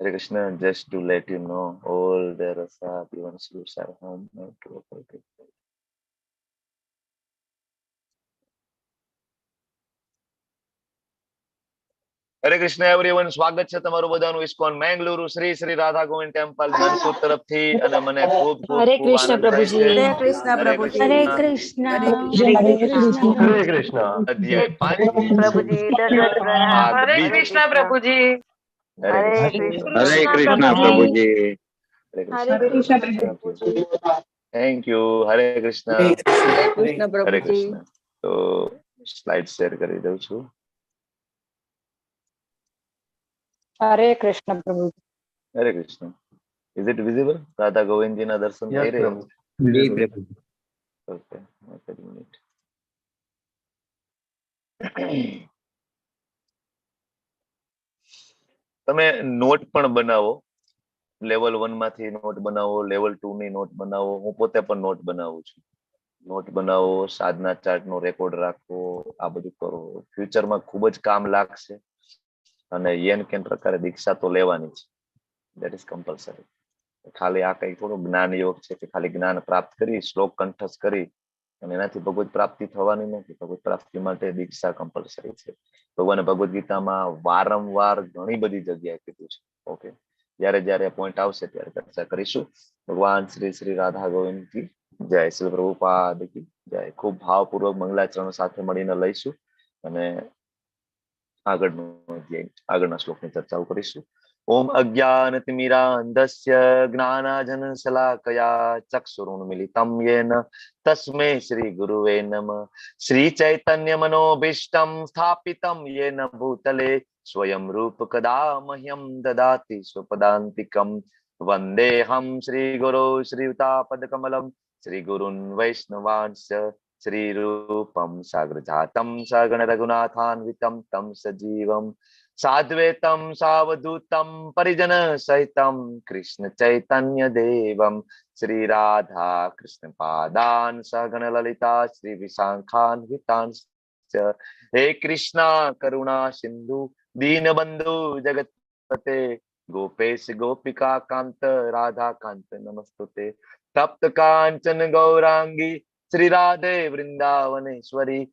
Hare Krishna, just to let you know, all the rasa even souls are home. Hare Krishna everyone, સ્વાગત છે તમારું બધાનું ISKCON Mangaluru Shri Shri Radha Govind temple નનસુર તરફથી. અને મને ખૂબ ખૂબ હરે ખૂબ કૃષ્ણ આનંદ થાય છે. હરે કૃષ્ણ પ્રભુજી. હરે કૃષ્ણ હરે કૃષ્ણ. હરે કૃષ્ણ. અધ્યાય 5 પ્રભુજી દંડવત પ્રણામ. ભાગ હરે બીજો. કૃષ્ણ પ્રભુજી. હરે હરે કૃષ્ણ. કૃષ્ણ હરે કૃષ્ણ પ્રભુજી. હરે હરે કૃષ્ણ. કૃષ્ણ. Thank you. હરે કૃષ્ણ. હરે કૃષ્ણ હરે પ્રભુજી. કૃષ્ણ. તો સ્લાઇડ શેર કરી દઉં છું. હરે કૃષ્ણ પ્રભુ. Hare Krishna. Is it visible? Radha ગોવિંદજીના દર્શન થઈ રહ્યા છે? ઓકે, એક જ મિનિટ. તમે નોટ પણ બનાવો. લેવલ 1 માંથી નોટ બનાવો, લેવલ 2 ની નોટ બનાવો. હું પોતે પણ નોટ બનાવું છું. નોટ બનાવો, સાધના ચાર્ટ નો રેકોર્ડ રાખો, આ બધું કરો. ફ્યુચરમાં ખૂબ જ કામ લાગશે. અને યેન કેન પ્રકારે દીક્ષા તો લેવાની છે. That is compulsory. ખાલી આ કઈ થોડું જ્ઞાન યોગ છે કે ખાલી જ્ઞાન પ્રાપ્ત કરી, શ્લોક કંઠસ્થ કરી અને એનાથી ભગવત પ્રાપ્તિ થવાની નથી. ભગવત પ્રાપ્તિ માટે દીક્ષા કમ્પલસરી છે. ભગવાને ભગવદ ગીતામાં વારંવાર ઘણી બધી જગ્યાએ કીધું છે. ઓકે, જયારે જયારે પોઈન્ટ આવશે ત્યારે ચર્ચા કરીશું. ભગવાન શ્રી શ્રી રાધા ગોવિંદ કી જય, શ્રી પ્રભુપાદ કી જય. ખૂબ ભાવપૂર્વક મંગલાચરણ સાથે મળીને લઈશું અને આગળના શ્લોકની ચર્ચાઓ કરીશું. ઓમ અજ્ઞાનતિમિરાન્ધસ્ય જ્ઞાનાજનશલાકયા ચક્ષુરુન્મિલિતમ યેન તસ્મૈ શ્રી ગુરુવે નમઃ. શ્રી ચૈતન્ય મનોભીષ્ટમ સ્થાપિતમ યેન ભૂતલે સ્વયં રૂપ કદા મહ્યમ દદાતિ સ્વપદાંતિકમ. વંદેહમ શ્રી ગુરો શ્રીયુતાપદકમલમ શ્રી ગુરુન વૈષ્ણવાંશ્ચ શ્રી રૂપમ સાગ્રજાતમ સગણ રઘુનાથાન્વિતમ તમ સજીવમ સાદ્વૈતમ સાવધૂતમ પરિજન સહિતમ કૃષ્ણ ચૈતન્ય દેવમ શ્રી રાધા કૃષ્ણ પાદાન સગણ લલિતા શ્રી વિશાખાન્વિતાંશ્ચ. હે કૃષ્ણ કરુણા સિંધુ દીનબંધુ જગતપતે ગોપેશ ગોપિકા કાંત રાધા કાંત નમસ્તુતે. તપ્ત કાંચન ગૌરાંગી શ્રી રાધે વૃંદાવનેશ્વરી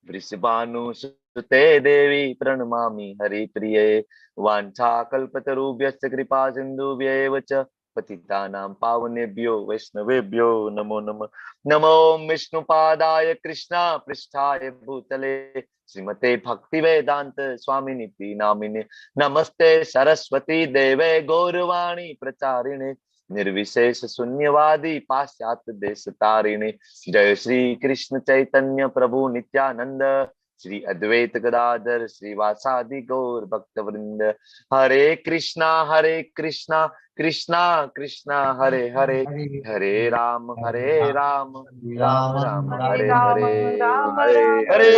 વૃષભાનુ સુતે દેવી પ્रणमामि હરિપ્રિયે. વાંછા કલ્પતરુભ્યશ્ચ કૃપા સિંધુભ્યૈવ ચ પતિતાનાં પાવનેભ્યો વૈષ્ણવેભ્યો નમો નમઃ. નમો વિષ્ણુપાદાય કૃષ્ણ પૃષ્ઠાય ભૂતલે શ્રીમતે ભક્તિ વેદાંત સ્વામિનિતિ નામિને. નમસ્તે સરસ્વતી દેવે ગૌરવાણી પ્રચારિણે નિર્વિશેષ શૂન્યવાદી પાશ્ચાત્ય દેશ તારિણે. જય શ્રી કૃષ્ણ ચૈતન્ય પ્રભુ નિત્યાનંદ શ્રી અદ્વૈત ગદાધર શ્રીવાસાદિ ગૌર ભક્તવૃંદ. હરે કૃષ્ણ કૃષ્ણ કૃષ્ણ હરે હરે, હરે રામ રામ રામ હરે હરે. હરે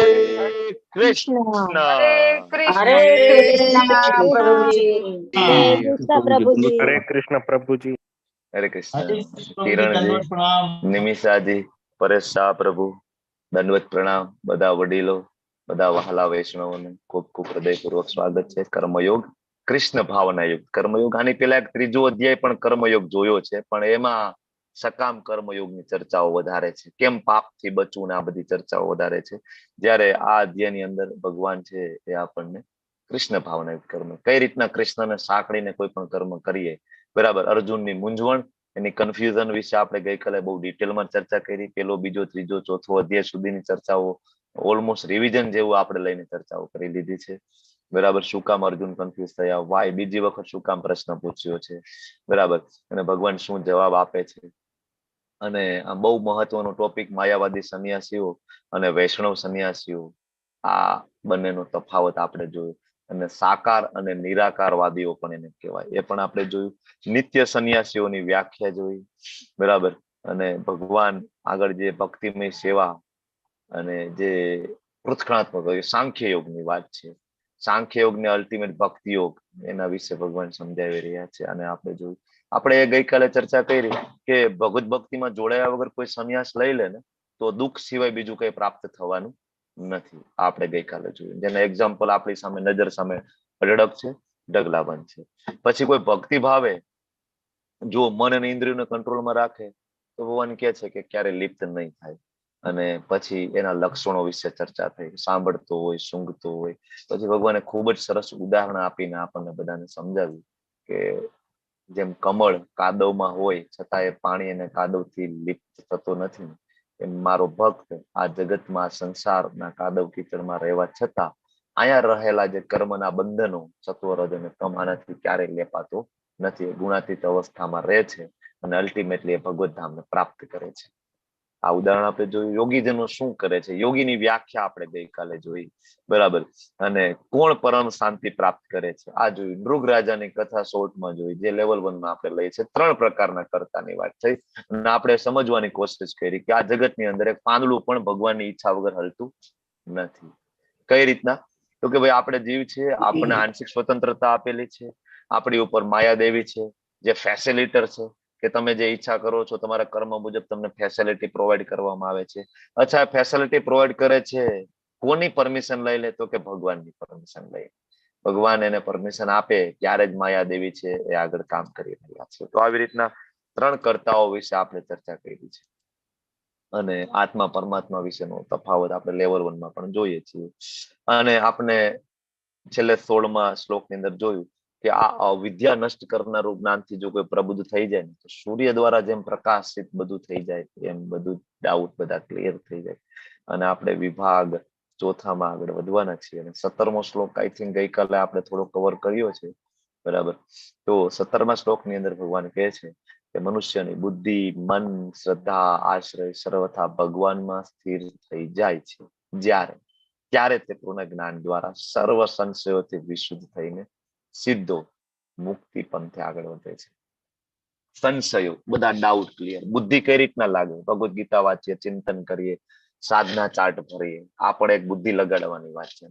કૃષ્ણ. હરે કૃષ્ણ પ્રભુજી. હરે કૃષ્ણ પ્રભુજી. હરે કૃષ્ણ પ્રભુજી. હરે કૃષ્ણ. કિરણજી, નિમિષાજી, પરેશ શાહ પ્રભુ, દંડવત પ્રણામ. બધા વડીલો, બધા વહાલા વૈષ્ણવોને ખૂબ ખૂબ હૃદયપૂર્વક સ્વાગત છે. કર્મયોગ કૃષ્ણ ભાવના યુક્ત કર્મયોગ. આની પેલા એક ત્રીજો અધ્યાય પણ કર્મયોગ જોયો છે, પણ એમાં સકામ કર્મયોગની ચર્ચાઓ વધારે છે. કેમ પાપથી બચવું ને આ બધી ચર્ચાઓ વધારે છે. જ્યારે આ અધ્યાયની અંદર ભગવાન છે એ આપણને કૃષ્ણ ભાવના યુક્ત કર્મ, કઈ રીતના કૃષ્ણને સાંકળીને કોઈ પણ કર્મ કરીએ. બરાબર. અર્જુનની મૂંઝવણ, એની કન્ફ્યુઝન વિશે આપણે ગઈકાલે બહુ ડિટેલમાં ચર્ચા કરી. પેલો, બીજો, ત્રીજો, ચોથો અધ્યાય સુધીની ચર્ચાઓ ઓલમોસ્ટ રિવિઝન જેવું આપણે લઈને ચર્ચાઓ કરી લીધી છે. બરાબર. શું કામ અર્જુન કન્ફ્યુઝ થયા, વાય, બીજી વખત શું કામ પ્રશ્ન પૂછ્યો છે. બરાબર. અને ભગવાન શું જવાબ આપે છે. અને આ બહુ મહત્વનો ટોપિક, માયાવાદી સંન્યાસીઓ અને વૈષ્ણવ સંન્યાસીઓ, આ બંનેનો તફાવત આપણે જોયું. અને સાકાર અને નિરાકારવાદીઓ પણ એને કહેવાય, એ પણ આપણે જોયું. નિત્ય સંન્યાસીઓની વ્યાખ્યા જોઈ. બરાબર. અને ભગવાન આગળ જે ભક્તિમય સેવા અને જે પૃથ્ણાત્મક સાંખ્ય યોગની વાત છે, સાંખ્ય યોગ ને અલ્ટિમેટ ભક્તિ યોગ, એના વિશે ભગવાન સમજાવી રહ્યા છે. અને આપણે જોયું, આપણે ગઈકાલે ચર્ચા કરી કે ભગવત ભક્તિમાં જોડાયા વગર કોઈ સંન્યાસ લઈ લે ને તો દુઃખ સિવાય બીજું કઈ પ્રાપ્ત થવાનું નથી. આપણે ગઈકાલે જોયું, જેના એક્ઝામ્પલ આપણી સામે નજર સામે અઢળક છે. ઢગલાબંધ છે. પછી કોઈ ભક્તિ ભાવે જો મન અને ઇન્દ્રિયોને કંટ્રોલમાં રાખે તો ભગવાન કહે છે કે ક્યારે લિપ્ત નહીં થાય. અને પછી એના લક્ષણો વિશે ચર્ચા થઈ, સાંભળતો હોય, સૂંઘતો હોય. પછી ભગવાને ખૂબ જ સરસ ઉદાહરણ આપીને આપણને બધાને સમજાવ્યું કે જેમ કમળ કાદવમાં હોય છતાં એ પાણી અને કાદવથી લિપ્ત થતો નથી, એમ મારો ભક્ત આ જગતમાં સંસારના કાદવ કીચડમાં રહેવા છતાં અહીંયા રહેલા જે કર્મના બંધનો સત્વરજ અને તમ આનાથી ક્યારેય લેપાતો નથી. ગુણાતીત અવસ્થામાં રહે છે અને અલ્ટિમેટલી એ ભગવત ધામને પ્રાપ્ત કરે છે. આ ઉદાહરણ આપણે જોયું. યોગીજનો શું કરે છે, યોગીની વ્યાખ્યા આપણે ગઈકાલે જોઈ, બરાબર. અને કોણ પરમ શાંતિ પ્રાપ્ત કરે છે આ જોયું. નૃગ રાજાની કથા શોર્ટમાં જોઈ, જે લેવલ 1 માં આપણે લઈએ છીએ. 3 પ્રકારના કર્તાની વાત થઈ અને આપણે સમજવાની કોશિશ કરી કે આ જગતની અંદર એક પાંદડું પણ ભગવાનની ઈચ્છા વગર હલતું નથી. કઈ રીતના? તો કે ભાઈ આપણે જીવ છીએ, આપણને આંશિક સ્વતંત્રતા આપેલી છે, આપણી ઉપર માયાદેવી છે જે ફેસિલિટર છે કે તમે જે ઈચ્છા કરો છો તમારા કર્મ મુજબ તમને ફેસિલિટી પ્રોવાઈડ કરવામાં આવે છે. અચ્છા, ફેસિલિટી પ્રોવાઈડ કરે છે કોની પરમિશન લઈ લે? તો કે ભગવાનની પરમિશન લઈ. ભગવાન એને પરમિશન આપે ત્યારે જ માયાદેવી છે એ આગળ કામ કરી રહ્યા છે. તો આવી રીતના 3 કર્તાઓ વિશે આપણે ચર્ચા કરી છે. અને આત્મા પરમાત્મા વિશેનો તફાવત આપણે લેવલ 1 માં પણ જોઈએ છીએ. અને આપણે છેલ્લે 16મા શ્લોકની અંદર જોયું કે આ વિદ્યા નષ્ટ કરનારું જ્ઞાનથી જો કોઈ પ્રબુદ્ધ થઈ જાય ને તો સૂર્ય દ્વારા જેમ પ્રકાશિત બધું થઈ જાય એમ બધું ડાઉટ બધા ક્લિયર થઈ જાય. અને આપણે વિભાગ 4માં આગળ વધવાના છીએ. અને 17મો શ્લોક આઈ થિંક ગઈકાલે આપણે થોડો કવર કર્યો છે, બરાબર. તો 17મા શ્લોકની અંદર ભગવાન કહે છે કે મનુષ્યની બુદ્ધિ, મન, શ્રદ્ધા, આશ્રય સર્વથા ભગવાનમાં સ્થિર થઈ જાય છે ત્યારે તે પૂર્ણ જ્ઞાન દ્વારા સર્વ સંશયોથી વિશુદ્ધ થઈને સીધો મુક્તિ પંથે આગળ વધે છે. સંશયો બધા ડાઉટ ક્લિયર. બુદ્ધિ કઈ રીતના લાગે? ભગવદ ગીતા વાંચીએ, ચિંતન કરીએ, સાધના ચાર્ટ ભરીએ. આ પણ એક બુદ્ધિ લગાડવાની વાત છે.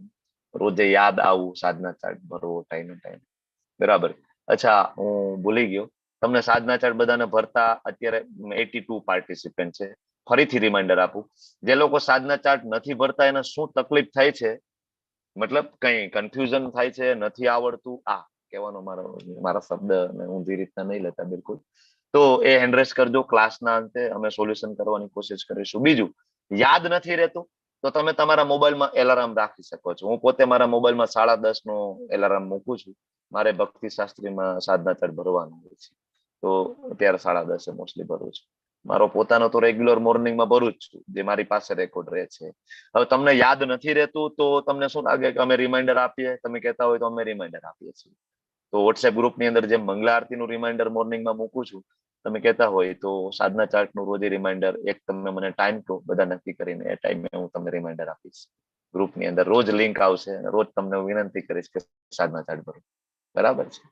રોજે યાદ આવું, સાધના ચાર્ટ ભરવો ટાઈમે ટાઈમ, બરાબર. અચ્છા, હું ભૂલી ગયો, તમને સાધના ચાર્ટ બધાને ભરતા અત્યારે 82 પાર્ટિસિપન્ટ છે. ફરીથી રિમાઇન્ડર આપું, જે લોકો સાધના ચાર્ટ નથી ભરતા એને શું તકલીફ થાય છે, મતલબ કઈ કન્ફ્યુઝન થાય છે, નથી આવડતું, આ કહેવાનો મારા શબ્દ ઊંધી રીતના નહીં લેતા બિલકુલ. તો એ હેન્ડરેસ કરજો. ક્લાસના અંતે અમે સોલ્યુશન કરવાની કોશિશ કરીશું. બીજું, યાદ નથી રહેતું તો તમે તમારા મોબાઈલમાં એલાર્મ રાખી શકો છો. હું પોતે મારા મોબાઈલમાં 10:30 નો એલાર્મ મૂકું છું. મારે ભક્તિ શાસ્ત્રીમાં સાધના ચાર્ટ ભરવાનું હોય છે, તો અત્યારે 10:30 મોસ્ટલી ભરું છું. મારો પોતાનો તો રેગ્યુલર મોર્નિંગમાં ભરું જ છું, જે મારી પાસે રેકોર્ડ રહે છે. હવે તમને યાદ નથી રહેતું તો તમને શું લાગે કે અમે રિમાઇન્ડર આપીએ? તમે કહેતા હોય તો અમે રિમાઇન્ડર આપીએ છીએ. તો વોટ્સએપ ગ્રુપની અંદર જેમ મંગલા આરતીનું રિમાઇન્ડર મોર્નિંગમાં મૂકું છું, તમે કહેતા હોય તો સાધના ચાર્ટનું રોજે રિમાઇન્ડર એક તમે મને ટાઈમ કહો, બધા નક્કી કરીને એ ટાઈમે હું તમને રિમાઇન્ડર આપીશ. ગ્રુપની અંદર રોજ લિંક આવશે અને રોજ તમને વિનંતી કરીશ કે સાધના ચાર્ટ ભરો, બરાબર છે.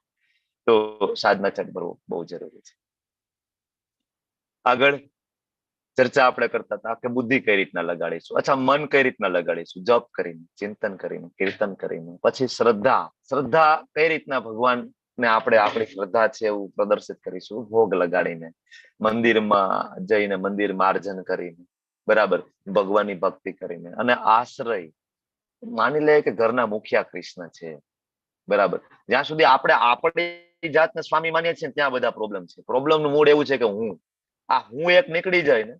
તો સાધના ચાર્ટ ભરવો બહુ જરૂરી છે. આગળ ચર્ચા આપણે કરતા હતા કે બુદ્ધિ કઈ રીતના લગાડીશું. અચ્છા, મન કઈ રીતના લગાડીશું? જપ કરીને, ચિંતન કરીને, કીર્તન કરીને. પછી શ્રદ્ધા કઈ રીતના ભગવાનને આપણે આપણી શ્રદ્ધા છે એવું પ્રદર્શિત કરીશું? ભોગ લગાડીને, મંદિરમાં જઈને, મંદિર માર્જન કરીને, બરાબર, ભગવાનની ભક્તિ કરીને. અને આશ્રય, માની લે કે ઘરના મુખિયા કૃષ્ણ છે, બરાબર. જ્યાં સુધી આપણે આપણી જાતને સ્વામી માનીએ છીએ ત્યાં બધા પ્રોબ્લેમ છે. પ્રોબ્લેમનું મૂળ એવું છે કે હું એક નીકળી જાય ને,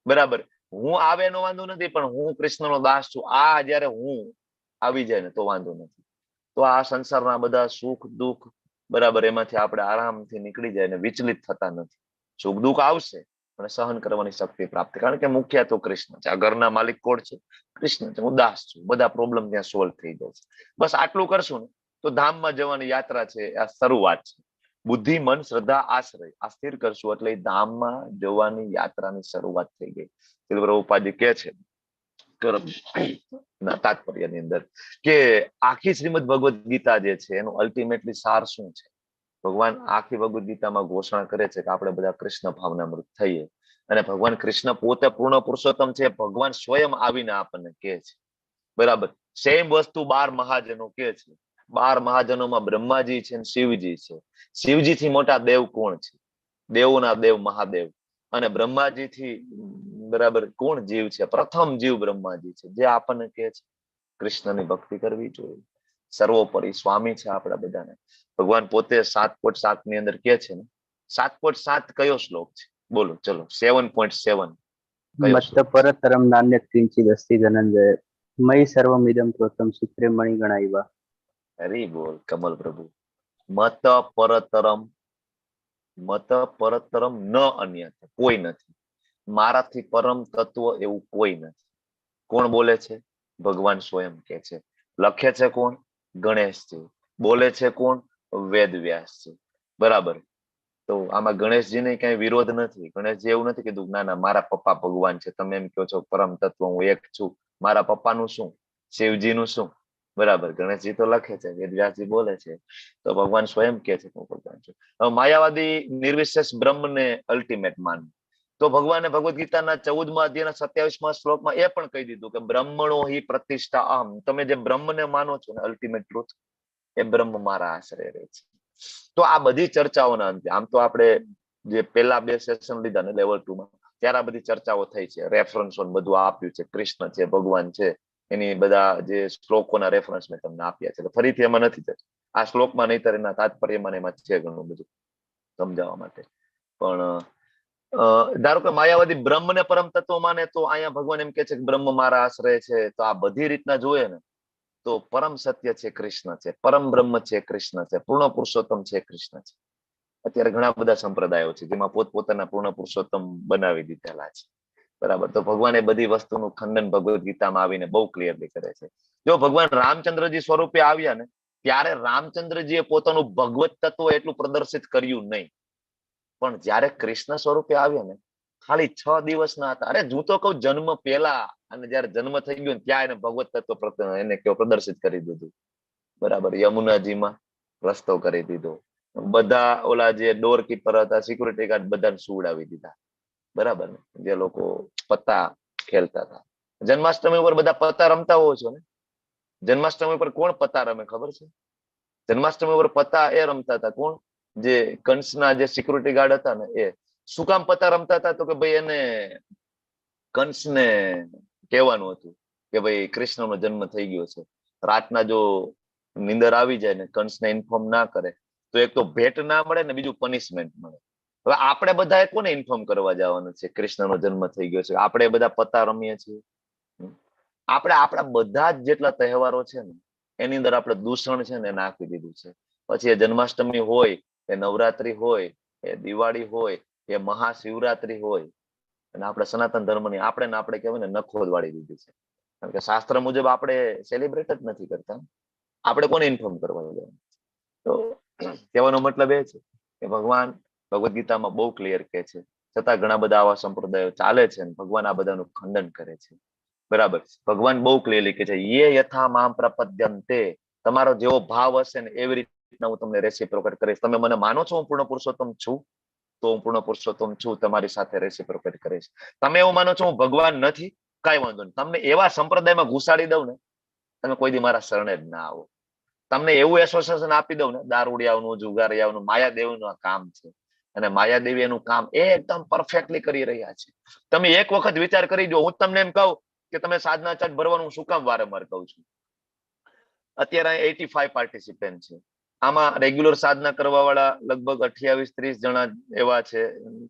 બરાબર, હું આવે એનો વાંધો નથી, પણ હું કૃષ્ણનો દાસ છું આ જયારે હું આવી જાય ને તો વાંધો નથી. તો આ સંસારના બધા સુખ દુઃખ, બરાબર, એમાંથી આપણે આરામથી નીકળી જાય ને વિચલિત થતા નથી. સુખ દુઃખ આવશે પણ સહન કરવાની શક્તિ પ્રાપ્ત, કારણ કે મુખ્ય તો કૃષ્ણ છે. આ ઘરના માલિક કોણ છે? કૃષ્ણ છે. હું દાસ છું. બધા પ્રોબ્લેમ ત્યાં સોલ્વ થઈ જાય છે. બસ આટલું કરશું ને તો ધામમાં જવાની યાત્રા છે આ શરૂઆત છે. બુદ્ધિ, મન, શ્રદ્ધા, આશ્રય આ સ્થિર કરશું એટલે ધામમાં જવાની યાત્રાની શરૂઆત થઈ ગઈ. પ્રભુપાદજી કહે છે તાત્પર્યની અંદર કે આખી શ્રીમદ ભગવદ ગીતા જે છે એનું અલ્ટિમેટલી સાર શું છે? ભગવાન આખી ભગવદ ગીતામાં ઘોષણા કરે છે કે આપણે બધા કૃષ્ણ ભાવનામૃત થઈએ. અને ભગવાન કૃષ્ણ પોતે પૂર્ણ પુરુષોત્તમ છે. ભગવાન સ્વયં આવીને આપણને કહે છે, બરાબર. સેમ વસ્તુ 12 મહાજનો કહે છે. 12 મહાજનોમાં બ્રહ્માજી છે, શિવજી છે. શિવજી થી મોટા દેવ કોણ છે? દેવોના દેવ મહાદેવ. અને બ્રહ્માજી થી બરાબર કોણ જીવ છે? પ્રથમ જીવ બ્રહ્માજી છે, જે આપણને કહે છે કૃષ્ણની ભક્તિ કરવી જોઈએ. સર્વોપરી સ્વામી છે આપણા બધાને. ભગવાન પોતે 7.7 ની અંદર કે છે ને, 7.7 કયો શ્લોક છે? બોલો ચલો. 7.7 કયો મત્ત શ્લોક? પરતરમ નાન્યત કિંચિદ અસ્તિ ધનંજય મયી સર્વમિદમ પ્રોતમ સૂત્રે મણિગણાયવા. હરી બોલ કમલ પ્રભુ. મત પરતરમ, મત પરતરમ ન અન્ય, કોઈ નથી. મારાથી પરમ તત્વ એવું કોઈ નથી. કોણ બોલે છે? ભગવાન સ્વયં કે છે. લખે છે કોણ? ગણેશજી. બોલે છે કોણ? વેદ વ્યાસ છે. બરાબર. તો આમાં ગણેશજીને કઈ વિરોધ નથી. ગણેશજી એવું નથી કીધું ના ના મારા પપ્પા ભગવાન છે, તમે એમ કહો છો પરમ તત્વ હું એક છું, મારા પપ્પાનું શું, શિવજીનું શું? બરાબર. ગણેશજી તો લખે છે, વેદ વ્યાસજી બોલે છે, તો ભગવાન સ્વયં કે છે હું ભગવાન છું. હવે માયાવાદી નિર્વિશેષ બ્રહ્મને અલ્ટિમેટ માન, તો ભગવાને ભગવદ ગીતાના 14મા અધ્યાયના 27મા શ્લોકમાં એ પણ કહી દીધું કે બ્રહ્મણો હિ પ્રતિષ્ઠા અહમ. તમે જે બ્રહ્મને માનો છો ને, અલ્ટિમેટ ટ્રુથ, એ બ્રહ્મ મારા આશ્રય રહે છે. તો આ બધી ચર્ચાઓના અંતે, આમ તો આપણે જે પેલા 2 સેશન લીધા ને લેવલ 2 માં, ત્યારે આ બધી ચર્ચાઓ થઈ છે, રેફરન્સો બધું આપ્યું છે, કૃષ્ણ છે, ભગવાન છે, એની બધા જે શ્લોકોના રેફરન્સ મેં તમને આપ્યા છે. ફરીથી એમાં નથી થતું આ શ્લોકમાં, નહીતર એના તાત્પર્યમાં એમાં છે ઘણું બધું સમજાવવા માટે. પણ ધારો કે માયાવાદી બ્રહ્મને પરમ તત્વ માને, તો અહીંયા ભગવાન એમ કે છે કે બ્રહ્મ મારા આશ્રય છે. તો આ બધી રીતના જોઈએ ને તો પરમ સત્ય છે કૃષ્ણ છે, પરમ બ્રહ્મ છે કૃષ્ણ છે, પૂર્ણ પુરુષોત્તમ છે કૃષ્ણ છે. અત્યારે ઘણા બધા સંપ્રદાયો છે જેમાં પોતપોતાના પૂર્ણ પુરુષોત્તમ બનાવી દીધેલા છે. બરાબર. તો ભગવાન એ બધી વસ્તુનું ખંડન ભગવદ ગીતામાં આવીને બહુ ક્લિયરલી કરે છે. જો ભગવાન રામચંદ્રજી સ્વરૂપે આવ્યા ને, ત્યારે રામચંદ્રજીએ પોતાનું ભગવત તત્વ એટલું પ્રદર્શિત કર્યું નહીં. પણ જયારે કૃષ્ણ સ્વરૂપે આવ્યા ને, ખાલી 6 દિવસના હતા. અરે હું તો કહું જન્મ પહેલા, અને જયારે જન્મ થઈ ગયો ને ત્યાં એને ભગવત તત્વ એને પ્રદર્શિત કરી દીધું. બરાબર. યમુનાજીમાં રસ્તો કરી દીધો. બધા ઓલા જે ડોર કીપર હતા, સિક્યુરિટી ગાર્ડ, બધાને સુવડાવી દીધા. બરાબર ને. જે લોકો પત્તા ખેલતા હતા, જન્માષ્ટમી ઉપર બધા પત્તા રમતા હોવ છો ને. જન્માષ્ટમી ઉપર કોણ પત્તા રમે ખબર છે? જન્માષ્ટમી ઉપર પત્તા એ રમતા હતા કોણ? જે કંસના જે સિક્યુરિટી ગાર્ડ હતા ને, એ શું કામ પત્તા રમતા હતા? તો કે ભાઈ એને કંસને કહેવાનું હતું કે ભાઈ કૃષ્ણનો જન્મ થઈ ગયો છે. રાતના જો નીંદર આવી જાય ને, કંસને ઇન્ફોર્મ ના કરે તો એક તો ભેટ ના મળે ને, બીજું પનિશમેન્ટ મળે. હવે આપણે બધા કોને ઇન્ફોર્મ કરવા જવાનું છે કૃષ્ણનો જન્મ થઈ ગયો છે? આપણે બધા પત્તા રમીએ છીએ. આપણે આપણા બધા જ જેટલા તહેવારો છે ને, એની અંદર આપણે દૂષણ છે ને નાખી દીધું છે. પછી એ જન્માષ્ટમી હોય, એ નવરાત્રી હોય, એ દિવાળી હોય, એ મહાશિવરાત્રી હોય, અને આપણે સનાતન ધર્મની આપણે કહેવાય ને નખોદ વાળી દીધી છે. કારણ કે શાસ્ત્ર મુજબ આપણે સેલિબ્રેટ જ નથી કરતા. આપણે કોને ઇન્ફોર્મ કરવા જવાનું? તો કહેવાનો મતલબ એ છે કે ભગવાન ભગવદ ગીતામાં બહુ ક્લિયર કે છે, છતાં ઘણા બધા આવા સંપ્રદાયો ચાલે છે અને ભગવાન આ બધાનું ખંડન કરે છે. બરાબર. ભગવાન બહુ ક્લિયરલી કે છે, યે યથા મામ પ્રપદ્યન્તે, તમારો જેવો ભાવ હશે ને એવી રીતના હું તમને રેસિપ્રોકેટ કરીશ. તમે મને માનો છો હું પૂર્ણ પુરુષોત્તમ છું, તો હું પૂર્ણ પુરુષોત્તમ છું, તમારી સાથે રેસિપ્રોકેટ કરીશ. તમે એવું માનો છો હું ભગવાન નથી, કઈ વાંધો નહીં. તમને એવા સંપ્રદાયમાં ઘુસાડી દઉં ને, તમે કોઈ દી મારા શરણે જ ના આવો. તમને એવું એસોસિએશન આપી દઉં ને, દારૂડિયાઓનું, જુગારિયાઓનું, માયાદેવીનું આ કામ છે, અને માયાદેવી એનું કામ એકદમ પરફેક્ટલી કરી રહ્યા છે. તમે એક વખત વિચાર કરી જો. હું તમને એમ કહું કે તમે સાધના ચાર્ટ ભરવાનું શું કામ વારંવાર કહું છું? અત્યારે 85 પાર્ટિસિપન્ટ છે. આમાં રેગ્યુલર સાધના કરવા વાળા લગભગ 28-30 જણા એવા છે,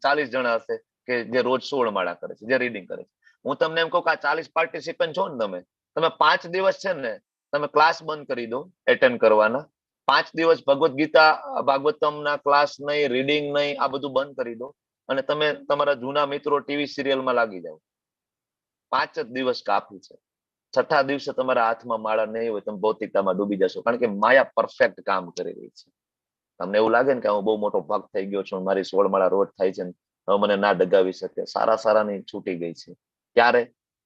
40 જણા હશે કે જે રોજ 16 માળા કરે છે, જે રીડિંગ કરે છે. હું તમને એમ કહું કે આ 40 પાર્ટિસિપન્ટ છો ને, તમે 5 દિવસ છે ને તમે ક્લાસ બંધ કરી દો એટેન્ડ કરવાના. 5 દિવસ ભગવદ ગીતા ભાગવતમના ક્લાસ નહીં, રીડિંગ નહીં, આ બધું બંધ કરી દો, અને તમે તમારા જૂના મિત્રો ટીવી સિરિયલમાં લાગી જાઓ. 5 જ દિવસ કાફી છે. 6થા દિવસે તમારા હાથમાં માળા નહીં હોય, તમે ભૌતિકતામાં ડૂબી જશો. કારણ કે માયા પરફેક્ટ કામ કરી રહી છે. તમને એવું લાગે ને કે હું બહુ મોટો ભક્ત થઈ ગયો છું, મારી 16 માળા રોજ થાય છે, હવે મને ના ડગાવી શકે. સારાની છૂટી ગઈ છે. ક્યારે?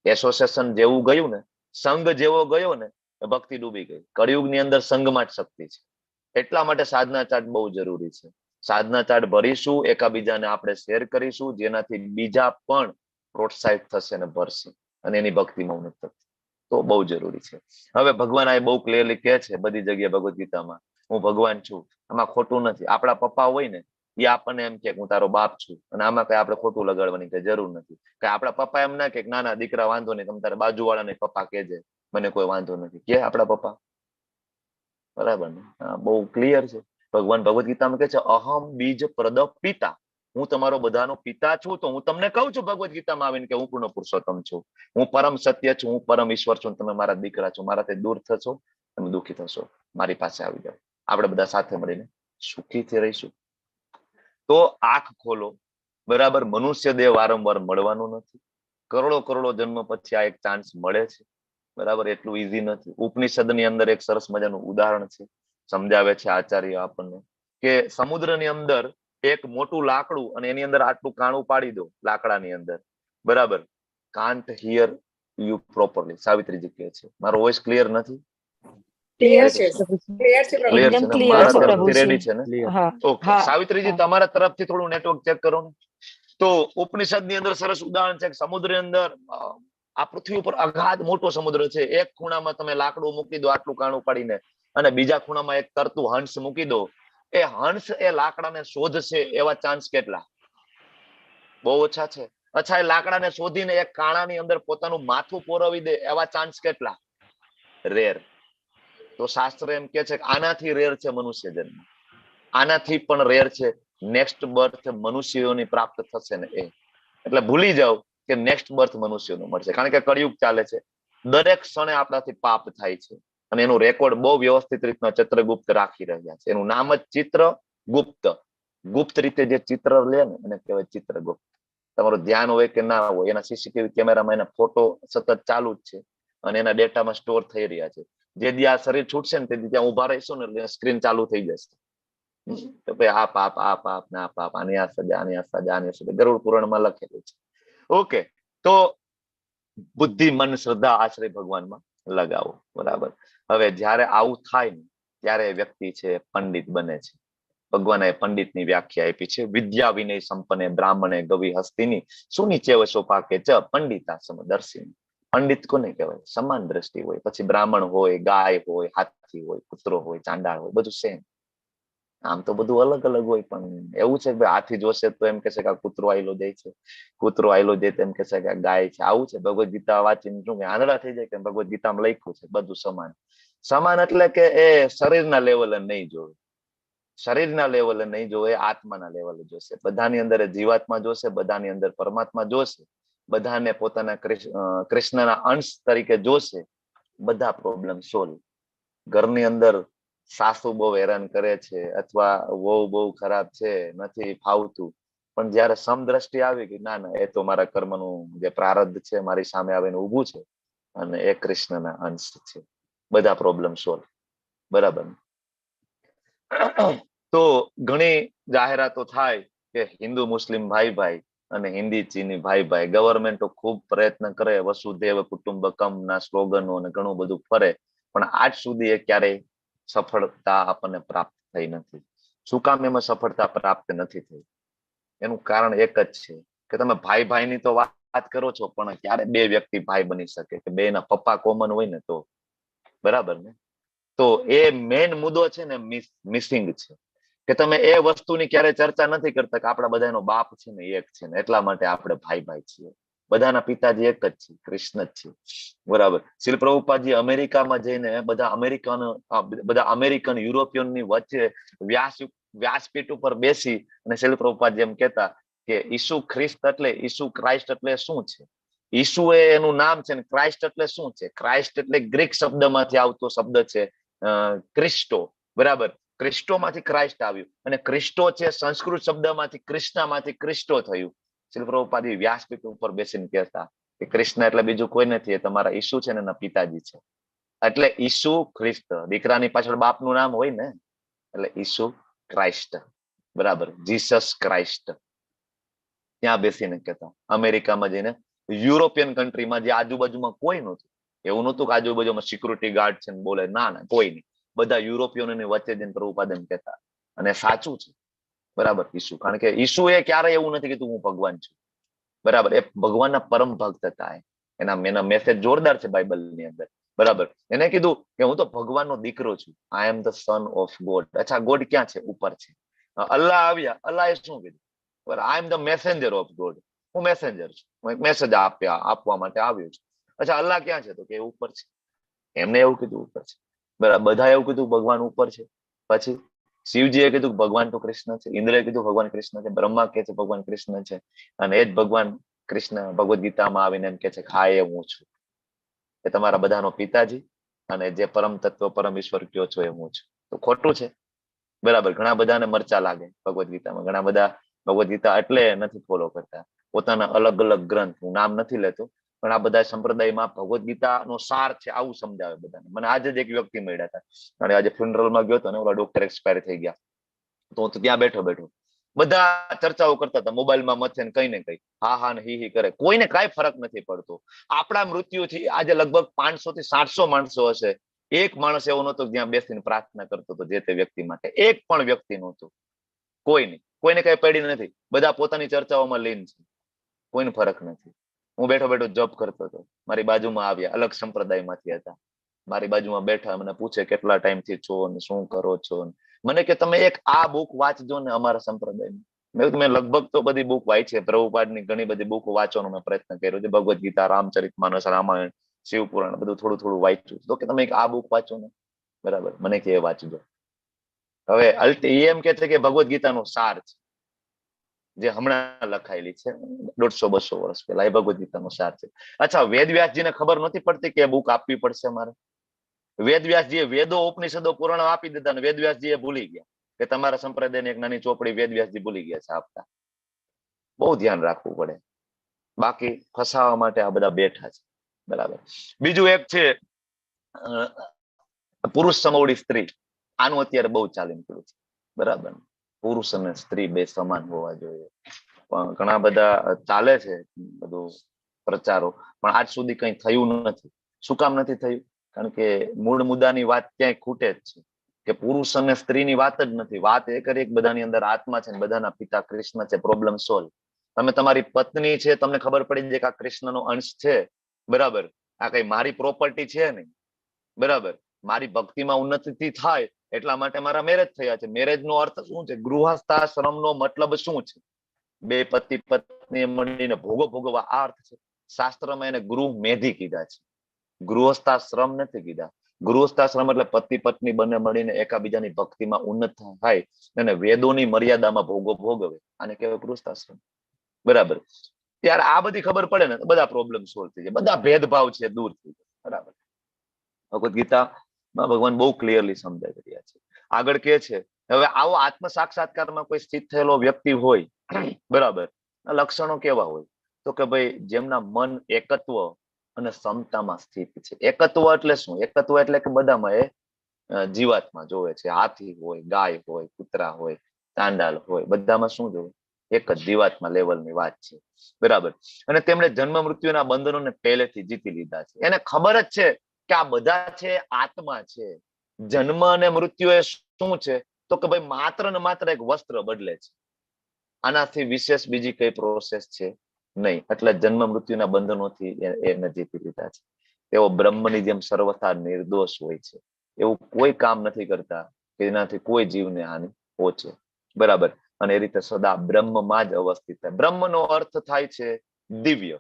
એસોસિએશન જેવું ગયું ને, સંઘ જેવો ગયો ને, ભક્તિ ડૂબી ગઈ. કળિયુગની અંદર સંઘમાં જ શક્તિ છે. એટલા માટે સાધના ચાર્ટ બહુ જરૂરી છે. સાધના ચાર્ટ ભરીશું, એકાબીજાને આપણે શેર કરીશું, જેનાથી બીજા પણ પ્રોત્સાહિત થશે અને ભરશે, અને એની ભક્તિમાં ઉન્નત થશે. તો બહુ જરૂરી છે. હવે ભગવાન આ બહુ ક્લિયરલી કહે છે બધી જગ્યાએ ભગવદ ગીતામાં, હું ભગવાન છું. આમાં ખોટું નથી. આપણા પપ્પા હોય ને, એ આપણને એમ કે હું તારો બાપ છું, અને આમાં કઈ આપણે ખોટું લગાડવાની કઈ જરૂર નથી. કે આપણા પપ્પા એમ ના કે નાના દીકરા વાંધો નહીં, તમે તારા બાજુ વાળાને પપ્પા કહેજે, મને કોઈ વાંધો નથી, કે આપણા પપ્પા? બરાબર ને? બહુ ક્લિયર છે. ભગવાન ભગવદ ગીતામાં કહે છે અહમ બીજ પ્રદ પિતા, હું તમારો બધાનો પિતા છું. તો હું તમને કહું છું ભગવદ ગીતામાં આવીને કે હું પૂર્ણ પુરુષોત્તમ છું, હું પરમ સત્ય છું, હું પરમ ઈશ્વર છું. તમે મારા દીકરા છો, મારાથી દૂર થશો, તમે દુઃખી થશો, મારી પાસે આવી જાઓ, આપણે બધા સાથે મળીને સુખીથી રહીશું. તો આંખ ખોલો. બરાબર, મનુષ્ય દેહ વારંવાર મળવાનું નથી. કરોડો કરોડો જન્મ પછી આ એક ચાન્સ મળે છે. બરાબર, એટલું ઈઝી નથી. ઉપનિષદ ની અંદર એક સરસ મજાનું ઉદાહરણ છે, સમજાવે છે આચાર્ય આપણને કે સમુદ્રની અંદર એક મોટું લાકડું અને એની અંદર આટલું કાણું પાડી દો લાકડાની અંદર, બરાબર, કાન્ટ હિયર યુ પ્રોપરલી. સાવિત્રીજી કહે છે મારો વોઇસ ક્લિયર નથી? ક્લિયર છે, ક્લિયર છે ક્લિયર પ્રભુજી. છે ને? ક્લિયર મારા છે તરફથી પ્રભુજી. રેડી છે ને? હા ઓકે, હા સાવિત્રીજી તમારા તરફથી થોડું નેટવર્ક ચેક કરો ને. તો ઉપનિષદ ની અંદર સરસ ઉદાહરણ છે કે સમુદ્રની અંદર આ પૃથ્વી ઉપર અગાધ મોટો સમુદ્ર છે. એક ખૂણામાં તમે લાકડું મૂકી દો આટલું કાણું પાડીને, અને બીજા ખૂણામાં એક તરતું હંસ મૂકી દો. એ હંસ એ લાકડાને શોધશે એવા ચાન્સ કેટલા? બહુ ઓછા છે. અચ્છા, એ લાકડાને શોધીને એક કાણાની અંદર પોતાનું માથું પોરવી દે એવા ચાન્સ કેટલા? રેર. તો શાસ્ત્ર એમ કે છે કે આનાથી રેર છે મનુષ્ય જન્મ, આનાથી પણ રેર છે નેક્સ્ટ બર્થ મનુષ્યોની પ્રાપ્ત થશે ને એ. એટલે ભૂલી જાઓ કે નેક્સ્ટ બર્થ મનુષ્યનું મળશે, કારણ કે કળિયુગ ચાલે છે. દરેક ક્ષણે આપણાથી પાપ થાય છે, અને એનું રેકોર્ડ બહુ વ્યવસ્થિત રીતના ચિત્રગુપ્ત રાખી રહ્યા છે. એનું નામ જ ચિત્રગુપ્ત. ગુપ્ત રીતે જે ચિત્ર લે ને એને કહેવાય ચિત્રગુપ્ત. તમારું ધ્યાન હોય કે ના હોય, એના સીસીટીવી કેમેરામાં એના ફોટો સતત ચાલુ જ છે, અને એના ડેટામાં સ્ટોર થઈ રહ્યા છે. જે દી આ શરીર છૂટશે ને તે દી ત્યાં ઉભા રહીશું ને એટલે સ્ક્રીન ચાલુ થઈ જશે. તો ભાઈ આ પાપ, આ પાપ, ના પાપ, આની આ સજા, આની આ સજા, આની સજા, ગરુડ પુરાણમાં લખેલું છે. ઓકે, તો બુદ્ધિ, મન, શ્રદ્ધા, આશ્રય ભગવાનમાં લગાવો. બરાબર. હવે જયારે આવું થાય ને ત્યારે વ્યક્તિ છે પંડિત બને છે. ભગવાને પંડિતની વ્યાખ્યા આપી છે, વિદ્યા વિનય સંપન્ને બ્રાહ્મણે ગવિ હસ્તિની સુનિચેવ સોપાકે ચ પંડિતા સમદર્શિની. પંડિત કોને કહેવાય? સમાન દ્રષ્ટિ હોય. પછી બ્રાહ્મણ હોય, ગાય હોય, હાથી હોય, કૂતરો હોય, ચાંડાળ હોય, બધું સેમ. આમ તો બધું અલગ અલગ હોય, પણ એવું છે કે હાથી જોશે તો એમ કહેશે કે આ કૂતરો આયલો જાય છે, કૂતરો આયલો જાય તો એમ કહેશે કે આ ગાય છે. આવું છે. ભગવદ ગીતા વાંચીને શું કે આંધળા થઈ જાય કે ભગવદ ગીતામાં લખ્યું છે બધું સમાન. સમાન એટલે કે એ શરીરના લેવલે નહીં જોવે, શરીરના લેવલે નહીં જોવે, આત્માના લેવલે જોશે. બધાની અંદર જીવાત્મા જોશે, બધાની અંદર પરમાત્મા જોશે, બધાને પોતાના કૃષ્ણના અંશ તરીકે જોશે. બધા પ્રોબ્લેમ સોલ્વ. ઘરની અંદર સાસુ બહુ હેરાન કરે છે, અથવા વહુ બહુ ખરાબ છે, નથી ફાવતું, પણ જયારે સમદ્રષ્ટિ આવી ગઈ, ના ના એ તો મારા કર્મનું જે પ્રારબ્ધ છે મારી સામે આવીને ઊભું છે, અને એ કૃષ્ણના અંશ છે, બધા પ્રોબ્લેમ સોલ્વ. બરાબર. તો ઘણી જાહેરાતો થાય કે હિન્દુ મુસ્લિમ ભાઈ ભાઈ અને હિન્દી ચીની ભાઈ ભાઈ. ગવર્મેન્ટો ખૂબ પ્રયત્ન કરે, વસુધૈવ કુટુંબકમ ના સ્લોગનો અને ઘણું બધું ફરે, પણ આજ સુધી એ ક્યારેય સફળતા આપણને પ્રાપ્ત થઈ નથી. શું કામ એમાં સફળતા પ્રાપ્ત નથી થઈ? એનું કારણ એક જ છે કે તમે ભાઈ ભાઈની તો વાત કરો છો, પણ ક્યારે બે વ્યક્તિ ભાઈ બની શકે કે બે ના પપ્પા કોમન હોય ને તો? બરાબર ને? તો એ મેઇન મુદ્દો છે ને, મિસિંગ છે કે તમે એ વસ્તુની ક્યારે ચર્ચા નથી કરતા કે આપણા બધાનો બાપ છે ને એક છે ને, એટલા માટે આપણે ભાઈ ભાઈ છીએ. બધાના પિતાજી એક જ છે, કૃષ્ણ જ છે. બરાબર. શ્રીલ પ્રભુપાદજી અમેરિકામાં જઈને બધા અમેરિકન યુરોપિયનની વચ્ચે વ્યાસપીઠ ઉપર બેસી અને શ્રીલ પ્રભુપાદજી એમ કહેતા કે ઈસુ ખ્રિસ્ત એટલે, ઈસુ ક્રાઇસ્ટ એટલે શું છે? ઈસુ એ એનું નામ છે, ને ક્રાઇસ્ટ એટલે શું છે? ક્રાઇસ્ટ એટલે ગ્રીક શબ્દમાંથી આવતો શબ્દ છે ક્રિસ્ટો. બરાબર. ક્રિસ્ટોમાંથી ક્રાઇસ્ટ આવ્યું, અને ક્રિસ્ટો છે સંસ્કૃત શબ્દમાંથી કૃષ્ણમાંથી ક્રિસ્ટો થયું. શ્રીલ પ્રભુપાદજી વ્યાસપીઠ ઉપર બેસીને કહેતા કે કૃષ્ણ એટલે બીજું કોઈ નથી, એ તમારા ઈસુ છે ને એના પિતાજી છે. એટલે ઈસુ ખ્રિસ્ત, દીકરાની પાછળ બાપનું નામ હોય ને, એટલે ઈસુ ક્રાઇસ્ટ. બરાબર. Jesus Christ. ત્યાં બેસીને કહેતા. અમેરિકામાં જઈને યુરોપિયન કન્ટ્રીમાં જે આજુબાજુમાં કોઈ નહોતું, એવું નહોતું કે આજુબાજુમાં સિક્યુરિટી ગાર્ડ છે ને બોલે, ના ના કોઈ નહીં. બધા યુરોપિયનોની વચ્ચે જઈને પ્રભુપાદ એમ કહેતા, અને સાચું છે. બરાબર. ઈસુ, કારણ કે ઈસુ એ ક્યારેય એવું નથી કીધું હું ભગવાન છું. બરાબર. એ ભગવાનના પરમ ભક્ત હતા. એના મેસેજ જોરદાર છે બાઇબલની અંદર. બરાબર. એને કીધું કે હું તો ભગવાનનો દીકરો છું, I am the son of God. અચ્છા, ગોડ ક્યાં છે? ઉપર છે. અલ્લાહ આવ્યા, અલ્લાહ એ શું કીધું? I am the messenger of God. હું મેસેન્જર છું, હું એક મેસેજ આપવા માટે આવ્યો છું. અચ્છા, અલ્લાહ ક્યાં છે? તો કે ઉપર છે. એમને એવું કીધું ઉપર છે. બરાબર, બધા એવું કીધું ભગવાન ઉપર છે. પછી શિવજીએ કીધું ભગવાન તો કૃષ્ણ છે, ઇન્દ્રએ કીધું ભગવાન કૃષ્ણ છે, બ્રહ્મા કે છે ભગવાન કૃષ્ણ છે, અને એ જ ભગવાન કૃષ્ણ ભગવદ ગીતામાં આવીને એમ કે છે હા એ હું છું, એ તમારા બધાનો પિતાજી, અને જે પરમ તત્વ પરમ ઈશ્વર કયો છો એ હું છું. તો ખોટું છે? બરાબર, ઘણા બધાને મરચા લાગે ભગવદ ગીતામાં. ઘણા બધા ભગવદ ગીતા એટલે નથી ફોલો કરતા, પોતાના અલગ અલગ ગ્રંથ, હું નામ નથી લેતો, પણ આ બધા સંપ્રદાયમાં ભગવદ ગીતા નો સાર છે આવું સમજાવે બધાને. મને આજે જ એક વ્યક્તિ મળ્યા હતા, અને આજે ફ્યુનરલમાં ગયો હતો ને, ઓલા ડોક્ટર એક્સપાયર થઈ ગયા, તો હું ત્યાં બેઠો બધા ચર્ચાઓ કરતા હતા, મોબાઈલમાં મથે ને કઈ ને કઈ, હા હા ને હી કરે, કોઈને કઈ ફરક નથી પડતો. આપણા મૃત્યુથી આજે લગભગ 500 થી 700 માણસો હશે, એક માણસ એવો નહોતો જ્યાં બેસીને પ્રાર્થના કરતો હતો જે તે વ્યક્તિ માટે, એક પણ વ્યક્તિ નહોતું. કોઈ નહીં, કોઈને કઈ પડી નથી, બધા પોતાની ચર્ચાઓમાં લીન છે, કોઈને ફરક નથી. હું બેઠો બેઠો જોબ કરતો હતો, મારી બાજુમાં આવ્યા, અલગ સંપ્રદાયમાંથી હતા, મારી બાજુમાં બેઠા, મને પૂછે કેટલા ટાઈમથી છો ને શું કરો છો. મને કે તમે એક આ બુક વાંચજો ને અમારા સંપ્રદાયની. મેં લગભગ તો બધી બુક વાંચી છે, પ્રભુપાદની ઘણી બધી બુક વાંચવાનો મેં પ્રયત્ન કર્યો છે, ભગવદ ગીતા, રામચરિતમાનસ, રામાયણ, શિવપુરાણ, બધું થોડું થોડું વાંચ્યું. તો કે તમે એક આ બુક વાંચો ને. બરાબર, મને કે એ વાંચજો. હવે એમ કે છે કે ભગવદ ગીતાનો સાર છે, જે હમણાં લખાયેલી છે 150-200 વર્ષ પહેલા, એ ભગવદ ગીતાનો સાર છે. અચ્છા, વેદવ્યાસજીને ખબર નથી પડતી કે બુક આપવી પડશે મારે? વેદવ્યાસજીએ વેદો ઉપનિષદો પુરાણો આપી દીધા, અને વેદવ્યાસજીએ ભૂલી ગયા કે તમારા સંપ્રદાયની એક નાની ચોપડી વેદવ્યાસજી ભૂલી ગયા છે આપતા. બહુ ધ્યાન રાખવું પડે, બાકી ફસાવા માટે આ બધા બેઠા છે. બરાબર. બીજું એક છે પુરુષ સમોવડી સ્ત્રી. આનું અત્યારે બહુ ચાલી નીકળ્યું છે. બરાબર, પુરુષ અને સ્ત્રી બે સમાન હોવા જોઈએ, પણ ઘણા બધા ચાલે છે બધું પ્રચારો, પણ આજ સુધી કઈ થયું નથી. શું કામ નથી થયું? કારણ કે મૂળ મુદ્દાની વાત ક્યાંય ખૂટે જ છે, કે પુરુષ અને સ્ત્રીની વાત જ નથી. વાત એ કરી બધાની અંદર આત્મા છે, બધાના પિતા કૃષ્ણ છે, પ્રોબ્લેમ સોલ્વ. તમે તમારી પત્ની છે, તમને ખબર પડી જાય કે આ કૃષ્ણનો અંશ છે, બરાબર, આ કઈ મારી પ્રોપર્ટી છે નહીં, બરાબર, મારી ભક્તિમાં ઉન્નતિ થાય એટલા માટે મારા મેરેજ થયા છે. મેરેજ નો અર્થ શું છે? ગૃહસ્થાશ્રમનો મતલબ શું છે? બે પતિ પત્ની મળીને ભોગો ભોગવા, આ અર્થ છે. શાસ્ત્રમાં એને ગૃહ મેધી કીધા છે, ગૃહસ્થાશ્રમ નથી કીધા. ગૃહસ્થાશ્રમ એટલે પતિ પત્ની બંને મળીને એકાબીજાની ભક્તિમાં ઉન્નત થાય અને વેદોની મર્યાદામાં ભોગો ભોગવે, આને કહેવાય ગૃહસ્થાશ્રમ. બરાબર, ત્યારે આ બધી ખબર પડે ને તો બધા પ્રોબ્લેમ સોલ્વ થઈ જાય, બધા ભેદભાવ છે દૂર થઈ જાય. બરાબર, ભગવદ ગીતામાં ભગવાન બહુ ક્લિયરલી સમજાવી રહ્યા છે. આગળ કે છે, હવે આવો આત્મ સાક્ષાત્કારમાં કોઈ સ્થિત થયેલો વ્યક્તિ હોય, બરાબર, લક્ષણો કેવા હોય? તો કે ભાઈ જેમના મન એકત્વ અને સમતામાં સ્થિત છે. એકત્વ એટલે શું? એકત્વ એટલે કે બધામાં એ જીવાત્મા જોવે છે, હાથી હોય, ગાય હોય, કૂતરા હોય, ચાંડાલ હોય, બધામાં શું જોવે? એક જ જીવાત્મા લેવલની વાત છે. બરાબર, અને તેમણે જન્મ મૃત્યુના બંધનોને પહેલેથી જીતી લીધા છે. એને ખબર જ છે કે આ બધા છે આત્મા છે. જન્મ અને મૃત્યુ એ શું છે? તો કે ભાઈ માત્ર ને માત્ર એક વસ્ત્ર બદલે છે, આનાથી વિશેષ બીજી કઈ પ્રોસેસ છે નહીં. એટલે જન્મ મૃત્યુના બંધનોથી એને જીતી લીધા છે. તેઓ બ્રહ્મની જેમ સર્વથા નિર્દોષ હોય છે. એવું કોઈ કામ નથી કરતા કે એનાથી કોઈ જીવને હાનિ પહોંચે. બરાબર, અને એ રીતે સદા બ્રહ્મમાં જ અવસ્થિત થાય. બ્રહ્મનો અર્થ થાય છે દિવ્ય.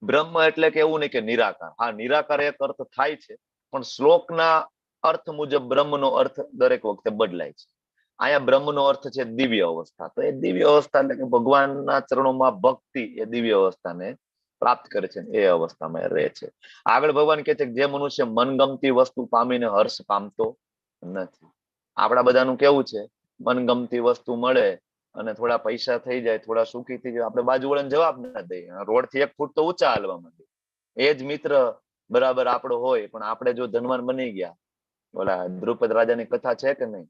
બ્રહ્મ એટલે કે એવું નહીં કે નિરાકાર. હા, નિરાકાર એક અર્થ થાય છે, પણ શ્લોકના અર્થ મુજબ બ્રહ્મનો અર્થ દરેક વખતે બદલાય છે. અહીંયા બ્રહ્મનો અર્થ છે દિવ્ય અવસ્થા. તો એ દિવ્ય અવસ્થા એટલે કે ભગવાનના ચરણોમાં ભક્તિ એ દિવ્ય અવસ્થાને પ્રાપ્ત કરે છે, એ અવસ્થામાં રહે છે. આગળ ભગવાન કહે છે કે જે મનુષ્ય મનગમતી વસ્તુ પામીને હર્ષ પામતો નથી. આપણા બધાનું કેવું છે? મનગમતી વસ્તુ મળે અને થોડા પૈસા થઈ જાય, થોડા સુખી થઈ જાય, આપણે બાજુ વળાને જવાબ ના દઈએ, રોડ થી 1 ફૂટ તો ઊંચા હાલવા માંડીએ. એ જ મિત્ર બરાબર આપણો હોય, પણ આપણે જો ધનવાન બની ગયા, ઓલા દ્રુપદ રાજાની કથા છે કે નહીં?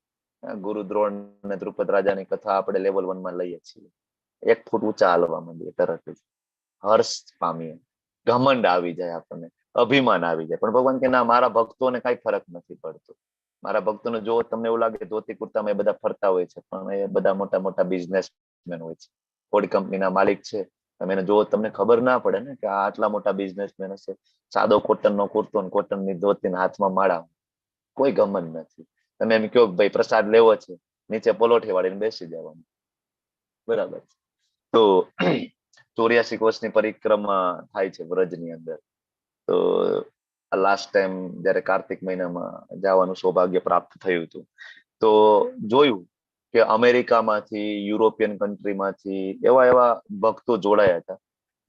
ગુરુ દ્રોણ અને દ્રુપદ રાજાની કથા આપણે લેવલ 1 માં લઈએ છીએ. 1 ફૂટ ઊંચા હાલવા માંડીએ, તરત જ હર્ષ પામીએ, ઘમંડ આવી જાય, આપણને અભિમાન આવી જાય. પણ ભગવાન કે ના, મારા ભક્તોને કઈ ફરક નથી પડતો. મારા ભક્તોને જો તમને એવું લાગે ધોતી કુર્તામાં એ બધા ફરતા હોય છે, પણ એ બધા મોટા મોટા બિઝનેસમેન હોય છે, થોડી કંપનીના માલિક છે. તમે એને જો, તમને ખબર ના પડે ને કે આ આટલા મોટા બિઝનેસમેન હશે. સાદો કોટનનો કુર્તો ને કોટનની ધોતી, હાથમાં માળા, કોઈ ઘમંડ નથી. તમે એમ કહો ભાઈ પ્રસાદ લેવો છે, નીચે પલોઠી વાળીને બેસી જવાનું. બરાબર. તો 84 કોષની પરિક્રમા થાય છે વ્રજની અંદર. તો લાસ્ટ ટાઈમ જયારે કાર્તિક મહિનામાં જવાનું સૌભાગ્ય પ્રાપ્ત થયું હતું, તો જોયું કે અમેરિકામાંથી, યુરોપિયન કન્ટ્રીમાંથી એવા એવા ભક્તો જોડાયા હતા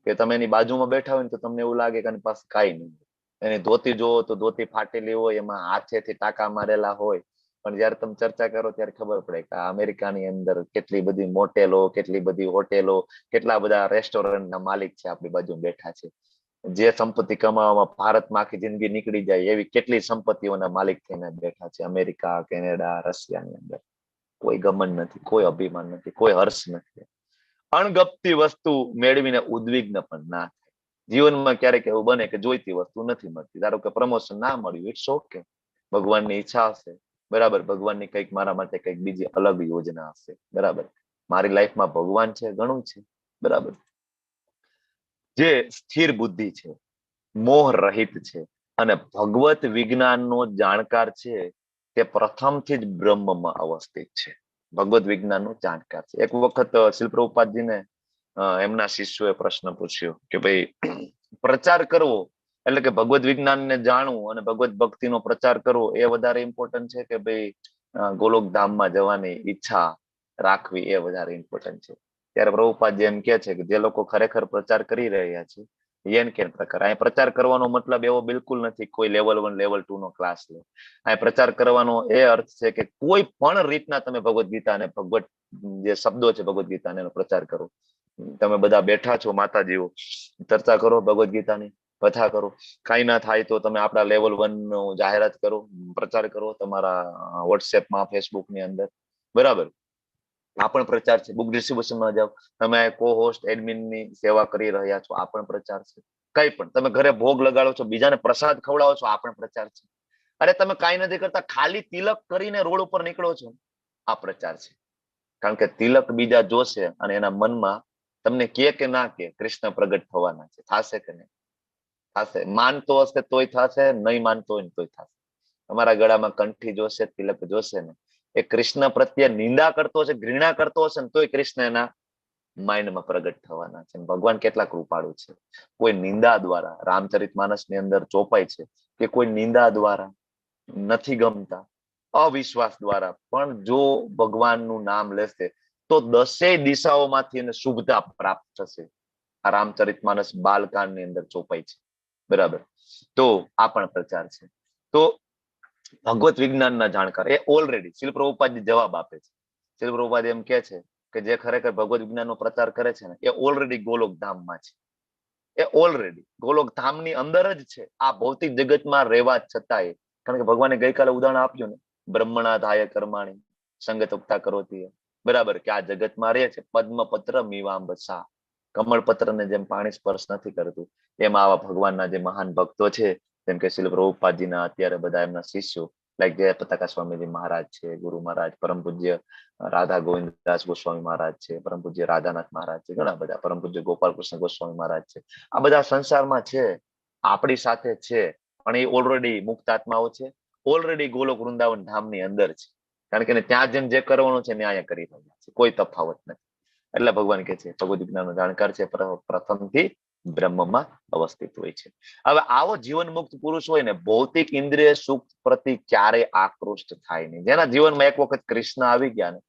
કે તમે એની બાજુમાં બેઠા હોય ને તો તમને એવું લાગે કે એની પાસે કાંઈ નહીં. એની ધોતી જોવો તો ધોતી ફાટેલી હોય, એમાં હાથેથી ટાંકા મારેલા હોય. પણ જયારે તમે ચર્ચા કરો ત્યારે ખબર પડે કે અમેરિકાની અંદર કેટલી બધી મોટેલો, કેટલી બધી હોટેલો, કેટલા બધા રેસ્ટોરન્ટના માલિક છે આપણી બાજુ બેઠા છે. જે સંપત્તિ કમાવામાં ભારતમાં આખી જિંદગી નીકળી જાય એવી કેટલી સંપત્તિઓના માલિક થઈને બેઠા છે અમેરિકા, કેનેડા, રશિયાની અંદર. કોઈ ગમન નથી, કોઈ અભિમાન નથી, કોઈ હર્ષ નથી. અણગમતી વસ્તુ મેળવીને ઉદ્વિગ્ન પણ ના થાય. જીવનમાં ક્યારેક એવું બને કે જોઈતી વસ્તુ નથી મળતી. ધારો કે પ્રમોશન ના મળ્યું, ઇટ્સ ઓકે, ભગવાનની ઈચ્છા હશે, બરાબર. ભગવાનની કંઈક મારા માટે કંઈક બીજી અલગ યોજના હશે, બરાબર. મારી લાઈફમાં ભગવાન છે, ઘણું છે, બરાબર. જે સ્થિર બુદ્ધિ છે, મોહ રહિત છે અને ભગવત વિજ્ઞાનનો જાણકાર છે, તે પ્રથમથી જ બ્રહ્મમાં અવસ્થિત છે. ભગવત વિજ્ઞાનનો જાણકાર છે. એક વખત શ્રી પ્રભુપાદજીને એમના શિષ્યોએ પ્રશ્ન પૂછ્યો કે ભાઈ, પ્રચાર કરવો એટલે કે ભગવત વિજ્ઞાનને જાણવું અને ભગવત ભક્તિનો પ્રચાર કરવો એ વધારે ઇમ્પોર્ટન્ટ છે કે ભાઈ ગોલોક ધામમાં જવાની ઈચ્છા રાખવી એ વધારે ઇમ્પોર્ટન્ટ છે? ત્યારે પ્રભુપાદજી એમ કે છે કે જે લોકો ખરેખર પ્રચાર કરી રહ્યા છે એન કે પ્રકાર. અહીં પ્રચાર કરવાનો મતલબ એવો બિલકુલ નથી કોઈ લેવલ 1 લેવલ 2 નો ક્લાસ લે. અહીં પ્રચાર કરવાનો એ અર્થ છે કે કોઈ પણ રીતના તમે ભગવદ ગીતા અને ભગવત જે શબ્દો છે ભગવદ ગીતા એનો પ્રચાર કરો. તમે બધા બેઠા છો માતાજીઓ, ચર્ચા કરો ભગવદ ગીતાની, કથા કરો. કઈ ના થાય તો તમે આપણા લેવલ 1 નો જાહેરાત કરો, પ્રચાર કરો તમારા વોટ્સએપમાં, ફેસબુકની અંદર, બરાબર. આ પણ પ્રચાર છે. બુક ડિસ્ટ્રીબ્યુશનમાં જાઓ, તમે કો હોસ્ટ એડમિનની સેવા કરી રહ્યા છો, આ પણ પ્રચાર છે. કઈ પણ તમે ઘરે ભોગ લગાડો છો, બીજાને પ્રસાદ ખવડાવો છો, આ પણ પ્રચાર છે. અરે તમે કઈ નથી કરતા, ખાલી તિલક કરીને રોડ ઉપર નીકળો છો, આ પ્રચાર છે. કારણ કે તિલક બીજા જોશે અને એના મનમાં તમને કે ના કે કૃષ્ણ પ્રગટ થવાના છે. થશે કે નહીં? થશે. માનતો હશે તોય થશે, નહીં માનતો હોય ને તોય થશે. તમારા ગળામાં કંઠી જોશે, તિલક જોશે ને, એ કૃષ્ણ પ્રત્યે નિંદા કરતો હશે, ઘૃણા કરતો હશે ને તોય કૃષ્ણ એના માઇન્ડમાં પ્રગટ થવાના છે. ભગવાન કેટલા કૃપાળુ છે. કોઈ નિંદા દ્વારા, રામચરિતમાનસની અંદર ચોપાય છે કે કોઈ નિંદા દ્વારા, નથી ગમતા, અવિશ્વાસ દ્વારા પણ જો ભગવાનનું નામ લેશે તો 10 દિશાઓમાંથી એને શુભતા પ્રાપ્ત થશે. આ રામચરિતમાનસ બાલકાંડની અંદર ચોપાય છે, બરાબર. તો આ પણ પ્રચાર છે. તો ભગવત વિજ્ઞાનના જાણકાર એ ઓલરેડી શ્રી પ્રભુપાદજી જવાબ આપે છે. શ્રી પ્રભુપાદ એમ કે છે કે જે ખરેખર ભગવત વિજ્ઞાનનો પ્રચાર કરે છે ને એ ઓલરેડી ગોલોક ધામમાં છે. એ ઓલરેડી ગોલોક ધામની અંદર જ છે. આ ભૌતિક જગતમાં રહેવા છતાંય, કારણ કે ભગવાને ગઈકાલે ઉદાહરણ આપ્યું ને, બ્રહ્મણા ધાય કર્માણી સંગતોક્તા કરોતી, બરાબર, કે આ જગતમાં રહે છે. પદ્મપત્ર મીવાંબસા, કમળપત્રને જેમ પાણી સ્પર્શ નથી કરતું, એમાં આવા ભગવાનના જે મહાન ભક્તો છે, જેમ કે શ્રી પ્રભુપાદજીના અત્યારે બધા એમના શિષ્યો લાઈક જય પતાકા સ્વામીજી મહારાજ છે, ગુરુ મહારાજ, પરમ પૂજ્ય રાધા ગોવિંદદાસ ગોસ્વામી મહારાજ છે, પરમ પૂજ્ય રાધાનાથ મહારાજ છે, ઘણા બધા, પરમ પૂજ્ય ગોપાલ કૃષ્ણ ગોસ્વામી મહારાજ છે. આ બધા સંસારમાં છે, આપણી સાથે છે, પણ એ ઓલરેડી મુક્ત આત્માઓ છે, ઓલરેડી ગોલોક વૃંદાવન ધામની અંદર છે. કારણ કે ત્યાં જેમ જે કરવાનું છે ન્યાય કરી રહ્યા છે, કોઈ તફાવત નથી. એટલે ભગવાન કે છે ભગવદ વિજ્ઞાનનો જાણકાર છે, પ્રથમથી બ્રહ્મમાં અવસ્થિત હોય છે. હવે આવો જીવન મુક્ત પુરુષ હોય ને, ભૌતિક ઇન્દ્રિય સુખ પ્રતિ ક્યારેય આકૃષ્ટ થાય નહીં. જેના જીવનમાં એક વખત કૃષ્ણ આવી ગયા ને,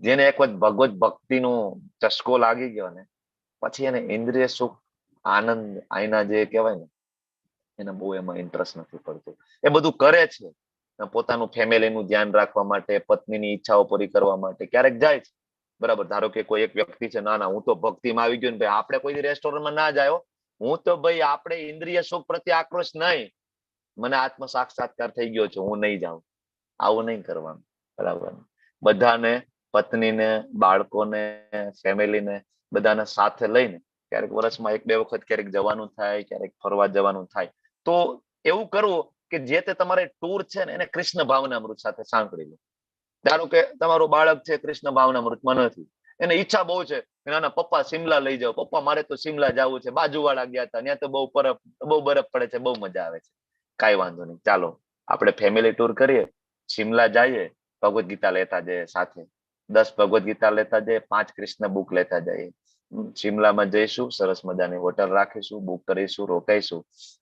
જેને એક વખત ભગવત ભક્તિનો ચસ્કો લાગી ગયો ને, પછી એને ઇન્દ્રિય સુખ, આનંદ, આઈના જે કહેવાય ને, એને બહુ એમાં ઇન્ટરેસ્ટ નથી પડતો. એ બધું કરે છે પોતાનું ફેમિલીનું ધ્યાન રાખવા માટે, પત્નીની ઈચ્છાઓ પૂરી કરવા માટે ક્યારેક જાય છે, બરાબર. ધારો કે કોઈ એક વ્યક્તિ છે, ના હું તો ભક્તિમાં આવી ગયો ને ભાઈ, આપણે કોઈ રેસ્ટોરન્ટમાં ના જાય, હું તો ભાઈ આપણે ઇન્દ્રિય સુખ પ્રત્યે આક્રોશ નહીં, મને આત્મ સાક્ષાત્કાર થઈ ગયો છે, હું નહીં જાઉં. આવું નહીં કરવાનું, બરાબર. બધાને, પત્નીને, બાળકોને, ફેમિલીને બધાને સાથે લઈને ક્યારેક વર્ષમાં 1-2 વખત ક્યારેક જવાનું થાય, ક્યારેક ફરવા જવાનું થાય, તો એવું કરવું કે જે તે તમારે ટૂર છે ને એને કૃષ્ણ ભાવનામૃત સાથે સાંકળી લો. ધારો કે તમારું બાળક છે કૃષ્ણ ભાવનામૃતમાં નથી, એને ઈચ્છા બહુ છે, નાના પપ્પા શિમલા લઈ જાઓ, પપ્પા મારે તો શિમલા જવું છે, બાજુવાળા ગયા હતા, ત્યાં તો બહુ બરફ પડે છે, બહુ મજા આવે છે. કાંઈ વાંધો નહીં, ચાલો આપણે ફેમિલી ટૂર કરીએ, શિમલા જઈએ, ભગવદ ગીતા લેતા જઈએ સાથે, 10 ભગવદ ગીતા લેતા જઈએ, 5 કૃષ્ણ બુક લેતા જઈએ, શિમલામાં જઈશું, સરસ મજાની હોટલ રાખીશું, બુક કરીશું, રોકાઈશું,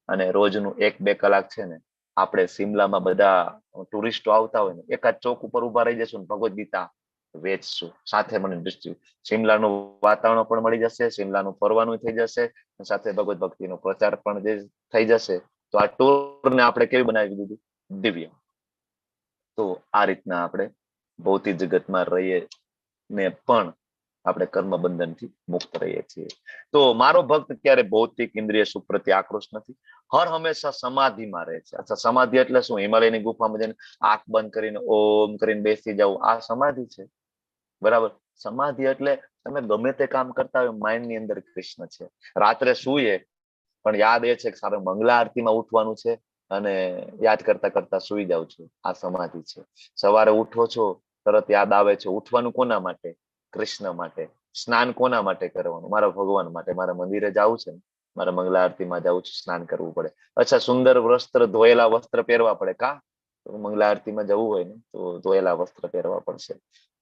અને રોજનું 1-2 કલાક છે ને આપણે શિમલામાં બધા ટુરિસ્ટો આવતા હોય ને એકાદ ચોક ઉપર ઉભા રહી જશું, ભગવદ ગીતા વેચશું, સાથે મને શિમલાનું વાતાવરણ પણ મળી જશે, શિમલાનું ફરવાનું થઈ જશે, સાથે ભગવદ ભક્તિનો પ્રચાર પણ જે થઈ જશે. તો આ ટૂર ને આપણે કેવી બનાવી દીધી? દિવ્ય. તો આ રીતના આપણે ભૌતિક જગતમાં રહીએ ને પણ આપણે કર્મ બંધન થી મુક્ત રહીએ છીએ. તો મારો ભક્ત ક્યારે ભૌતિક ઇન્દ્રિય સુખ પ્રત્યે આક્રોશ નથી, હર હંમેશા સમાધિમાં રહે છે. અચ્છા, સમાધિ એટલે શું? હિમાલયની ગુફામાં જઈને આંખ બંધ કરીને ઓમ કરીને બેસી જવું, આ સમાધિ છે? બરાબર. સમાધિ એટલે તમે ગમે તે કામ કરતા હોય, માઇન્ડ ની અંદર કૃષ્ણ છે. રાત્રે સૂઈએ પણ યાદ એ છે કે સારું મંગલા આરતીમાં ઉઠવાનું છે અને યાદ કરતા કરતા સુઈ જાવ છું, આ સમાધિ છે. સવારે ઉઠો છો, તરત યાદ આવે છે ઉઠવાનું કોના માટે? કૃષ્ણ માટે. સ્નાન કોના માટે કરવાનું? મારા ભગવાન માટે. મારા મંદિરે જવું છે ને, મારા મંગલા આરતીમાં જવું છે, સ્નાન કરવું પડે. અચ્છા, સુંદર વસ્ત્ર, ધોયેલા વસ્ત્ર પહેરવા પડે કા? મંગલા આરતીમાં જવું હોય ને તો ધોયેલા વસ્ત્ર પહેરવા પડશે.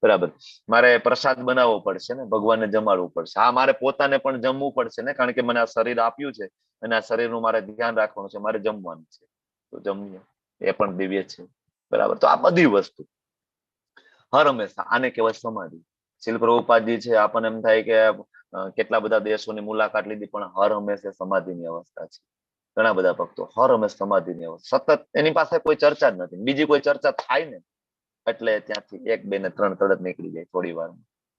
બરાબર. મારે પ્રસાદ બનાવવો પડશે ને, ભગવાનને જમાડવું પડશે. હા, મારે પોતાને પણ જમવું પડશે ને, કારણ કે મને આ શરીર આપ્યું છે અને આ શરીરનું મારે ધ્યાન રાખવાનું છે, મારે જમવાનું છે, તો જમીએ. એ પણ દિવ્ય છે. બરાબર. તો આ બધી વસ્તુ હર હંમેશા આને કહેવાય સમાધિ. શીલ પ્રભુપાદજી છે, આપણને એમ થાય કે કેટલા બધા દેશોની મુલાકાત લીધી, પણ હર હંમેશા સમાધિની અવસ્થા છે. ઘણા બધા ભક્તો હર હંમેશા સમાધિની અવસ્થા, સતત એની પાસે કોઈ ચર્ચા જ નથી. બીજી કોઈ ચર્ચા થાય ને એટલે ત્યાંથી 1, 2 ને 3 તરત નીકળી જાય, થોડી વાર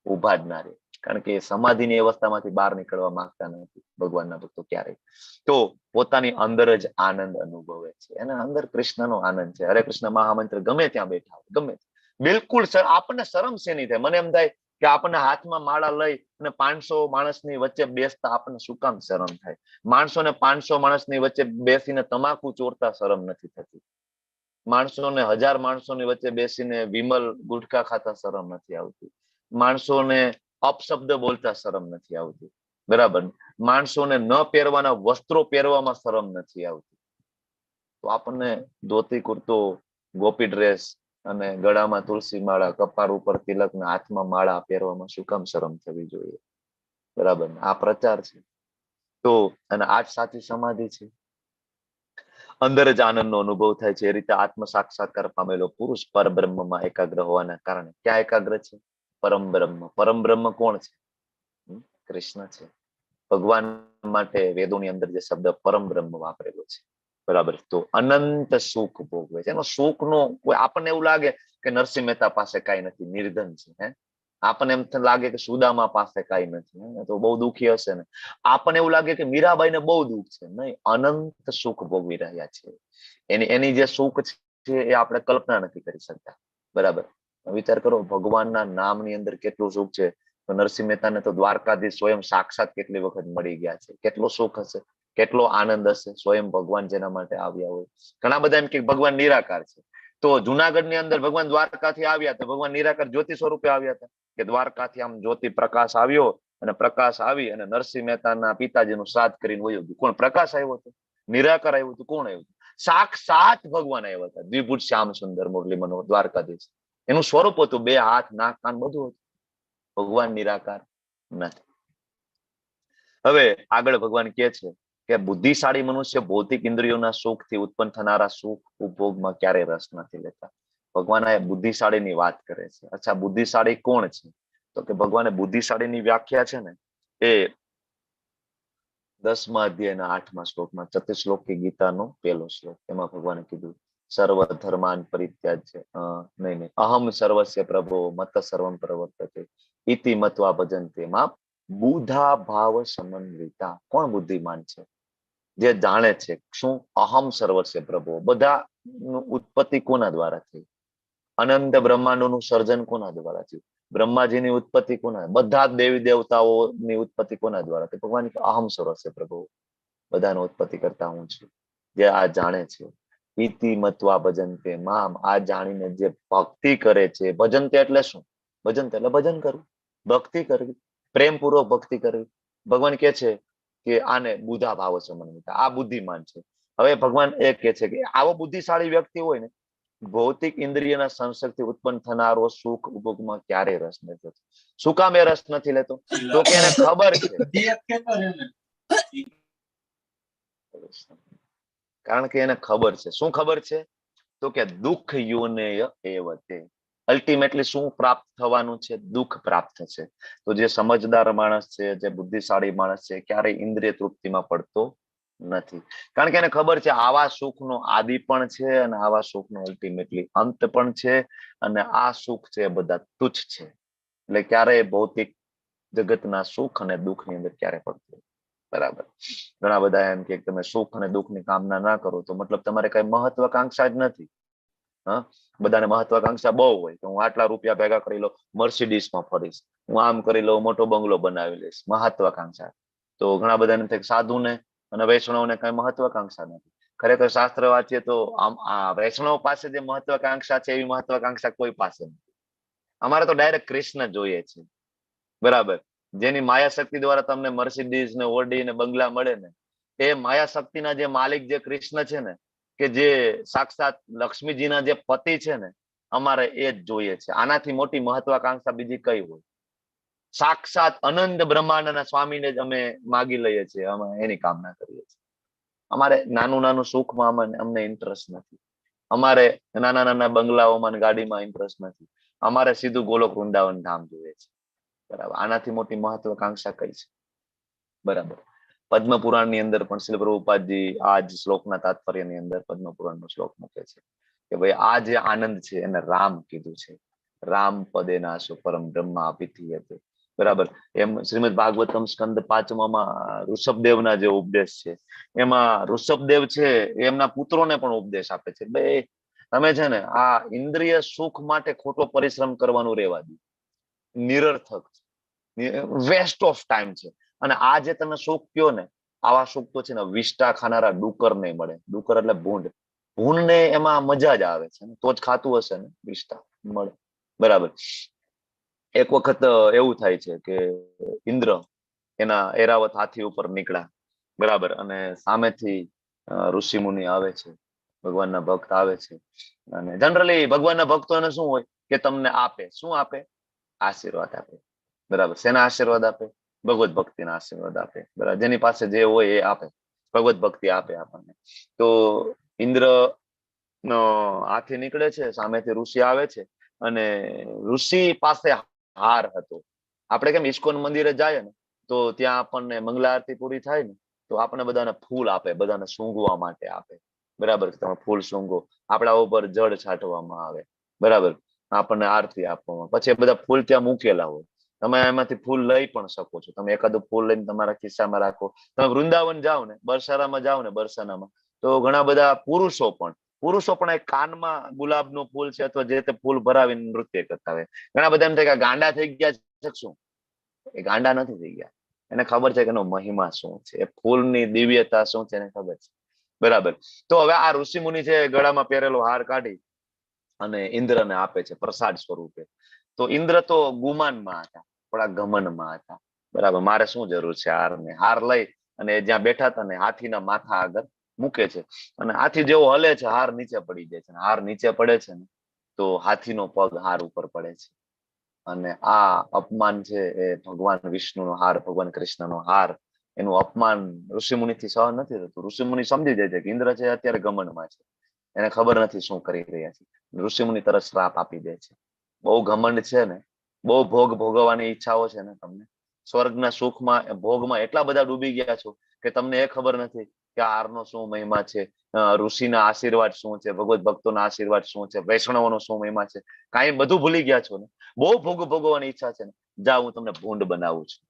ઉભા જ ના રહે, કારણ કે સમાધિની અવસ્થામાંથી બહાર નીકળવા માંગતા નથી ભગવાનના ભક્તો ક્યારેય. તો પોતાની અંદર જ આનંદ અનુભવે છે, એના અંદર કૃષ્ણનો આનંદ છે. હરે કૃષ્ણ મહામંત્ર ગમે ત્યાં બેઠા હોય, ગમે બિલકુલ આપણને શરમ શેની થાય? મને એમ થાય કે આપણને હાથમાં માળા લઈ અને 500 માણસની વચ્ચે બેસતા આપણને શું કામ શરમ થાય? માણસોને 500 માણસની વચ્ચે બેસીને તમાકુ ચોરતા શરમ નથી થતી. માણસોને 1000 માણસોની વચ્ચે બેસીને વિમલ ગુટખા ખાતા શરમ નથી આવતી. માણસોને અપશબ્દ બોલતા શરમ નથી આવતી. બરાબર. માણસોને ન પહેરવાના વસ્ત્રો પહેરવામાં શરમ નથી આવતી. તો આપણને ધોતી કુર્તો, ગોપી ડ્રેસ અને ગળામાં તુલસી માળા, કપાળ ઉપર તિલક ને હાથમાં માળા પહેરવામાં શું કામ શરમ થવી જોઈએ? બરાબર. આ પ્રચાર છે. તો અને આ જ સાચી સમાધિ છે. અંદર જ આનંદનો અનુભવ થાય છે. એ રીતે આત્મ સાક્ષાત્કાર પામેલો પુરુષ પરબ્રહ્મમાં એકાગ્ર હોવાના કારણે ક્યાં એકાગ્ર છે? પરમ બ્રહ્મ. પરમ બ્રહ્મ કોણ છે? કૃષ્ણ છે. ભગવાન માટે વેદોની અંદર જે શબ્દ પરમ બ્રહ્મ વાપરેલો છે. બરાબર. તો અનંત સુખ ભોગવે છે. એનો સુખનો કોઈ, આપણને એવું લાગે કે નરસિંહ મહેતા પાસે કઈ નથી, નિર્ધન છે. આપણને એમ લાગે કે સુદામા પાસે કઈ નથી, તો બહુ દુઃખી હશે ને. આપણને એવું લાગે કે મીરાબાઈને બહુ દુઃખ છે. નહીં, અનંત સુખ ભોગવી રહ્યા છે. એની જે સુખ છે એ આપણે કલ્પના નથી કરી શકતા. બરાબર. વિચાર કરો, ભગવાનના નામની અંદર કેટલું સુખ છે. તો નરસિંહ મહેતાને તો દ્વારકાધીશ સ્વયં સાક્ષાત કેટલી વખત મળી ગયા છે. કેટલો સુખ હશે, કેટલો આનંદ હશે, સ્વયં ભગવાન જેના માટે આવ્યા હોય. ઘણા બધા એમ કે ભગવાન નિરાકાર છે. તો જુનાગઢની અંદર ભગવાન દ્વારકાથી આવ્યા તો ભગવાન નિરાકાર જ્યોતિ સ્વરૂપે આવ્યા હતા, કે દ્વારકાથી આમ જ્યોતિ પ્રકાશ આવ્યો અને પ્રકાશ આવી અને નરસિંહ મહેતાના પિતાજીનું શ્રાદ્ધ કરીને વયો ગયું. કોણ પ્રકાશ આવ્યો હતો? નિરાકાર આવ્યું હતું. કોણ આવ્યું? સાક્ષાત ભગવાન આવ્યા હતા. દ્વિભુજ શ્યામ સુંદર મુરલી મનોહર દ્વારકાધીશ. એનું સ્વરૂપ હતું, 2 હાથ, નાક, કાન બધું હતું. ભગવાન નિરાકાર નથી. હવે આગળ ભગવાન કહે છે કે બુદ્ધિશાળી મનુષ્ય ભૌતિક ઇન્દ્રિયોના સુખથી ઉત્પન્ન થનારા સુખ ઉપભોગમાં ક્યારેય રસ નથી લેતા. ભગવાન આ બુદ્ધિશાળીની વાત કરે છે. અચ્છા, બુદ્ધિશાળી કોણ છે? તો કે ભગવાને બુદ્ધિશાળીની વ્યાખ્યા છે ને એ 10મા અધ્યાયના 8મા શ્લોકમાં, ચતુશ્લોકી ગીતાનો 1લો શ્લોક, એમાં ભગવાને કીધું સર્વ ધર્માન પરિત્યાજ્ય નહીં અહમ સર્વસ્ય પ્રભો મત સર્વમ પ્રવર્તતે ઇતિ મત્વા ભજન્તે મામ બુધા ભાવ સમન્વિતા. કોણ બુદ્ધિમાન છે? જે જાણે છે શું? અહમ સર્વસ્ય પ્રભો. બધા ઉત્પત્તિ કોના દ્વારા થઈ? અનંત બ્રહ્માંડોનું સર્જન કોના દ્વારા થયું? બ્રહ્માજીની ઉત્પત્તિ કોના? બધા દેવી દેવતાઓની ઉત્પત્તિ કોના દ્વારા? ભગવાન અહમ સર્વસ્ય પ્રભુ, બધાનો ઉત્પત્તિ કરતા હું છું. જે આ જાણે છે, ઇતિ મત્વા ભજન્તે મામ, આ જાણીને જે ભક્તિ કરે છે. ભજન્તે એટલે શું? ભજન્તે એટલે ભજન કરવું, ભક્તિ કરવી, પ્રેમપૂર્વક ભક્તિ કરવી. ભગવાન કે છે કે આને બુધા ભાવ સમન્વિતા, આ બુદ્ધિમાન છે. હવે ભગવાન એ કે છે કે આવો બુદ્ધિશાળી વ્યક્તિ હોય ને ભૌતિક ઇન્દ્રિયના સંસર્ગથી ઉત્પન્ન થનારો સુખ ઉપભોગમાં ક્યારેય રસ નથી લેતો. શું કામ એ રસ નથી લેતો? તો કે એને ખબર છે, કારણ કે એને ખબર છે. શું ખબર છે? તો કે દુઃખ યોનેય એવ તે. અલ્ટિમેટલી શું પ્રાપ્ત થવાનું છે? દુઃખ પ્રાપ્ત થશે. તો જે સમજદાર માણસ છે, જે બુદ્ધિશાળી માણસ છે, ક્યારેય ઇન્દ્રિય તૃપ્તિમાં પડતો નથી. કારણ કે એને ખબર છે આવા સુખનો આદિ પણ છે અને આવા સુખનો અલ્ટિમેટલી અંત પણ છે, અને આ સુખ છે એ બધા તુચ્છ છે. એટલે ક્યારેય ભૌતિક જગતના સુખ અને દુઃખની અંદર ક્યારે પડતું. બરાબર. ઘણા બધા એમ કે તમે સુખ અને દુઃખની કામના ના કરો તો મતલબ તમારે કઈ મહત્વાકાંક્ષા જ નથી. હા, બધાને મહત્વાકાંક્ષા બહુ હોય કે હું આટલા રૂપિયા ભેગા કરી લો, મર્સિડીઝમાં ફરીશ, હું આમ કરી લઉં, મોટો બંગલો બનાવી લઈશ, મહત્વાકાંક્ષા. તો ઘણા બધા એમ થાય સાધુને અને વૈષ્ણવને કઈ મહત્વાકાંક્ષા નથી. ખરેખર શાસ્ત્ર વાંચીએ તો આમ આ વૈષ્ણવ પાસે જે મહત્વાકાંક્ષા છે એવી મહત્વાકાંક્ષા કોઈ પાસે નથી. અમારે તો ડાયરેક્ટ કૃષ્ણ જોઈએ છે. બરાબર. જેની માયા શક્તિ દ્વારા તમને મર્સિડીઝ ને ઓડી ને બંગલા મળે ને, એ માયા શક્તિના જે માલિક જે કૃષ્ણ છે ને, કે જે સાક્ષાત લક્ષ્મીજીના જે પતિ છે ને, અમારે એ જ જોઈએ છે. આનાથી મોટી મહત્વાકાંક્ષા બીજી કઈ હોય? સાક્ષાત અનંત બ્રહ્માંડના સ્વામીને જ અમે માગી લઈએ છીએ, અમે એની કામના કરીએ છીએ. અમારે નાનું નાનું સુખમાં અમને ઇન્ટરેસ્ટ નથી. અમારે નાના નાના બંગલાઓમાં ગાડીમાં ઇન્ટરેસ્ટ નથી. અમારે સીધું ગોલોક વૃંદાવન ધામ જોઈએ છે. બરાબર. આનાથી મોટી મહત્વાકાંક્ષા કઈ છે? બરાબર. પદ્મ પુરાણ ની અંદર પણ શ્રી પ્રભુપાદજી આ જ શ્લોકના તાત્પર્યની અંદર પદ્મ પુરાણ નો શ્લોક મૂકે છે કે ભાઈ આ જે આનંદ છે એને રામ કીધું છે. રામ પદે નાશો પરમ બ્રહ્મા અપિથીયતે. બરાબર. એમ શ્રીમદ ભાગવતમ સ્કંદ 5માં ઋષભદેવના જે ઉપદેશ છે, એમાં ઋષભદેવ છે એમના પુત્રોને પણ ઉપદેશ આપે છે, ભાઈ તમે છે ને આ ઇન્દ્રિય સુખ માટે ખોટો પરિશ્રમ કરવાનું રહેવા દો. નિરર્થક, વેસ્ટ ઓફ ટાઈમ છે. અને આ જે તમે સુખ કયો ને, આવા સુખ તો છે ને વિષ્ટા ખાનારા ડુકર ને મળે. ડુકર એટલે ભૂંડ. ભૂંડ ને એમાં મજા જ આવે છે, તો જ ખાતું હશે ને, વિષ્ટા મળે. બરાબર. એક વખત એવું થાય છે કે ઇન્દ્ર એના એરાવત હાથી ઉપર નીકળ્યા. બરાબર. અને સામેથી ઋષિ મુનિ આવે છે, ભગવાનના ભક્ત આવે છે. અને જનરલી ભગવાનના ભક્તોને શું હોય કે તમને આપે. શું આપે? આશીર્વાદ આપે. બરાબર. શેના આશીર્વાદ આપે? ભગવત ભક્તિના આશીર્વાદ આપે. બરાબર. જેની પાસે જે હોય એ આપે, ભગવત ભક્તિ આપે આપણને. તો ઇન્દ્ર નો હાથી નીકળે છે, સામેથી ઋષિ આવે છે, અને ઋષિ પાસે હાર હતો. આપણે કેમ ઇસ્કોન મંદિરે જાય ને તો ત્યાં આપણને મંગલા આરતી પૂરી થાય ને તો આપણે બધાને ફૂલ આપે, બધાને સૂંઘવા માટે આપે. બરાબર. તમે ફૂલ સૂંઘો. આપણા ઉપર જળ છાંટવામાં આવે. બરાબર. આપણને આરતી આપવામાં, પછી બધા ફૂલ ત્યાં મૂકેલા હોય. તમે એમાંથી ફૂલ લઈ પણ શકો છો. તમે એકાદું ફૂલ લઈને તમારા ખિસ્સામાં રાખો. તમે વૃંદાવન જાઓ ને, બરસારામાં જાઓ ને, બરસાનામાં તો ઘણા બધા પુરુષો પણ એક કાનમાં ગુલાબનું ફૂલ છે અથવા જે તે ફૂલ ભરાવીને નૃત્ય કરતા હોય. ઘણા બધા એમ થાય કે ગાંડા થઈ ગયા છે. શું? એ ગાંડા નથી થઈ ગયા. એને ખબર છે કે એનો મહિમા શું છે, એ ફૂલની દિવ્યતા શું છે એને ખબર છે. બરાબર. તો હવે આ ઋષિ મુનિ છે ગળામાં પહેરેલો હાર કાઢી અને ઇન્દ્રને આપે છે પ્રસાદ સ્વરૂપે. તો ઇન્દ્ર તો ગુમાનમાં હતા, થોડા ઘમંડમાં હતા. બરાબર. મારે શું જરૂર છે હારને? હાર લઈ અને જ્યાં બેઠા હતા ને હાથીના માથા આગળ મૂકે છે, અને હાથી જેવો હલે છે, હાર નીચે પડી જાય છે. હાર નીચે પડે છે ને તો હાથીનો પગ હાર ઉપર પડે છે. અને આ અપમાન છે એ ભગવાન વિષ્ણુનો હાર, ભગવાન કૃષ્ણનો હાર, એનું અપમાન ઋષિમુનિથી સહન નથી થતું. ઋષિમુનિ સમજી જાય છે કે ઇન્દ્ર છે અત્યારે ઘમંડમાં છે, એને ખબર નથી શું કરી રહ્યા છે. ઋષિમુનિ તરત શ્રાપ આપી દે છે. બહુ ઘમંડ છે ને, બહુ ભોગ ભોગવવાની ઈચ્છાઓ છે ને તમને, સ્વર્ગના સુખમાં ભોગમાં એટલા બધા ડૂબી ગયા છો કે તમને એ ખબર નથી કે હારનો શું મહિમા છે, ઋષિના આશીર્વાદ શું છે, ભગવત ભક્તોના આશીર્વાદ શું છે, વૈષ્ણવોનો શું મહિમા છે. કાંઈ બધું ભૂલી ગયા છો ને, બહુ ભોગ ભોગવવાની ઈચ્છા છે ને, જા હું તમને ભૂંડ બનાવું છું.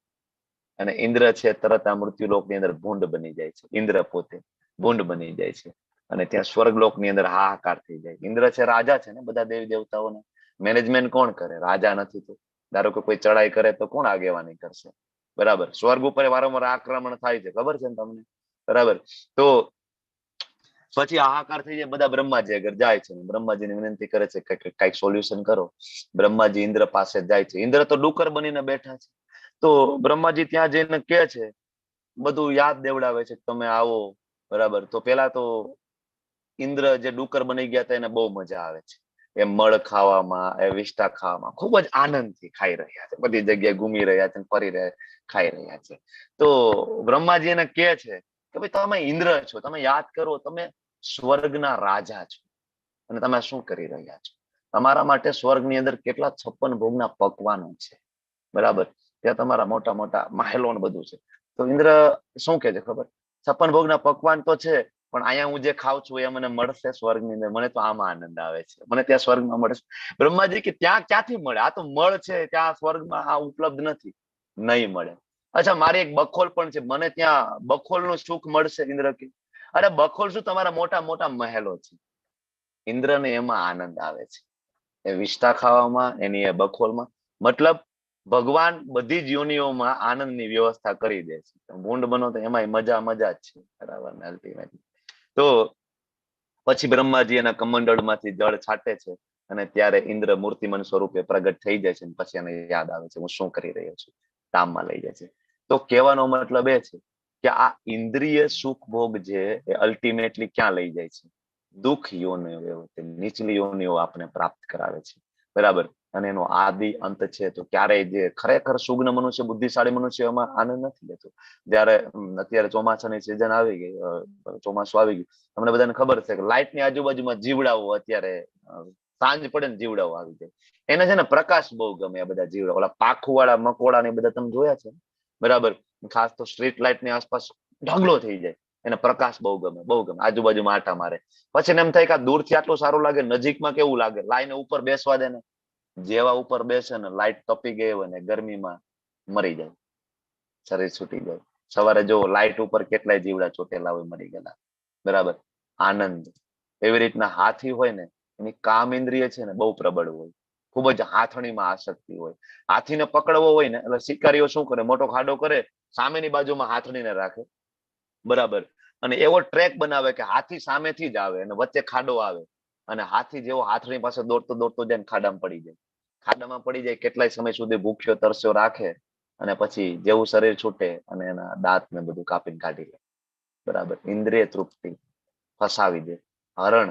અને ઇન્દ્ર છે તરત આ મૃત્યુલોકની અંદર ભૂંડ બની જાય છે. ઇન્દ્ર પોતે ભૂંડ બની જાય છે અને ત્યાં સ્વર્ગલોકની અંદર હાહાકાર થઈ જાય. ઇન્દ્ર છે રાજા છે ને, બધા દેવી દેવતાઓને મેનેજમેન્ટ કોણ કરે? રાજા નથી તો. ધારો કે કોઈ ચડાઈ કરે તો કોણ આગેવાની કરશે? બરાબર. સ્વર્ગ ઉપર વારંવાર આક્રમણ થાય છે, ખબર છે ને તમને? બરાબર. તો પછી હાહાકાર થઈ જાય. બધા બ્રહ્માજી આગળ જાય છે, બ્રહ્માજીને વિનંતી કરે છે કે કઈક સોલ્યુશન કરો. બ્રહ્માજી ઇન્દ્ર પાસે જાય છે. ઇન્દ્ર તો ડુકર બનીને બેઠા છે. તો બ્રહ્માજી ત્યાં જઈને કે છે, બધું યાદ દેવડાવે છે, તમે આવો. બરાબર. તો પેલા તો ઇન્દ્ર જે ડુકર બની ગયા હતા એને બહુ મજા આવે છે. એ મળ ખાવામાં, એ વિષ્ટા ખાવામાં ખૂબ જ આનંદથી ખાઈ રહ્યા છે. બધી જગ્યાએ ઘૂમી રહ્યા છે, ફરી રહ્યા, ખાઈ રહ્યા છે. તો બ્રહ્માજી એને કહે છે કે ભાઈ તમે ઇન્દ્ર છો, તમે યાદ કરો તમે સ્વર્ગના રાજા છો અને તમે શું કરી રહ્યા છો? તમારા માટે સ્વર્ગની અંદર કેટલા 56 ભોગના પકવાનો છે, બરાબર? ત્યાં તમારા મોટા મોટા મહેલો ને બધું છે. તો ઇન્દ્ર શું કે છે ખબર? 56 ભોગના પકવાન તો છે, પણ અહીંયા હું જે ખાઉં છું એ મને મળશે સ્વર્ગની અંદર? મને તો આમાં આનંદ આવે છે, મને ત્યાં સ્વર્ગમાં મળશે. બ્રહ્માજી કે ત્યાં ક્યાંથી મળે? આ તો મળ છે, ત્યાં સ્વર્ગમાં આ ઉપલબ્ધ નથી, નહીં મળે. અચ્છા, મારી એક બખોલ પણ છે, મને ત્યાં બખોલનું સુખ મળશે? ઇન્દ્ર કે અરે બખોલ શું, તમારા મોટા મોટા મહેલો છે. ઇન્દ્રને એમાં આનંદ આવે છે, એ વિષ્ટા ખાવામાં, એની એ બખોલમાં. મતલબ ભગવાન બધી જ યોનિઓમાં આનંદની વ્યવસ્થા કરી દે છે. ભૂંડ બનો તો એમાંય મજા મજા જ છે, બરાબર ને? અલ્ટિમેટલી તો પછી બ્રહ્માજી એના કમંડળમાંથી જળ છાંટે છે અને ત્યારે ઇન્દ્ર મૂર્તિમન સ્વરૂપે પ્રગટ થઈ જાય છે. પછી એને યાદ આવે છે હું શું કરી રહ્યો છું, કામમાં લઈ જાય છે. તો કહેવાનો મતલબ એ છે કે આ ઇન્દ્રિય સુખ ભોગ છે એ અલ્ટિમેટલી ક્યાં લઈ જાય છે? દુઃખ યોનિઓ, નીચલી યોનિઓ આપણે પ્રાપ્ત કરાવે છે, બરાબર? અને એનો આદિ અંત છે. તો ક્યારેય જે ખરેખર સુગ્ન મનુષ્ય, બુદ્ધિશાળી મનુષ્ય એમાં આનંદ નથી લેતો. જયારે અત્યારે ચોમાસાની સિઝન આવી ગઈ, ચોમાસું આવી ગયું, તમને બધાને ખબર છે કે લાઇટ ની આજુબાજુમાં જીવડાઓ, અત્યારે સાંજ પડે ને જીવડાઓ આવી જાય. એને છે ને પ્રકાશ બહુ ગમે. આ બધા જીવડા, ઓલા પાખું વાળા મકોડા ને બધા તમે જોયા છે, બરાબર? ખાસ તો સ્ટ્રીટ લાઇટ ની આસપાસ ઢગલો થઈ જાય, એને પ્રકાશ બહુ ગમે, બહુ ગમે. આજુબાજુમાં આટા મારે. પછી એને એમ થાય કે દૂરથી આટલું સારું લાગે, નજીકમાં કેવું લાગે? લાઈને ઉપર બેસવા દે ને. જેવા ઉપર બેસે ને, લાઇટ તપી ગઈ હોય ને, ગરમીમાં મરી જાય, શરીર છૂટી જાય. સવારે જો લાઇટ ઉપર કેટલાય જીવડા ચોટેલા હોય, મરી ગયેલા, બરાબર? આનંદ. એવી રીતના હાથી હોય ને, એની કામ ઇન્દ્રિય છે ને બહુ પ્રબળ હોય, ખૂબ જ હાથણીમાં આસક્તિ હોય. હાથીને પકડવો હોય ને એટલે શિકારીઓ શું કરે? મોટો ખાડો કરે, સામેની બાજુમાં હાથણીને રાખે, બરાબર? અને એવો ટ્રેક બનાવે કે હાથી સામેથી જ આવે અને વચ્ચે ખાડો આવે, અને હાથી જેવો હાથણી પાસે દોડતો દોડતો જાય, ખાડામાં પડી જાય. ખાડામાં પડી જાય, કેટલાય સમય સુધી ભૂખ્યો તરસ્યો રાખે, અને પછી જેવું શરીર છૂટે અને એના દાંત ને બધું કાપીને કાઢી લે, બરાબર? ઇન્દ્રિય તૃપ્તિ ફસાવી દે. હરણ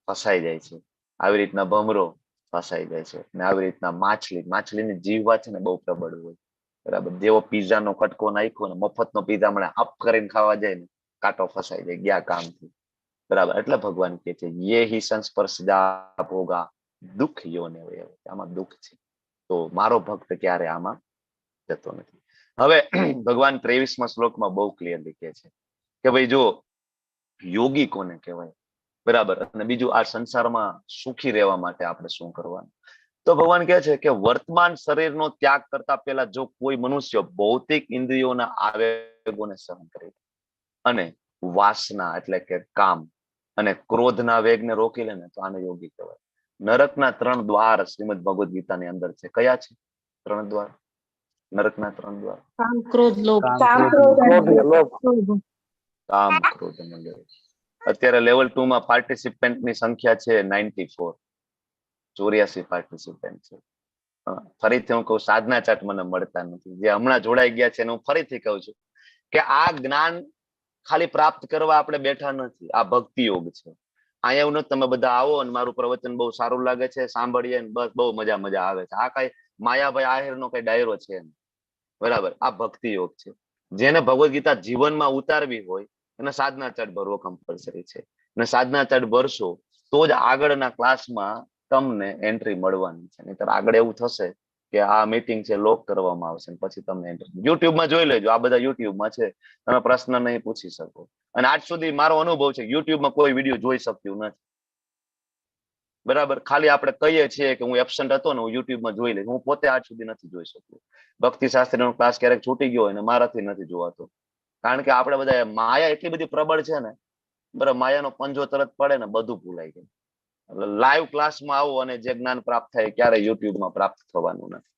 ફસાઈ જાય છે, આવી રીતના ભમરો ફસાઈ જાય છે, અને આવી રીતના માછલીની જીવવા છે ને બહુ પ્રબળ હોય, બરાબર? જેવો પીઝાનો કટકો નાખ્યો ને, મફતનો પીઝા મળે, હપ કરીને ખાવા જાય ને, કાંટો ફસાઈ જાય, ગયા કામથી, બરાબર? એટલે ભગવાન કહે છે યે હિ સંસ્પર્શજા ભોગા દુઃખ યોને, આમાં દુઃખ છે. તો મારો ભક્ત ક્યારે આમાં જતો નથી. હવે ભગવાન 23મા શ્લોકમાં બહુ ક્લિયરલી કહે છે કે ભાઈ જો યોગી કોને કહેવાય, બરાબર? અને બીજું આ સંસારમાં સુખી રહેવા માટે આપણે શું કરવાનું? તો ભગવાન કહે છે કે વર્તમાન શરીરનો ત્યાગ કરતા પહેલા જો કોઈ મનુષ્ય ભૌતિક ઇન્દ્રિયોના આવેગોને સહન કરે અને વાસના એટલે કે કામ અને ક્રોધના વેગને રોકી લે ને, તો આને યોગી કહેવાય. નરકના 3 દ્વાર શ્રીમદ ભગવદ ગીતાની અંદર છે. કયા છે 3 દ્વાર? નરકના 3 દ્વાર: કામ, ક્રોધ, લોભ. કામ, ક્રોધ, કામ, ક્રોધ અને લોભ. અત્યારે લેવલ 2 માં પાર્ટિસિપન્ટની સંખ્યા છે 94, 84 પાર્ટિસિપન્ટ છે. ફરીથી હું કહું, સાધના ચાર્ટ મને મળતા નથી. જે હમણાં જોડાઈ ગયા છે એને હું ફરીથી કહું છું કે આ જ્ઞાન ખાલી પ્રાપ્ત કરવા આપણે બેઠા નથી, આ ભક્તિ યોગ છે. અહીંયા એવું નથી તમે બધા આવો અને મારું પ્રવચન બહુ સારું લાગે છે, સાંભળીએ ને બસ બહુ મજા આવે છે. આ કઈ માયાભાઈ આહિરનો કઈ ડાયરો છે, બરાબર? આ ભક્તિ યોગ છે. જેને ભગવદ ગીતા જીવનમાં ઉતારવી હોય એને સાધના ચાર્ટ ભરવો કમ્પલસરી છે. અને સાધના ચાર્ટ ભરશો તો જ આગળના ક્લાસમાં તમને એન્ટ્રી મળવાની છે. નહીતર આગળ એવું થશે કે આ મીટિંગ છે લોક કરવામાં આવશે, પછી તમને એન્ટ્રી. યુટ્યુબમાં જોઈ લેજો, આ બધા યુટ્યુબમાં છે, તમે પ્રશ્ન નહીં પૂછી શકો. અને આજ સુધી મારો અનુભવ છે યુટ્યુબમાં કોઈ વિડીયો જોઈ શક્યું નથી, બરાબર? ખાલી આપણે કહીએ છીએ કે હું એબસન્ટ હતો ને હું યુટ્યુબમાં જોઈ લઈશ, હું પોતે આજ સુધી નથી જોઈ શક્યું. ભક્તિ શાસ્ત્રીનો ક્લાસ ક્યારેક છૂટી ગયો હોય ને મારાથી નથી જોવાતો, કારણ કે આપણે બધા માયા એટલી બધી પ્રબળ છે ને, બરાબર? માયાનો પંજો તરત પડે ને બધું ભૂલાઈ જાય. એટલે લાઈવ ક્લાસમાં આવો અને જે જ્ઞાન પ્રાપ્ત થાય ક્યારે યુટ્યુબમાં પ્રાપ્ત થવાનું નથી,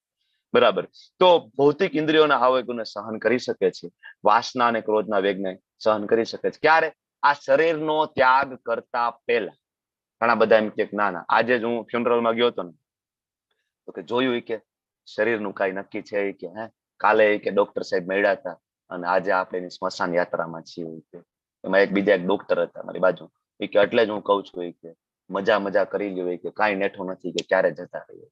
બરાબર? તો ભૌતિક ઇન્દ્રિયોના આવેગોને સહન કરી શકે છે, વાસના અને ક્રોધના વેગને સહન કરી શકે છે. ક્યારે? આ શરીરનો ત્યાગ કરતા પહેલા. ઘણા બધા એમ કે ના ના, આજે જ હું ફ્યુનરલમાં ગયો હતો ને, તો કે જોયું કે શરીરનું કઈ નક્કી છે કે કાલે કે ડોક્ટર સાહેબ મળ્યા હતા અને આજે આપણે સ્મશાન યાત્રામાં છીએ. એમાં એક બીજા એક ડોક્ટર હતા મારી બાજુ, એ કે એટલે જ હું કઉ છું એ કે મજા મજા કરી લ્યો એ કે કાંઈ નેઠો નથી કે ક્યારે જતા રહીએ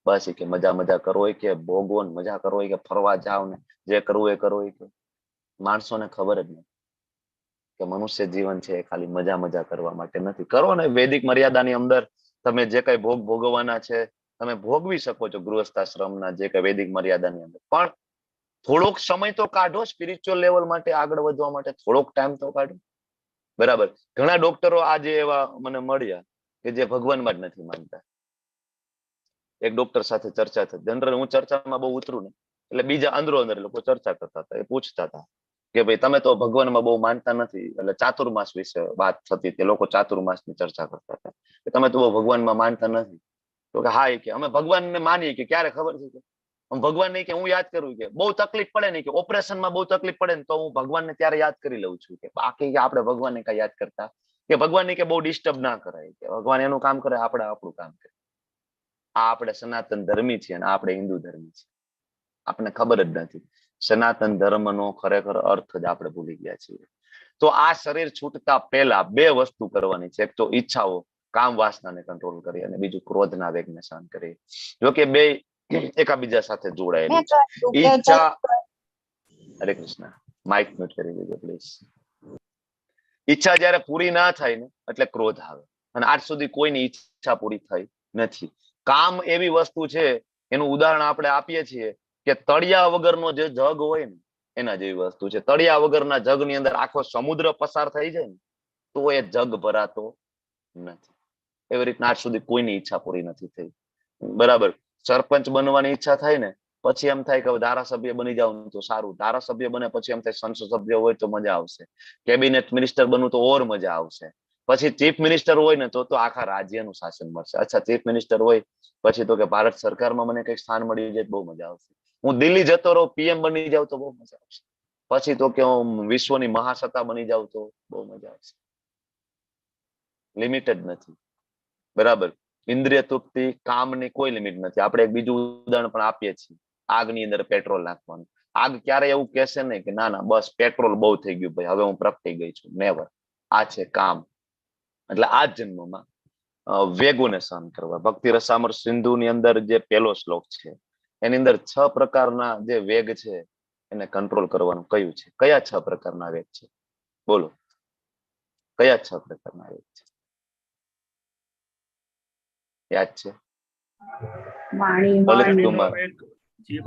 બસ એ કે મજા કરો એ કે ભોગવો ને મજા કરો એ કે ફરવા જાવ ને જે કરવું એ કરો એ કે માણસોને ખબર જ નથી કે મનુષ્ય જીવન છે એ ખાલી મજા કરવા માટે નથી. કરો ને વૈદિક મર્યાદાની અંદર તમે જે કઈ ભોગ ભોગવવાના છે તમે ભોગવી શકો છો ગૃહસ્થાશ્રમના જે કઈ વૈદિક મર્યાદાની અંદર, પણ થોડોક સમય તો કાઢો સ્પિરિચ્યુઅલ લેવલ માટે આગળ વધવા માટે, થોડોક ટાઈમ તો કાઢો. બરાબર. ઘણા ડોક્ટરો આજે એવા મને મળ્યા કે જે ભગવાનમાં જ નથી માનતા. એક ડોક્ટર સાથે ચર્ચા થઈ, જનરલ હું ચર્ચામાં બહુ ઉતરું ને એટલે બીજા અંદરો અંદર લોકો ચર્ચા કરતા હતા. એ પૂછતા હતા કે ભાઈ તમે તો ભગવાનમાં બહુ માનતા નથી, એટલે ચાતુર્માસ વિશે વાત થતી હતી. લોકો ચાતુર્માસની ચર્ચા કરતા હતા કે તમે તો બહુ ભગવાનમાં માનતા નથી. તો કે હા, એ કે અમે ભગવાનને માનીએ કે ક્યારે ખબર છે કે ભગવાન નહીં કે હું યાદ કરું કે બહુ તકલીફ પડે ને કે ઓપરેશનમાં બહુ તકલીફ પડે ને તો હું ભગવાનને ત્યારે યાદ કરી લઉં છું કે બાકી કે આપણે ભગવાનને કઈ યાદ કરતા કે ભગવાનને કે બહુ ડિસ્ટર્બ ના કરાય કે ભગવાન એનું કામ કરે, આપણે આપણું કામ કરે. આ આપણે સનાતન ધર્મી છીએ અને આપણે હિન્દુ ધર્મી છીએ. આપણને ખબર જ નથી સનાતન ધર્મનો ખરેખર અર્થ જ આપણે ભૂલી ગયા છીએ. તો આ શરીર છૂટતા પહેલા બે વસ્તુ કરવાની છે. એક તો ઈચ્છાઓ કામ વાસનાને કંટ્રોલ કરી અને બીજું ક્રોધના વેગને શાંત કરી. જો કે બે એકાબીજા સાથે જોડાયેલું છે. ઈચ્છા, હરે કૃષ્ણ, માઇક મ્યુટ કરી દેજો પ્લીઝ. ઈચ્છા જયારે પૂરી ના થાય ને એટલે ક્રોધ આવે, અને આજ સુધી કોઈની ઈચ્છા પૂરી થઈ નથી. કામ એવી વસ્તુ છે, એનું ઉદાહરણ આપણે આપીએ છીએ કે તળિયા વગરનો જે જગ હોય ને એના જેવી વસ્તુ છે. તળિયા વગરના જગની અંદર આખો સમુદ્ર પસાર થઈ જાય ને તો એ જગ ભરાતો નથી. એવી રીતના આજ સુધી કોઈની ઈચ્છા પૂરી નથી થઈ. બરાબર. સરપંચ બનવાની ઈચ્છા થાય ને પછી એમ થાય કે ધારાસભ્ય બની જાવ તો સારું. ધારાસભ્ય બને પછી એમ થાય સંસદ સભ્ય હોય તો મજા આવશે. કેબિનેટ મિનિસ્ટર બનવું તો ઓર મજા આવશે. પછી ચીફ મિનિસ્ટર હોય ને તો આખા રાજ્યનું શાસન મળશે. અચ્છા, ચીફ મિનિસ્ટર હોય પછી તો કે ભારત સરકારમાં મને કઈક સ્થાન મળી જાય બહુ મજા આવશે. હું દિલ્હી જતો રહું, પીએમ બની જાવ તો બહુ મજા આવશે. પછી તો કે હું વિશ્વની મહાસત્તા બની જાવ તો બહુ મજા આવશે. લિમિટેડ નથી. બરાબર. ઇન્દ્રિય તૃપ્તિ, કામની કોઈ લિમિટ નથી. આપણે એક બીજું ઉદાહરણ પણ આપીએ છીએ, આગની અંદર પેટ્રોલ નાખવાનું. આગ ક્યારે એવું કહેશે નહીં કે ના ના બસ પેટ્રોલ બહુ થઈ ગયું ભાઈ, હવે હું પ્રગટી ગઈ છું. નેવર. આ છે કામ. એટલે આ જન્મમાં વેગોને સહન કરવા. ભક્તિ રસામર સિંધુની અંદર જે પહેલો શ્લોક છે એની અંદર 6 પ્રકારના જે વેગ છે એને કંટ્રોલ કરવાનું કહ્યું છે. કયા 6 પ્રકારના વેગ છે? બોલો, કયા 6 પ્રકારના વેગ છે? યાદ છે? લલિતકુમાર,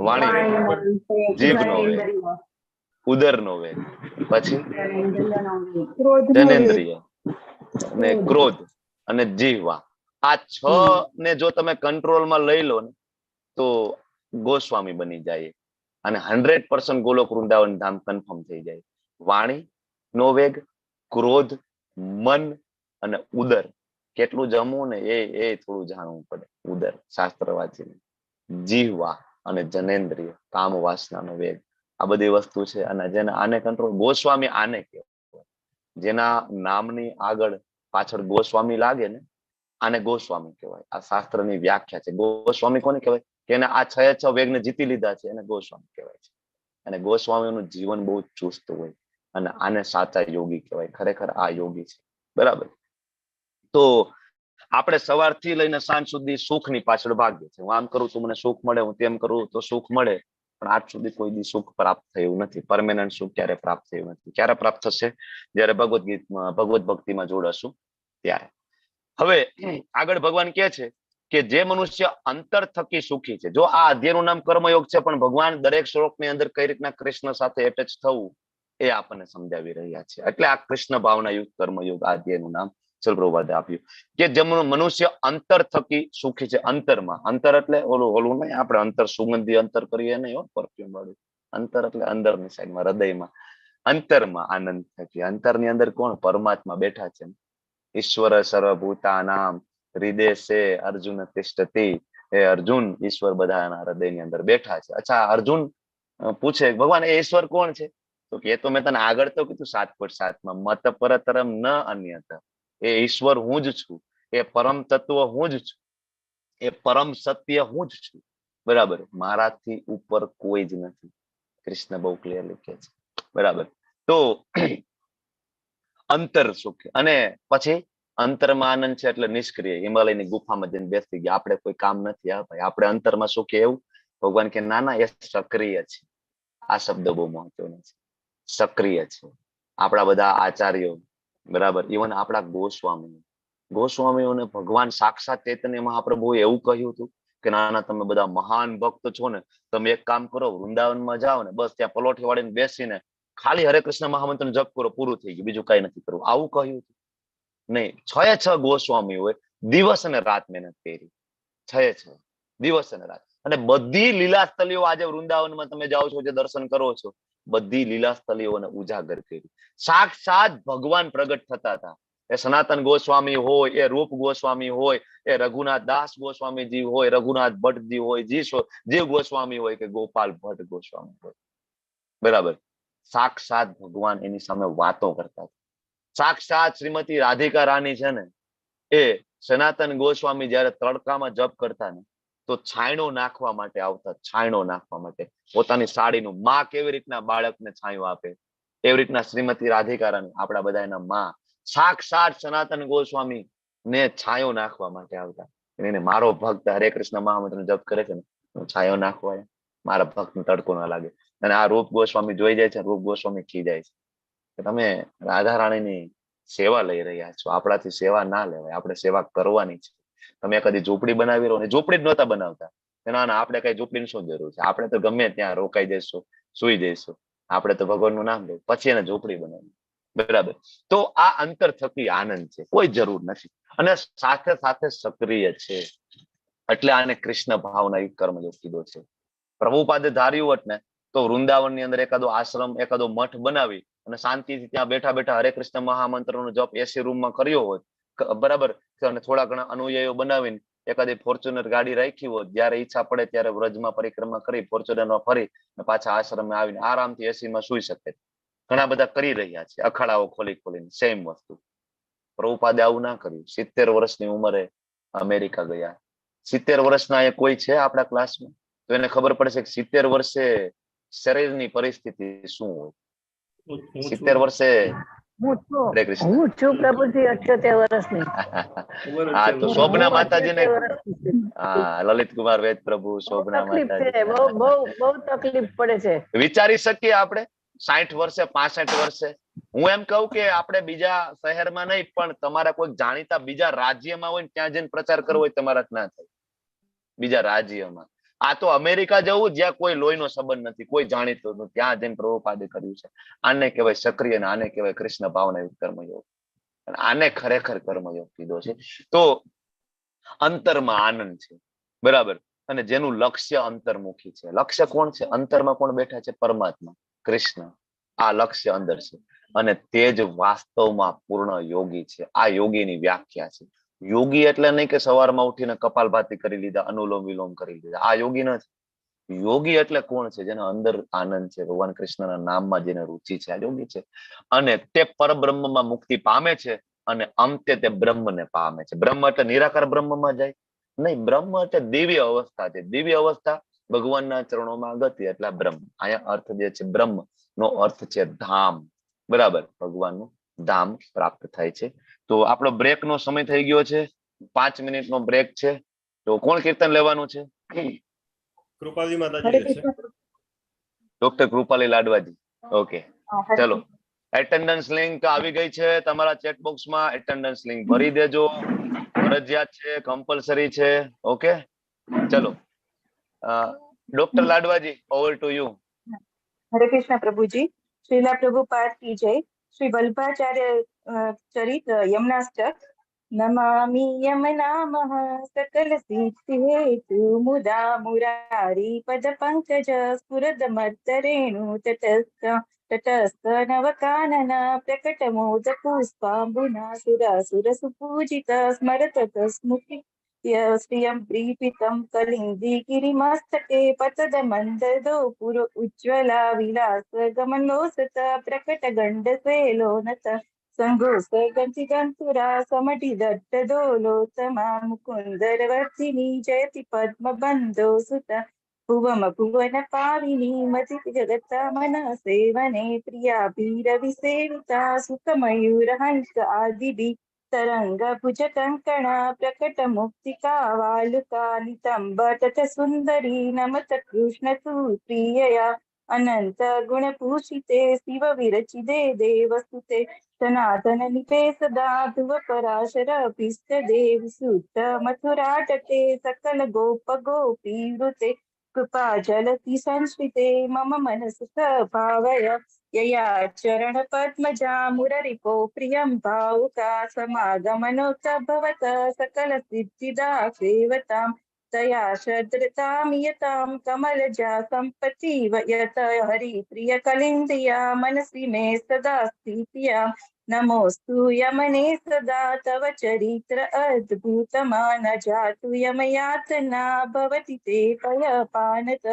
વાણી, જીભનો વેગ, ઉદરનો વેગ, પછી જનેન્દ્રિય અને ક્રોધ અને જીહવા. આ 6 ને જો તમે કંટ્રોલમાં લઈ લો ને તો ગોસ્વામી બની જાય અને 100% ગોલોક વૃંદાવન ધામ કન્ફર્મ થઈ જાય. વાણી નો વેગ, ક્રોધ, મન અને ઉદર. કેટલું જમવું ને એ થોડું જાણવું પડે. ઉદર શાસ્ત્ર વાંચીને. જીહવા અને જનેન્દ્રિય કામ વાસનાનો વેગ. આ બધી વસ્તુ છે અને જેને આને કંટ્રોલ, ગોસ્વામી આને કહેવાય. જેના નામની આગળ પાછળ ગોસ્વામી લાગે ને આને ગોસ્વામી કહેવાય. આ શાસ્ત્રની વ્યાખ્યા છે. ગોસ્વામી કોને કહેવાય? કે એને આ 6 વેગને જીતી લીધા છે એને ગોસ્વામી કહેવાય છે. અને ગોસ્વામીનું જીવન બહુ ચુસ્ત હોય અને આને સાચા યોગી કહેવાય. ખરેખર આ યોગી છે. બરાબર. તો આપણે સવારથી લઈને સાંજ સુધી સુખની પાછળ ભાગીએ છીએ. હું આમ કરું તો મને સુખ મળે, હું તેમ કરું તો સુખ મળે, પણ આજ સુધી કોઈ દી સુખ પ્રાપ્ત થયું નથી. પરમેનન્ટ સુખ ક્યારે પ્રાપ્ત થયું નથી. ક્યારે પ્રાપ્ત થશે? જયારે ભગવદ ભક્તિમાં જોડાશું ત્યારે. હવે આગળ ભગવાન કહે છે કે જે મનુષ્ય અંતર થકી સુખી છે. જો આ અધ્યાયનું નામ કર્મયોગ છે, પણ ભગવાન દરેક શ્લોકની અંદર કઈ રીતના કૃષ્ણ સાથે એટેચ થવું એ આપણને સમજાવી રહ્યા છે. એટલે આ કૃષ્ણ ભાવના યુક્ત કર્મયોગ આ અધ્યાયનું નામ પ્રભુપાદે આપ્યું કે જે મનુષ્ય અંતર થકી સુખી છે. અંતરમાં, અંતર એટલે ઓલું નહીં આપણે અંતર સુગંધી અંતર કરીએ નહીં, પરફ્યુમ વાળું અંતર એટલે અંદરની સાઈડમાં, હૃદયમાં. અંતરમાં આનંદ થકી. અંતરની અંદર કોણ? પરમાત્મા બેઠા છે. ઈશ્વર સર્વભૂતાનામ હૃદય અર્જુન તિષ્ઠતિ. એ અર્જુન, ઈશ્વર બધાના હૃદયની અંદર બેઠા છે. અચ્છા, અર્જુન પૂછે ભગવાન એ ઈશ્વર કોણ છે? તો કે તો મેં તને આગળ તો કીધું 7.7 મત પરતરમ ન અન્યત. એ ઈશ્વર હું જ છું. એ પરમ તત્વ હું જ છું. એ પરમ સત્ય હું જ છું. બરાબર. મારાથી ઉપર કોઈ જ નથી. કૃષ્ણ બહુ ક્લિયરલી કહે છે. બરાબર. તો અંતર સુખ. અને પછી અંતરમાં આનંદ છે એટલે નિષ્ક્રિય, હિમાલયની ગુફામાં જઈને બેસી ગયા, આપણે કોઈ કામ નથી. આ ભાઈ આપણે અંતરમાં સુખ એવું. ભગવાન કે ના ના, એ સક્રિય છે. આ શબ્દ બહુ મહત્વનો છે, સક્રિય છે. આપણા બધા આચાર્યો, બરાબર, ઇવન આપણા ગોસ્વામીઓને ભગવાન સાક્ષાત ચૈતન્ય મહાપ્રભુએ એવું કહ્યું હતું કે ના ના, તમે બધા મહાન ભક્ત છો ને, તમે એક કામ કરો, વૃંદાવનમાં જાઓ ને બસ ત્યાં પલોઠી વાળીને બેસીને ખાલી હરે કૃષ્ણ મહામંત્ર જપ કરો, પૂરું થઈ ગયું, બીજું કઈ નથી કરવું. આવું કહ્યું હતું નહીં. 6 ગોસ્વામીઓએ દિવસ અને રાત મહેનત કરી. 6 દિવસ અને રાત. અને બધી લીલાસ્થલીઓ આજે વૃંદાવનમાં તમે જાઓ છો, જે દર્શન કરો છો, બધી લીલાસ્થલીઓને ઉજાગર કરી. સાક્ષાત ભગવાન પ્રગટ થતા હતા. એ સનાતન ગોસ્વામી હોય, એ રૂપ ગોસ્વામી હોય, એ રઘુનાથ દાસ ગોસ્વામીજી હોય, રઘુનાથ ભટ્ટજી હોય, જીવ ગોસ્વામી હોય કે ગોપાલ ભટ્ટ ગોસ્વામી હોય, બરાબર, સાક્ષાત ભગવાન એની સામે વાતો કરતા હતા. સાક્ષાત શ્રીમતી રાધિકા રાણી છે ને, એ સનાતન ગોસ્વામી જયારે તડકામાં જપ કરતા ને, તો છાંયડો નાખવા માટે આવતા. છાંયડો નાખવા માટે પોતાની સાડીનું. માં કેવી રીતના બાળકને છાંયો આપે, એવી રીતના શ્રીમતી રાધિકા રાણી, આપણા બધા એના માં, સાક્ષાત સનાતન ગોસ્વામી ને છાંયો નાખવા માટે આવતા. એને મારો ભક્ત હરે કૃષ્ણ મહામંત્ર જપ કરે છે ને, છાંયો નાખવા, મારા ભક્ત તડકો ના લાગે. અને આ રૂપ ગોસ્વામી જોઈ જાય છે, રૂપ ગોસ્વામી ખીજાય છે કે તમે રાધા રાણીની સેવા લઈ રહ્યા છો, આપણાથી સેવા ના લેવાય, આપણે સેવા કરવાની છે. તમે કદી ઝૂંપડી બનાવી રહો ને, ઝૂંપડી જ નહોતા બનાવતા. ના ના, આપણે કઈ ઝૂંપડીની શું જરૂર છે, આપણે તો ગમે ત્યાં રોકાઈ જઈશું, સુઈ જઈશું, આપણે તો ભગવાનનું નામ લઈશું, પછી એને ઝૂંપડી બનાવી, બરાબર. તો આ અંતર થકી આનંદ છે, કોઈ જરૂર નથી. અને સાથે સાથે સક્રિય છે, એટલે આને કૃષ્ણ ભાવના યુક્ત કર્મયોગ કીધો છે. પ્રભુપાદે ધાર્યું હોત ને તો વૃંદાવનની અંદર એકાદો આશ્રમ, એકાદો મઠ બનાવી અને શાંતિથી ત્યાં બેઠા બેઠા હરે કૃષ્ણ મહામંત્રનો જપ એસી રૂમમાં કર્યો હોત, બરાબર, અને થોડા ઘણા અનુયાયીઓ બનાવીને એકાદી ફોર્ચ્યુનર ગાડી રાખી હોત, જયારે ઈચ્છા પડે ત્યારે વ્રજમાં પરિક્રમા કરી ફોર્ચ્યુનરમાં ફરી પાછા આશ્રમમાં આવીને આરામથી એસીમાં સુઈ શકે. ઘણા બધા કરી રહ્યા છે, અખાડાઓ ખોલી ખોલીને સેમ વસ્તુ. પ્રભુપાદે આવું ના કર્યું. 70 વર્ષની ઉંમરે અમેરિકા ગયા. 70 વર્ષના એ કોઈ છે આપણા ક્લાસમાં? તો એને ખબર પડશે કે 70 વર્ષે શરીરની પરિસ્થિતિ શું હોય. 70 વર્ષે હરે કૃષ્ણ. હું છું પ્રભુજી 78 વર્ષની. હા, તો શોભના માતાજીને, હા, લલિત કુમાર વેદ પ્રભુ, શોભના માતાજી, બહુ તકલીફ પડે છે. વિચારી શકીએ આપણે 60 વર્ષે, 65 વર્ષે. હું એમ કહું કે આપણે બીજા શહેરમાં નહીં, પણ તમારા કોઈ જાણીતા બીજા રાજ્યમાં હોય ને ત્યાં જઈને પ્રચાર કરવો હોય તમારા ના થાય. બીજા રાજ્યમાં. આ તો અમેરિકા જવું જ્યાં કોઈ લોહીનો સંબંધ નથી, કોઈ જાણીતું નથી, ત્યાં જઈને પ્રભુપાદે કર્યું છે. આને કહેવાય સક્રિય અને આને કહેવાય કૃષ્ણ ભાવના યુક્ત કર્મયોગ. આને ખરેખર કર્મયોગ કીધો છે. તો અંતરમાં આનંદ છે, બરાબર. અને જેનું લક્ષ્ય અંતર્મુખી છે. લક્ષ્ય કોણ છે? અંતરમાં કોણ બેઠા છે? પરમાત્મા, કૃષ્ણ. આ લક્ષ્ય અંદર છે. અને તે જ વાસ્તવમાં પૂર્ણ યોગી છે. આ યોગીની વ્યાખ્યા છે. યોગી એટલે નહીં કે સવારમાં ઉઠીને કપાલભાતિ કરી લીધા, અનુલોમ વિલોમ કરી લીધા, આ યોગી નથી. યોગી એટલે કોણ છે? જેના અંદર આનંદ છે, ભગવાન કૃષ્ણના નામમાં જેને રુચિ છે, આ યોગી છે. અને તે પરબ્રહ્મમાં મુક્તિ પામે છે અને અંતે તે બ્રહ્મને પામે છે. બ્રહ્મ એટલે નિરાકાર બ્રહ્મમાં જાય નહીં, બ્રહ્મ એટલે દિવ્ય અવસ્થા છે. દિવ્ય અવસ્થા ભગવાનના ચરણોમાં ગતિ, એટલે બ્રહ્મ. અહીંયા અર્થ જે છે બ્રહ્મ નો અર્થ છે ધામ, બરાબર, ભગવાનનું ધામ પ્રાપ્ત થાય છે. તો આપણો બ્રેક નો સમય થઈ ગયો છે, 5 મિનિટનો બ્રેક છે. તો કોણ કીર્તન લેવાનું છે? કૃપાલી માતાજી લેશે. ડોક્ટર કૃપાલી લાડવાજી. ઓકે, ચલો. એટેન્ડન્સ લિંક આવી ગઈ છે તમારા ચેટ બોક્સમાં. એટેન્ડન્સ લિંક ભરી દેજો, ફરજિયાત છે, કમ્પલસરી છે. ઓકે, ચલો. ડોક્ટર લાડવાજી, over to you. Hare Krishna પ્રભુજી. શ્રીલા પ્રભુપાદ કી જય. શ્રી વલ્ભાચાર્ય ચરિત યમનાષ્ટક. નમામિ યમનામઃ સકલ સિદ્ધિ હેતુ મુદા મુરારી પદ પંકજ સ્ફુરદ મત્તરેણુ તટસ્થ નવકાનના પ્રકટ મોદ પુષ્પાંબુના સુરાસુર સુપૂજિત સ્મરત સ્મૃતિ શ્રિયમ પ્રીપિતમ કલિંદી ગિરિમસ્તકે પતદ મંદદો પુરો ઉજ્જવલા વિલાસ ગમનોસત પ્રકટ ગંડ સેલો નત સંઘોષ ગંતિગંતુરા સમટી દટ્ટ દોલો તમા મુકુંદર વર્તિની જયતિ પદ્મ બંધો સુત ભુવમ ભુવન પાવિની મજિત જગત મન સેવને પ્રિયાભીરવિ સેવિતા સુખમયુર હંસ આદિભી તરંગ ભુજ કંકણ પ્રકટ મુક્તિકા વાલુકા નિતંબ તત સુંદરી નમત કૃષ્ણ તું પ્રિયયા અનંત ગુણ પૂષિતે શિવ વિરચિદે દેવસુતે સનાતન નિપે સદા ધ્રુવ પરાશર પિષ્ટ દેવ સુત મથુરાટકે સકલ ગોપ ગોપી વૃતે કૃપા જલતિ સંસ્કૃતે મમ મનસ ભાવય યયા ચરણ પદ્મજા મુરરિપો પ્રિયં ભાવુકા સમાગમનોત્તભવત સકલ સિદ્ધિદા સેવતામ તયા શદ્રતામ યતામ કમલજા સંપત્તિ યત હરિ પ્રિય કલિંદિયા મનસી મે સદા સ્થિત્યા નમોસ્તુ યમને સદા તવ ચરિત્ર અદ્ભુતમાન જાતુ યમયાતના ભવતિ તે પયપાનત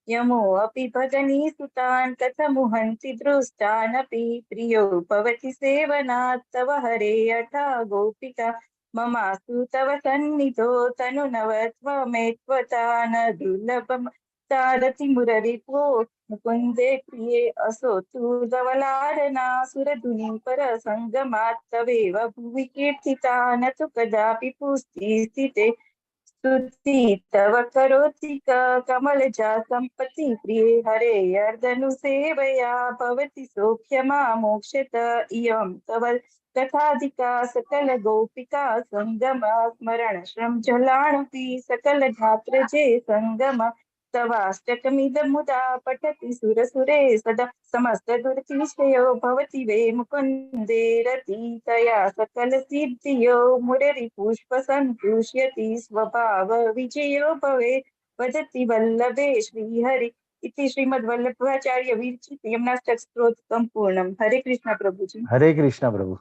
યમો અપી ભગની સુતાન કથમુહંતિ દૃષ્ટાનપી પ્રિયો ભવતિ સેવનાत् તવ હરે અઠા ગોપિકા મમાસ્તુ તવ સન્નિધો તનુ નવત્વમેત્વતાન દુર્લભમ તારતિ મુરરિપો મુકુંદે પ્રિયે અસો તુ ધવલારના સુરધુનિ પર સંગમાત તવેવ ભુવિ કીર્તિતા ન તુ કદાપી પુષ્ટિ સ્થિતે સ્તુતિ તવ કરોતિ કમલજા સંપત્તિ પ્રિયે હરે અર્ધનુ સેવયા ભવતિ સૌખ્યમા મોક્ષત ઇયં તવ કથાધિકા સકલ ગોપિકા સંગમ સ્મરણ શ્રમ જલાણપી સકલ ધાત્ર જે સંગમ તવાષ્ટકમિદ મુદા પઠતિ સુરસુરે સદા સમસ્ત દુર્તિશયો ભવતિ વે મુકુંદે રતિ તયા સકલ સિદ્ધિયો મુરરી પુષ્પ સંતુષ્યતિ સ્વભાવ વિજયો ભવે વદતિ વલ્લભે શ્રી હરિ इति श्रीमद् वल्लभाचार्य विरचित यमुनाष्टक स्तोत्र संपूर्णम। हरे कृष्णा प्रभु जी। हरे कृष्णा प्रभु।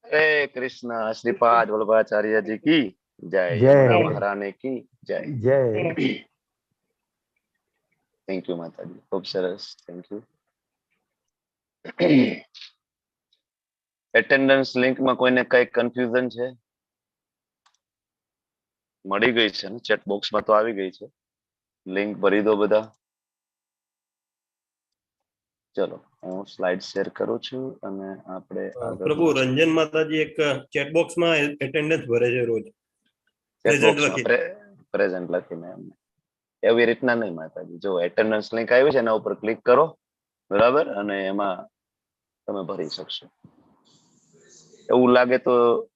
हरे कृष्णा। श्रीपाद वल्लभाचार्य जी की जय। जय। यमुना महारानी की जय। जय। थैंक यू माताजी, खूब सरस, थैंक यू। એટેન્ડન્સ લિંક માં કોઈને કઈ કન્ફ્યુઝન છે? મળી ગઈ છે ને? ચેટ બોક્સ માં તો આવી ગઈ છે, લિંક ભરી દો બધા। ચલો હું સ્લાઇડ શેર કરું છું અને આપણે પ્રભુ રંજન માતાજી એક ચેટ બોક્સ માં એટેન્ડન્સ ભરે છે રોજ, પ્રેઝન્ટ લખીને એમને એવી રીતના નહીં માતાજી, જો એટેન્ડન્સ લિંક આવી છે એના ઉપર ક્લિક કરો, બરાબર, અને એમાં તમે ભરી શકશો। એવું લાગે તો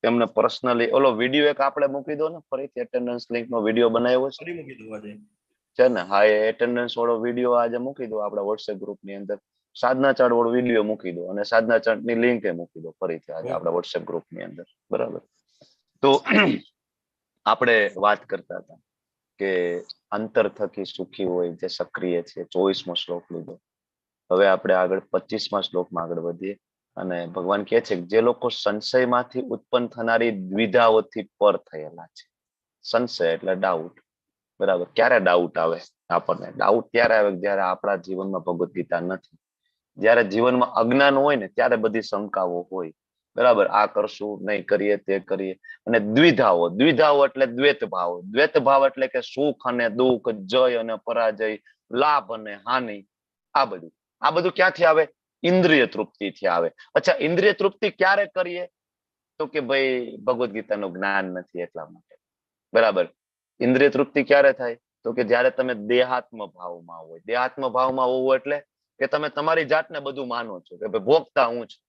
એમને પર્સનલી ઓલો વિડીયો એક આપણે મૂકી દો ને, ફરીથી એટેન્ડન્સ લિંક નો વિડીયો બનાવ્યો છે ને? હા, એ એટેન્ડન્સ વાળો વિડીયો આજે મૂકી દો આપણા વોટ્સએપ ગ્રુપ ની અંદર, સાધના ચાર્ટ વાળો વિડીયો મૂકી દો અને સાધના ચાર્ટ ની લિંક એ મૂકી દો ફરીથી આજે આપણા વોટ્સએપ ગ્રુપ ની અંદર, બરાબર। તો આપણે વાત કરતા હતા કે અંતર થકી સુખી હોય જે સક્રિય છે, 24મો શ્લોક લીધો। હવે આપણે આગળ 25મા શ્લોકમાં આગળ વધીએ અને ભગવાન કહે છે કે જે લોકો સંશયમાંથી ઉત્પન્ન થનારી દ્વિધાઓથી પર થયેલા છે। સંશય એટલે ડાઉટ, બરાબર। ક્યારે ડાઉટ આવે આપણને? ડાઉટ ત્યારે આવે જ્યારે આપણા જીવનમાં ભગવદ ગીતા નથી, જ્યારે જીવનમાં અજ્ઞાન હોય ને ત્યારે બધી શંકાઓ હોય, બરાબર। આ કરશું, નહીં કરીએ, તે કરીએ। અને દ્વિધાઓ, દ્વિધાઓ એટલે દ્વૈત ભાવ, દ્વૈત ભાવ એટલે કે સુખ અને દુઃખ, જય અને પરાજય, લાભ અને હાનિ, આ બધું ક્યાંથી આવે? ઇન્દ્રિય તૃપ્તિથી આવે। અચ્છા, ઇન્દ્રિય તૃપ્તિ ક્યારે કરીએ? તો કે ભાઈ ભગવદ ગીતાનું જ્ઞાન નથી એટલા માટે, બરાબર। ઇન્દ્રિય તૃપ્તિ ક્યારે થાય? તો કે જ્યારે તમે દેહાત્મ ભાવમાં હોય। દેહાત્મ ભાવમાં હોવું એટલે કે તમે તમારી જાતને બધું માનો છો કે ભાઈ ભોગતા હું છું,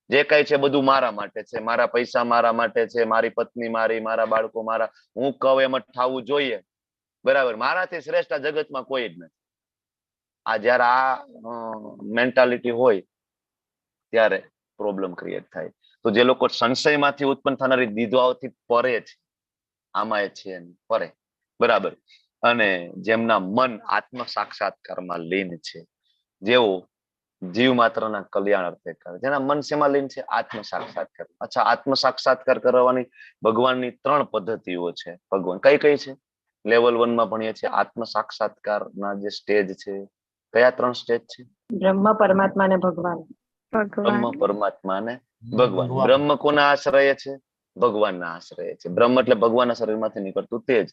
જે કઈ છે બધું મારા માટે છે, મારા પૈસા મારા માટે છે, મારી પત્ની મારી, મારા બાળકો મારા, હું કહું એમ જ થવું જોઈએ, બરાબર। મારાથી શ્રેષ્ઠ આ જગતમાં કોઈ જ નથી। આ જયારે આ મેન્ટાલિટી હોય ત્યારે પ્રોબ્લેમ ક્રિએટ થાય। તો જે લોકો સંશયમાંથી ઉત્પન્ન થનારી દ્વિધાઓથી પરે છે, આમાં એ છે પરે, બરાબર। અને જેમના મન આત્મ સાક્ષાત્કારમાં લીન છે, જેઓ જીવ માત્રના કલ્યાણ અર્થે કરે, જેના મન શેમાં લીન છે? આત્મ સાક્ષાત્કાર। અચ્છા, આત્મ સાક્ષાત્કાર કરવાની ભગવાનની 3 પદ્ધતિઓ છે। ભગવાન કઈ કઈ છે? લેવલ 1 માં ભણીએ છીએ આત્મ સાક્ષાત્કારના જે સ્ટેજ છે, કયા 3 સ્ટેજ છે? બ્રહ્મ, પરમાત્મા ને ભગવાન। બ્રહ્મ, પરમાત્મા ને ભગવાન। બ્રહ્મ કોના આશ્રય છે? ભગવાનના આશ્રય છે। બ્રહ્મ એટલે ભગવાનના શરીરમાંથી નીકળતું તેજ,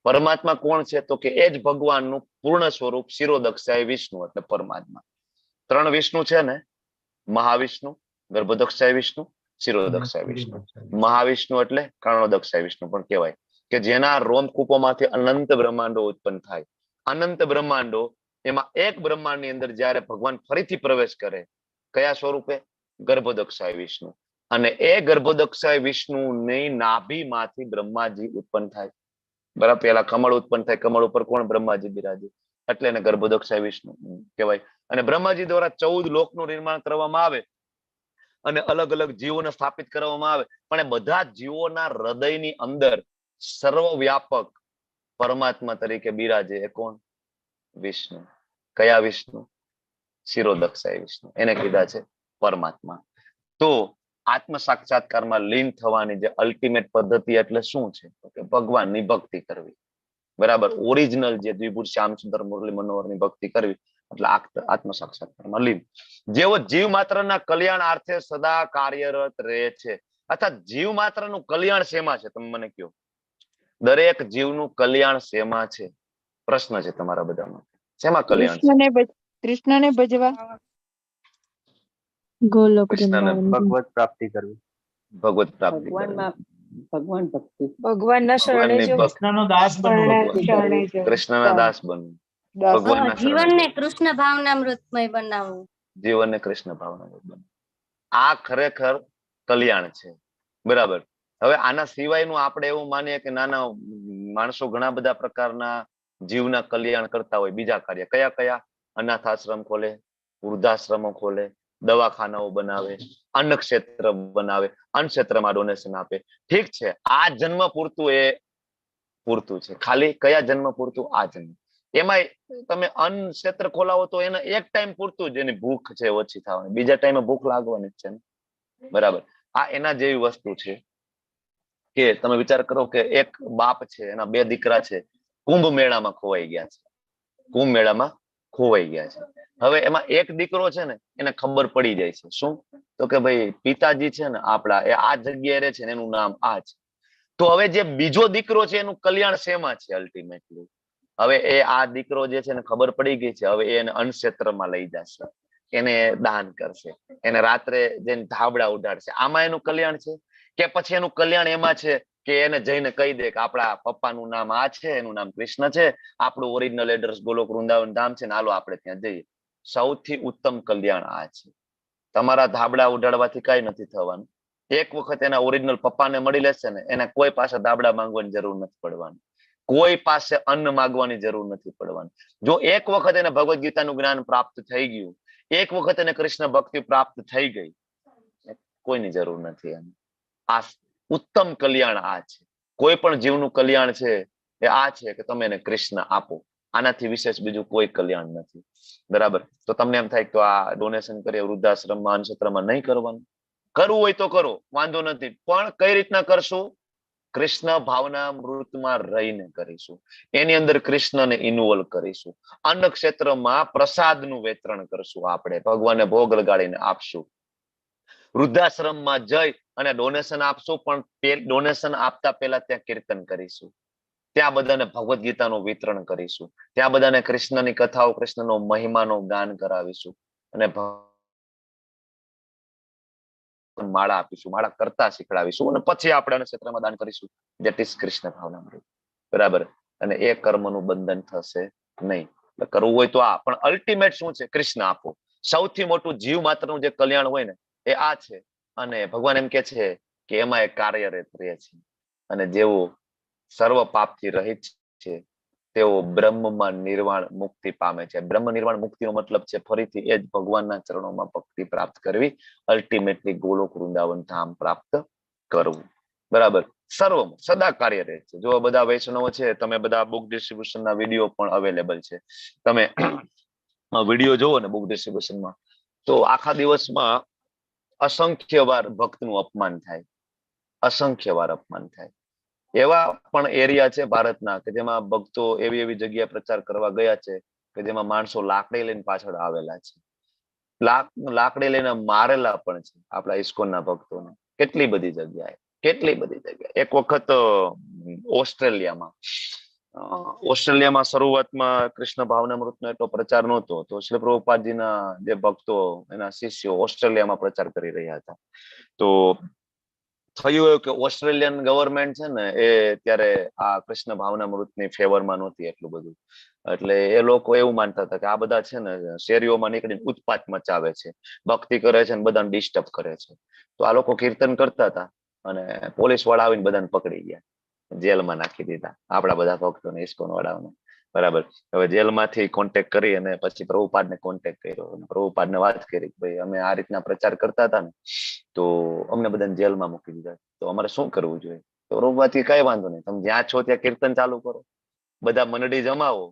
પરમાત્મા કોણ છે? તો કે એ જ ભગવાનનું પૂર્ણ સ્વરૂપ શિરોદક્ષાય વિષ્ણુ એટલે પરમાત્મા. 3 વિષ્ણુ છે ને, મહાવિષ્ણુ, ગર્ભોદક્ષાય વિષ્ણુ, શિરોદક્ષાય વિષ્ણુ. મહાવિષ્ણુ એટલે કર્ણોદક્ષાય વિષ્ણુ પણ કહેવાય, કે જેના રોમકૂપોમાંથી અનંત બ્રહ્માંડો ઉત્પન્ન થાય. અનંત બ્રહ્માંડો, એમાં એક બ્રહ્માંડની અંદર જ્યારે ભગવાન ફરીથી પ્રવેશ કરે, કયા સ્વરૂપે? ગર્ભોદક્ષાય વિષ્ણુ. અને એ ગર્ભોદક્ષાય વિષ્ણુની નાભીમાંથી બ્રહ્માજી ઉત્પન્ન થાય. બરાબર, પેલા કમળ ઉત્પન્ન થાય, કમળ ઉપર કોણ? બ્રહ્માજી બિરાજે, એટલે એને ગર્ભોદક્ષાય વિષ્ણુ કહેવાય. અને બ્રહ્માજી દ્વારા 14 લોકનું નિર્માણ કરવામાં આવે અને અલગ અલગ જીવોને સ્થાપિત કરવામાં આવે, પણ એ બધા જીવોના હૃદયની અંદર સર્વવ્યાપક પરમાત્મા તરીકે બિરાજે એ કોણ? વિષ્ણુ. કયા વિષ્ણુ? શિરોદક્ષાય વિષ્ણુ. એને કીધા છે પરમાત્મા. તો આત્મ સાક્ષાત્કારમાં લીન થવાની જે અલ્ટિમેટ પદ્ધતિ એટલે શું છે? તો કે ભગવાનની ભક્તિ કરવી. બરાબર, ઓરિજિનલ જે દ્વિભુજ શ્યામસુંદર મુરલી મનોહરની ભક્તિ કરવી એટલે આત્મ સાક્ષાત્કારમાં લીન. જેવો જીવ માત્રના કલ્યાણાર્થે સદા કાર્યરત રહે છે. અર્થાત જીવ માત્રનું કલ્યાણ શેમાં છે? તમે મને કહો. દરેક જીવનું કલ્યાણ શેમાં છે? પ્રશ્ન છે તમારા બધામાં. શેમાં કલ્યાણ છે? કૃષ્ણને ભજવા, ગોલોક કૃષ્ણને ભગવત પ્રાપ્તિ કરવી. ભગવત પ્રાપ્તિ કરવી. ભગવાન ભક્તિ, ભગવાનના શરણે ભગવાનની જો ભક્તિ, કૃષ્ણનો દાસ બનવું. શરણે જો કૃષ્ણના દાસ બનવું, ભગવાનના શરણે જીવનને જવું. કૃષ્ણ ભાવનામૃતમય બનાવવું. જીવનને કૃષ્ણ ભાવના બનવું. આ ખરેખર કલ્યાણ છે. બરાબર. હવે આના સિવાયનું આપણે એવું માનીએ કે નાના માણસો ઘણા બધા પ્રકારના જીવના કલ્યાણ કરતા હોય. બીજા કાર્ય કયા કયા? અનાથ આશ્રમ ખોલે, વૃદ્ધાશ્રમો ખોલે, દવાખાનાઓ બનાવે, અન્ન ક્ષેત્ર બનાવે, અન્ન ક્ષેત્રમાં ડોનેશન આપે. ઠીક છે, આ જન્મ પૂરતું એ પૂરતું છે. ખાલી કયા જન્મ પૂરતું? આ જન્મ. એમાં તમે અન્ન ક્ષેત્ર ખોલાવો તો એને એક ટાઈમ પૂરતું જ એની ભૂખ છે ઓછી થવાની, બીજા ટાઈમે ભૂખ લાગવાની જ છે ને. બરાબર. આ એના જેવી વસ્તુ છે કે તમે વિચાર કરો કે એક બાપ છે, એના 2 દીકરા છે, કુંભ મેળામાં ખોવાઈ ગયા છે. કુંભ મેળામાં ખોવાઈ ગયા છે. હવે એમાં એક દીકરો છે ને, એને ખબર પડી જાય છે. શું? તો કે ભાઈ પિતાજી છે ને આપડા, એ આ જગ્યાએ રહે છે ને એનું નામ આ છે. તો હવે જે બીજો દીકરો છે એનું કલ્યાણ શેમાં છે અલ્ટિમેટલી? હવે એ આ દીકરો જે છે એને ખબર પડી ગઈ છે, હવે એને અન્ન ક્ષેત્રમાં લઈ જશે, એને દાન કરશે, એને રાત્રે જઈને ધાબળા ઉડાડશે. આમાં એનું કલ્યાણ છે? કે પછી એનું કલ્યાણ એમાં છે કે એને જઈને કહી દે કે આપણા પપ્પાનું નામ આ છે, એનું નામ કૃષ્ણ છે, આપણું ઓરિજિનલ એડ્રેસ ગોલોક વૃંદાવન ધામ છે ને, હાલો આપણે ત્યાં જઈએ. સૌથી ઉત્તમ કલ્યાણ આ છે. તમારા ધાબળા ઉડાડવાથી કઈ નથી થવાનું. એક વખત એના ઓરિજિનલ પપ્પાને મળી લેશે ને, એને કોઈ પાસે ધાબળા માંગવાની જરૂર નથી પડવાની, કોઈ પાસે અન્ન માંગવાની જરૂર નથી પડવાની. જો એક વખત એને ભગવદ ગીતાનું જ્ઞાન પ્રાપ્ત થઈ ગયું, એક વખત એને કૃષ્ણ ભક્તિ પ્રાપ્ત થઈ ગઈ, કોઈની જરૂર નથી એને. આ ઉત્તમ કલ્યાણ આ છે. કોઈ પણ જીવનું કલ્યાણ છે એ આ છે કે તમે એને કૃષ્ણ આપો. આનાથી વિશેષ બીજું કોઈ કલ્યાણ નથી. બરાબર. તો તમને એમ થાય કે આ ડોનેશન કરીએ વૃદ્ધાશ્રમમાં, અન્નક્ષેત્રમાં, નહીં કરવાનું? કરવું હોય તો કરો, વાંધો નથી, પણ કઈ રીતના કરશું? કૃષ્ણ ભાવના મૃતમાં રહીને કરીશું. એની અંદર કૃષ્ણને ઇન્વોલ્વ કરીશું. અન્ન ક્ષેત્રમાં પ્રસાદનું વિતરણ કરશું, આપણે ભગવાનને ભોગ લગાડીને આપશું. વૃદ્ધાશ્રમમાં જઈ અને ડોનેશન આપશું, પણ ડોનેશન આપતા પહેલા ત્યાં કીર્તન કરીશું, ત્યાં બધાને ભગવદ ગીતાનું વિતરણ કરીશું, ત્યાં બધાને કૃષ્ણની કથાઓ, કૃષ્ણનો મહિમાનો ગાન કરાવીશું અને માળા આપીશું, માળા કરતા શીખડાવીશું અને પછી આપણે ક્ષેત્રમાં દાન કરીશું. ધેટ ઇઝ કૃષ્ણ ભાવનામૃત. બરાબર. અને એ કર્મનું બંધન થશે નહીં. કરવું હોય તો આ, પણ અલ્ટિમેટ શું છે? કૃષ્ણ આપો. સૌથી મોટું જીવ માત્રનું જે કલ્યાણ હોય ને એ આ છે. અને ભગવાન એમ કે છે કે એમાં એ કાર્યરત રહે છે. અને જેવો સર્વ પાપથી રહિત છે તેઓ બ્રહ્મમાં નિર્વાણ મુક્તિ પામે છે. બ્રહ્મ નિર્વાણ મુક્તિનો મતલબ છે ફરીથી એ જ ભગવાનના ચરણોમાં ભક્તિ પ્રાપ્ત કરવી, અલ્ટિમેટલી ગોલોક વૃંદાવન ધામ પ્રાપ્ત કરવું. બરાબર. સર્વમાં સદા કાર્ય રહે છે. જો બધા વૈષ્ણવો છે, તમે બધા બુક ડિસ્ટ્રીબ્યુશનના વિડીયો પણ અવેલેબલ છે, તમે વિડીયો જોવો ને બુક ડિસ્ટ્રીબ્યુશનમાં, તો આખા દિવસમાં અસંખ્ય વાર ભક્તનું અપમાન થાય, અસંખ્ય વાર અપમાન થાય. એવા પણ એરિયા છે ભારતના કે જેમાં ભક્તો એવી એવી જગ્યાએ પ્રચાર કરવા ગયા છે કે જેમાં માણસો લાકડી લઈને પાછળ આવેલા છે, લાકડી લઈને મારેલા પણ છે આપણા ઇસ્કોનના ભક્તોને. કેટલી બધી જગ્યાએ, કેટલી બધી જગ્યાએ. એક વખત ઓસ્ટ્રેલિયામાં ઓસ્ટ્રેલિયામાં શરૂઆતમાં કૃષ્ણ ભાવનામૃતનો એટલો પ્રચાર નહોતો, તો શ્રી પ્રભુપાદજીના જે ભક્તો, એના શિષ્યો ઓસ્ટ્રેલિયામાં પ્રચાર કરી રહ્યા હતા. તો થયું એવું કે ઓસ્ટ્રેલિયન ગવર્મેન્ટ છે ને, એ ત્યારે આ કૃષ્ણ ભાવનામૃતની ફેવરમાં નહોતી એટલું બધું. એટલે એ લોકો એવું માનતા હતા કે આ બધા છે ને શેરીઓમાં નીકળીને ઉત્પાત મચાવે છે, ભક્તિ કરે છે ને બધાને ડિસ્ટર્બ કરે છે. તો આ લોકો કીર્તન કરતા હતા અને પોલીસ વાળા આવીને બધાને પકડી ગયા, જેલમાં નાખી દીધા આપણા બધા ભક્તોને, ઇસ્કોન વાળાઓને. બરાબર. હવે જેલમાંથી કોન્ટેક્ટ કરી અને પછી પ્રભુપાદને કોન્ટેક્ટ કર્યો અને પ્રભુપાદને વાત કરી કે ભાઈ અમે આ રીતના પ્રચાર કરતા હતા ને, તો અમને બધાને જેલમાં મૂકી દીધા, તો અમારે શું કરવું જોઈએ? તો પ્રભુપાદ કે કઈ વાંધો નહીં, તમે જ્યાં છો ત્યાં કીર્તન ચાલુ કરો, બધા મંડળી જમાવો,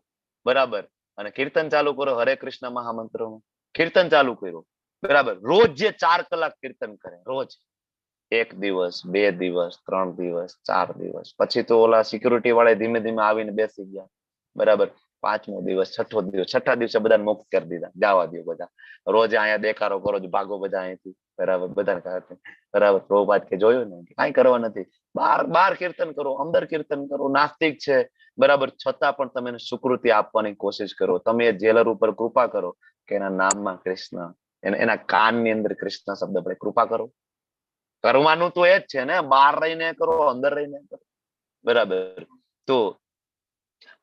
બરાબર, અને કીર્તન ચાલુ કરો, હરે કૃષ્ણ મહામંત્રોનું કીર્તન ચાલુ કર્યું. બરાબર. રોજ જે 4 કલાક કીર્તન કરે, રોજ. 1 દિવસ, 2 દિવસ, 3 દિવસ, 4 દિવસ, પછી તો ઓલા સિક્યુરિટી વાળા ધીમે ધીમે આવીને બેસી ગયા. બરાબર. 5મો દિવસ, 6થો દિવસ, 6થા દિવસે બધાને મુક્ત કરી દીધા, જવા દો બધા, રોજ અહીંયા દેખાડો કરો, ભાગો બધા અહીંથી. બરાબર. બધાને બરાબર. પ્રભુપાદ કે જોયું ને, કઈ કરવા નથી, બાર કીર્તન કરો, અંદર કીર્તન કરો, નાસ્તિક છે, બરાબર, છતાં પણ તમે સ્વીકૃતિ આપવાની કોશિશ કરો. તમે જેલર ઉપર કૃપા કરો કે એના નામમાં કૃષ્ણ, એના કાનની અંદર કૃષ્ણ શબ્દ પડે, કૃપા કરો. કરવાનું તો એ જ છે ને, બહાર રહીને કરો, અંદર રહીને કરો. બરાબર. તો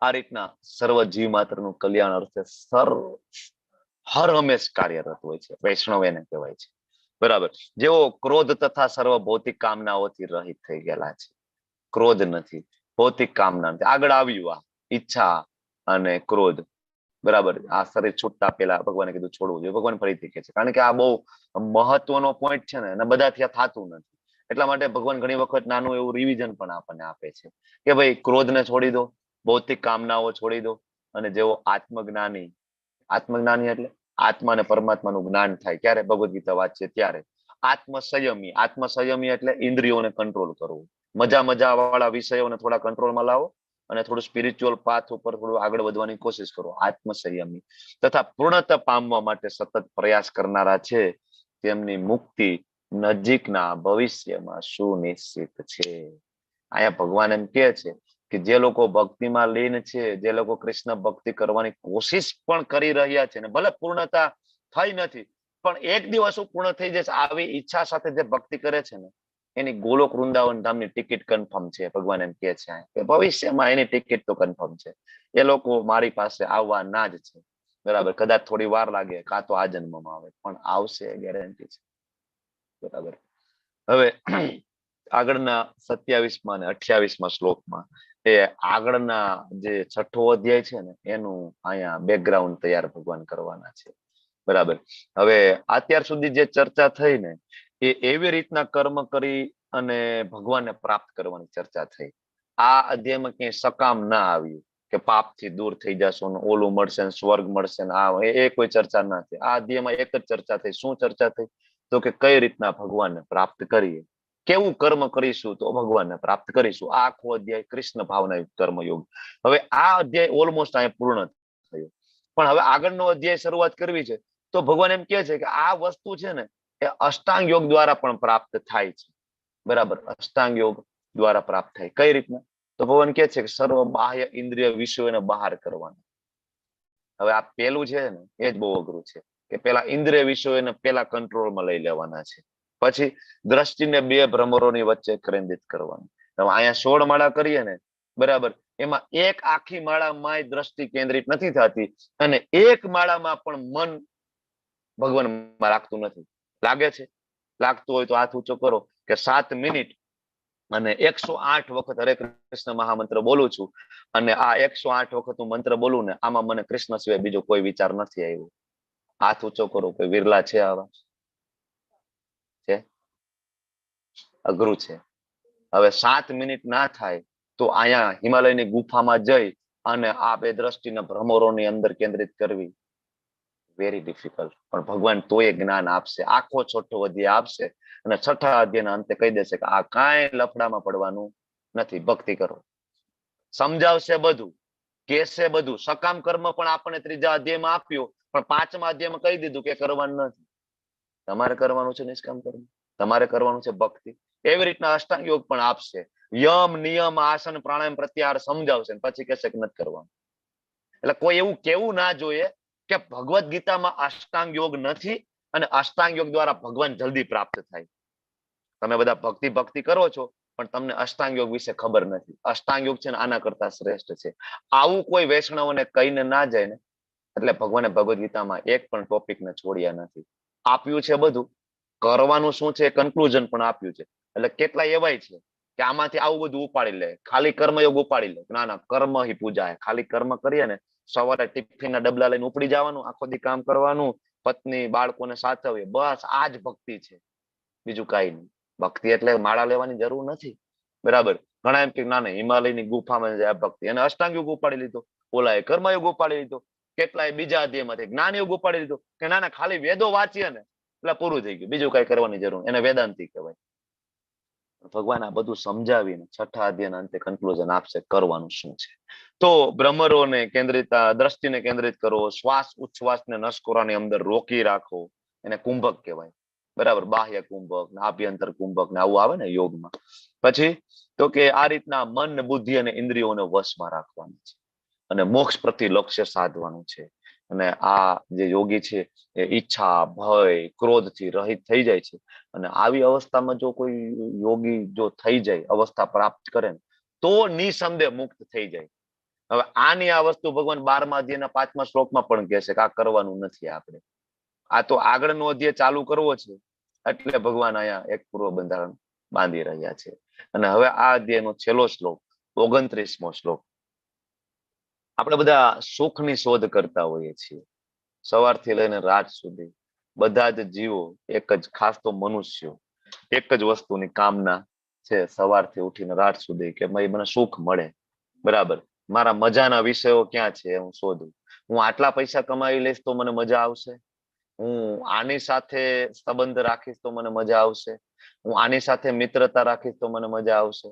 આ રીતના સર્વ જીવ માત્રનું કલ્યાણ અર્થે હર હંમેશ કાર્યરત હોય છે. વૈષ્ણવ એને કહેવાય છે. બરાબર. જેઓ ક્રોધ તથા સર્વ ભૌતિક કામનાઓથી રહિત થઈ ગયેલા છે. ક્રોધ નથી, ભૌતિક કામના નથી. આગળ આવ્યું આ ઈચ્છા અને ક્રોધ. બરાબર. આ શરીર છૂટતા પહેલા ભગવાને કીધું છોડવું જોઈએ. ભગવાન ફરીથી કહે છે, કારણ કે આ બહુ મહત્વનો પોઈન્ટ છે ને, અને બધાથી આ થતું નથી. એટલા માટે ભગવાન ઘણી વખત નાનું એવું રિવિઝન પણ આપણને આપે છે કે ભાઈ ક્રોધને છોડી દો, ભૌતિક કામનાઓ છોડી દો, અને જેવો આત્મજ્ઞાની એટલે આત્મા અને પરમાત્માનું જ્ઞાન થાય. ક્યારે? ભગવદ ગીતા વાંચીએ ત્યારે. આત્મસંયમી એટલે ઇન્દ્રિયોને કંટ્રોલ કરવું. મજા વાળા વિષયોને થોડા કંટ્રોલમાં લાવો અને થોડું સ્પિરિચ્યુઅલ પાથ ઉપર થોડું આગળ વધવાની કોશિશ કરો. આત્મસંયમી તથા પૂર્ણતા પામવા માટે સતત પ્રયાસ કરનારા છે, તેમની મુક્તિ નજીકના ભવિષ્યમાં સુનિશ્ચિત છે. અહીંયા ભગવાન એમ કહે છે કે જે લોકો ભક્તિમાં લીન છે, જે લોકો કૃષ્ણ ભક્તિ કરવાની કોશિશ પણ કરી રહ્યા છે, ને ભલે પૂર્ણતા થઈ નથી, પણ એક દિવસ પૂર્ણ થઈ જશે, આવી ઈચ્છા સાથે જે ભક્તિ કરે છે ને, એની ગોલોક વૃંદાવન ધામની ટિકિટ કન્ફર્મ છે. ભગવાન એમ કહે છે કે ભવિષ્યમાં એની ટિકિટ તો કન્ફર્મ છે. એ લોકો મારી પાસે આવવાના જ છે. બરાબર. કદાચ થોડી વાર લાગે, કાં તો આ જન્મમાં આવે, પણ આવશે, ગેરંટી છે. બરાબર. હવે આગળના 27મા અને 28મા શ્લોકમાં એ આગળના જે 6થો અધ્યાય છે ને, એનું અહીંયા બેકગ્રાઉન્ડ તૈયાર ભગવાન કરવાના છે. બરાબર. હવે અત્યાર સુધી જે ચર્ચા થઈ ને, એ એવી રીતના કર્મ કરી અને ભગવાનને પ્રાપ્ત કરવાની ચર્ચા થઈ. આ અધ્યાયમાં ક્યાંય સકામ ના આવ્યું કે પાપથી દૂર થઈ જશો ને ઓલું મળશે ને સ્વર્ગ મળશે ને આ, એ કોઈ ચર્ચા ના થઈ. આ અધ્યાયમાં એક જ ચર્ચા થઈ. શું ચર્ચા થઈ? તો કે કઈ રીતના ભગવાનને પ્રાપ્ત કરીએ, કેવું કર્મ કરીશું તો ભગવાનને પ્રાપ્ત કરીશું. આ આખો અધ્યાય કૃષ્ણ ભાવના કર્મયોગ. હવે આ અધ્યાય ઓલમોસ્ટ અહીંયા પૂર્ણ થયો, પણ હવે આગળનો અધ્યાય શરૂઆત કરવી છે. તો ભગવાન એમ કહે છે કે આ વસ્તુ છે ને, એ અષ્ટાંગ યોગ દ્વારા પણ પ્રાપ્ત થાય છે. બરાબર. અષ્ટાંગ યોગ દ્વારા પ્રાપ્ત થાય. કઈ રીતના? તો ભગવાન કહે છે કે સર્વ બાહ્ય ઇન્દ્રિય વિષયોને બહાર કરવાના. હવે આ પેલું છે ને, એ જ બહુ અઘરું છે કે પેલા ઇન્દ્રિય વિષયોને પેલા કંટ્રોલમાં લઈ લેવાના છે. પછી દ્રષ્ટિને 2 ભ્રમરોની વચ્ચે કેન્દ્રિત કરવાની. હવે અહીંયા 16 માળા કરીએ ને, બરાબર, એમાં એક આખી માળામાં દ્રષ્ટિ કેન્દ્રિત નથી થતી, અને એક માળામાં પણ મન ભગવાનમાં રાખતું નથી. લાગે છે? લાગતું હોય તો હાથ ઊંચો કરો કે 7 મિનિટ અને 108 વખત હરે કૃષ્ણ મહામંત્ર બોલું છું, અને આ 108 વખત હું મંત્ર બોલું ને, આમાં મને કૃષ્ણ સિવાય બીજો કોઈ વિચાર નથી આવ્યો. હાથ ઊંચો કરો. કોઈ વિરલા છે આવા? છે? અઘરું છે. હવે 7 મિનિટ ના થાય તો અહીંયા હિમાલયની ગુફામાં જઈ અને આ 2 દ્રષ્ટિના ભ્રમરોની અંદર કેન્દ્રિત કરવી, વેરી ડિફિકલ્ટ. પણ ભગવાન તોય જ્ઞાન આપશે, આખો 6થો અધ્યાય આપશે, અને 6થા અધ્યાયના અંતે કહી દેશે કે આ કાંઈ લફડામાં પડવાનું નથી, ભક્તિ કરો. સમજાવશે બધું, કહેશે બધું. સકામ કર્મ પણ આપણને 3જા અધ્યાયમાં આપ્યું, પણ 5મા અધ્યાયમાં કહી દીધું કે કરવાનું નથી. તમારે કરવાનું છે નિષ્કામ કર્મ, તમારે કરવાનું છે ભક્તિ. એવી રીતના અષ્ટાંગ યોગ પણ આપશે. યમ નિયમ આસન પ્રાણાયામ પ્રત્યાહાર સમજાવશે પછી કહેશે કે નથી કરવાનું. એટલે કોઈ એવું કેવું ના જોઈએ કે ભગવદ ગીતામાં અષ્ટાંગ યોગ નથી અને અષ્ટાંગ યોગ દ્વારા ભગવાન જલ્દી પ્રાપ્ત થાય. તમે બધા ભક્તિ કરો છો પણ તમને અષ્ટાંગ યોગ વિશે ખબર નથી. અષ્ટાંગ યોગ છે ને આના કરતા શ્રેષ્ઠ છે. આવું કોઈ વૈષ્ણવને કહીને ના જાય ને એટલે ભગવાને ભગવદ ગીતામાં એક પણ ટોપિક ને છોડ્યા નથી. આપ્યું છે બધું, કરવાનું શું છે કન્ક્લુઝન પણ આપ્યું છે. એટલે કેટલાય એવાય છે કે આમાંથી આવું બધું ઉપાડી લે, ખાલી કર્મયોગ ઉપાડી લે. ના ના, કર્મ હિ પૂજા. ખાલી કર્મ કરીએ ને, સવારે ટિફિન ના ડબલા લઈને ઉપડી જવાનું, આખો દી કામ કરવાનું, પત્ની બાળકોને સાચવીએ, બસ આ જ ભક્તિ છે, બીજું કઈ નહીં. ભક્તિ એટલે માળા લેવાની જરૂર નથી. બરાબર. ઘણા એમ કે ના ના હિમાલયની ગુફામાં જાય ભક્તિ, અને અષ્ટાંગ યોગ ઉપાડી લીધો, ઓલાએ કર્મયોગ ઉપાડી લીધો, કેટલાય બીજા અધ્યાયમાંથી જ્ઞાન યોગ ઉપાડી લીધો કે ના ના ખાલી વેદો વાંચીએ ને એટલે પૂરું થઈ ગયું, બીજું કઈ કરવાની જરૂર. એને વેદાંતિ કહેવાય. ભગવાન આ બધું સમજાવીને છઠ્ઠા અધ્યાયના અંતે કન્ક્લુઝન આપશે કરવાનું શું છે. તો ભ્રમરોને કેન્દ્રિત, દ્રષ્ટિને કેન્દ્રિત કરો, શ્વાસ ઉચ્છ્વાસને નસકોરાની અંદર રોકી રાખો, એને કુંભક કહેવાય. બરાબર. બાહ્ય કુંભક ને આભ્યંતર કુંભક ને આવું આવે ને યોગમાં. પછી તો કે આ રીતના મન, બુદ્ધિ અને ઇન્દ્રિયોને વશમાં રાખવાનું છે અને મોક્ષ પ્રતિ લક્ષ્ય સાધવાનું છે. અને આ જે યોગી છે એ ઈચ્છા, ભય, ક્રોધથી રહિત થઈ જાય છે. અને આવી અવસ્થામાં જો કોઈ યોગી જો થઈ જાય, અવસ્થા પ્રાપ્ત કરે ને, તો નિસંદેહ મુક્ત થઈ જાય. હવે આની આ વસ્તુ ભગવાન 12મા અધ્યાયના 5મા શ્લોકમાં પણ કહે છે કે આ કરવાનું નથી આપણે. આ તો આગળનો અધ્યાય ચાલુ કરવો છે એટલે ભગવાન અહીંયા એક પૂર્વ બંધારણ બાંધી રહ્યા છે. અને હવે આ અધ્યાયનો છેલ્લો શ્લોક, 29મો શ્લોક. આપણે બધા સુખની શોધ કરતા હોઈએ છીએ, સવારથી લઈને રાત સુધી. બધા જ જીવો, એક જ, ખાસ તો મનુષ્યો, એક જ વસ્તુની કામના છે સવારથી ઉઠીને રાત સુધી કે મને સુખ મળે. બરાબર. મારા મજાના વિષયો ક્યાં છે હું શોધું. હું આટલા પૈસા કમાવી લઈશ તો મને મજા આવશે, હું આની સાથે સંબંધ રાખીશ તો મને મજા આવશે, હું આની સાથે મિત્રતા રાખીશ તો મને મજા આવશે.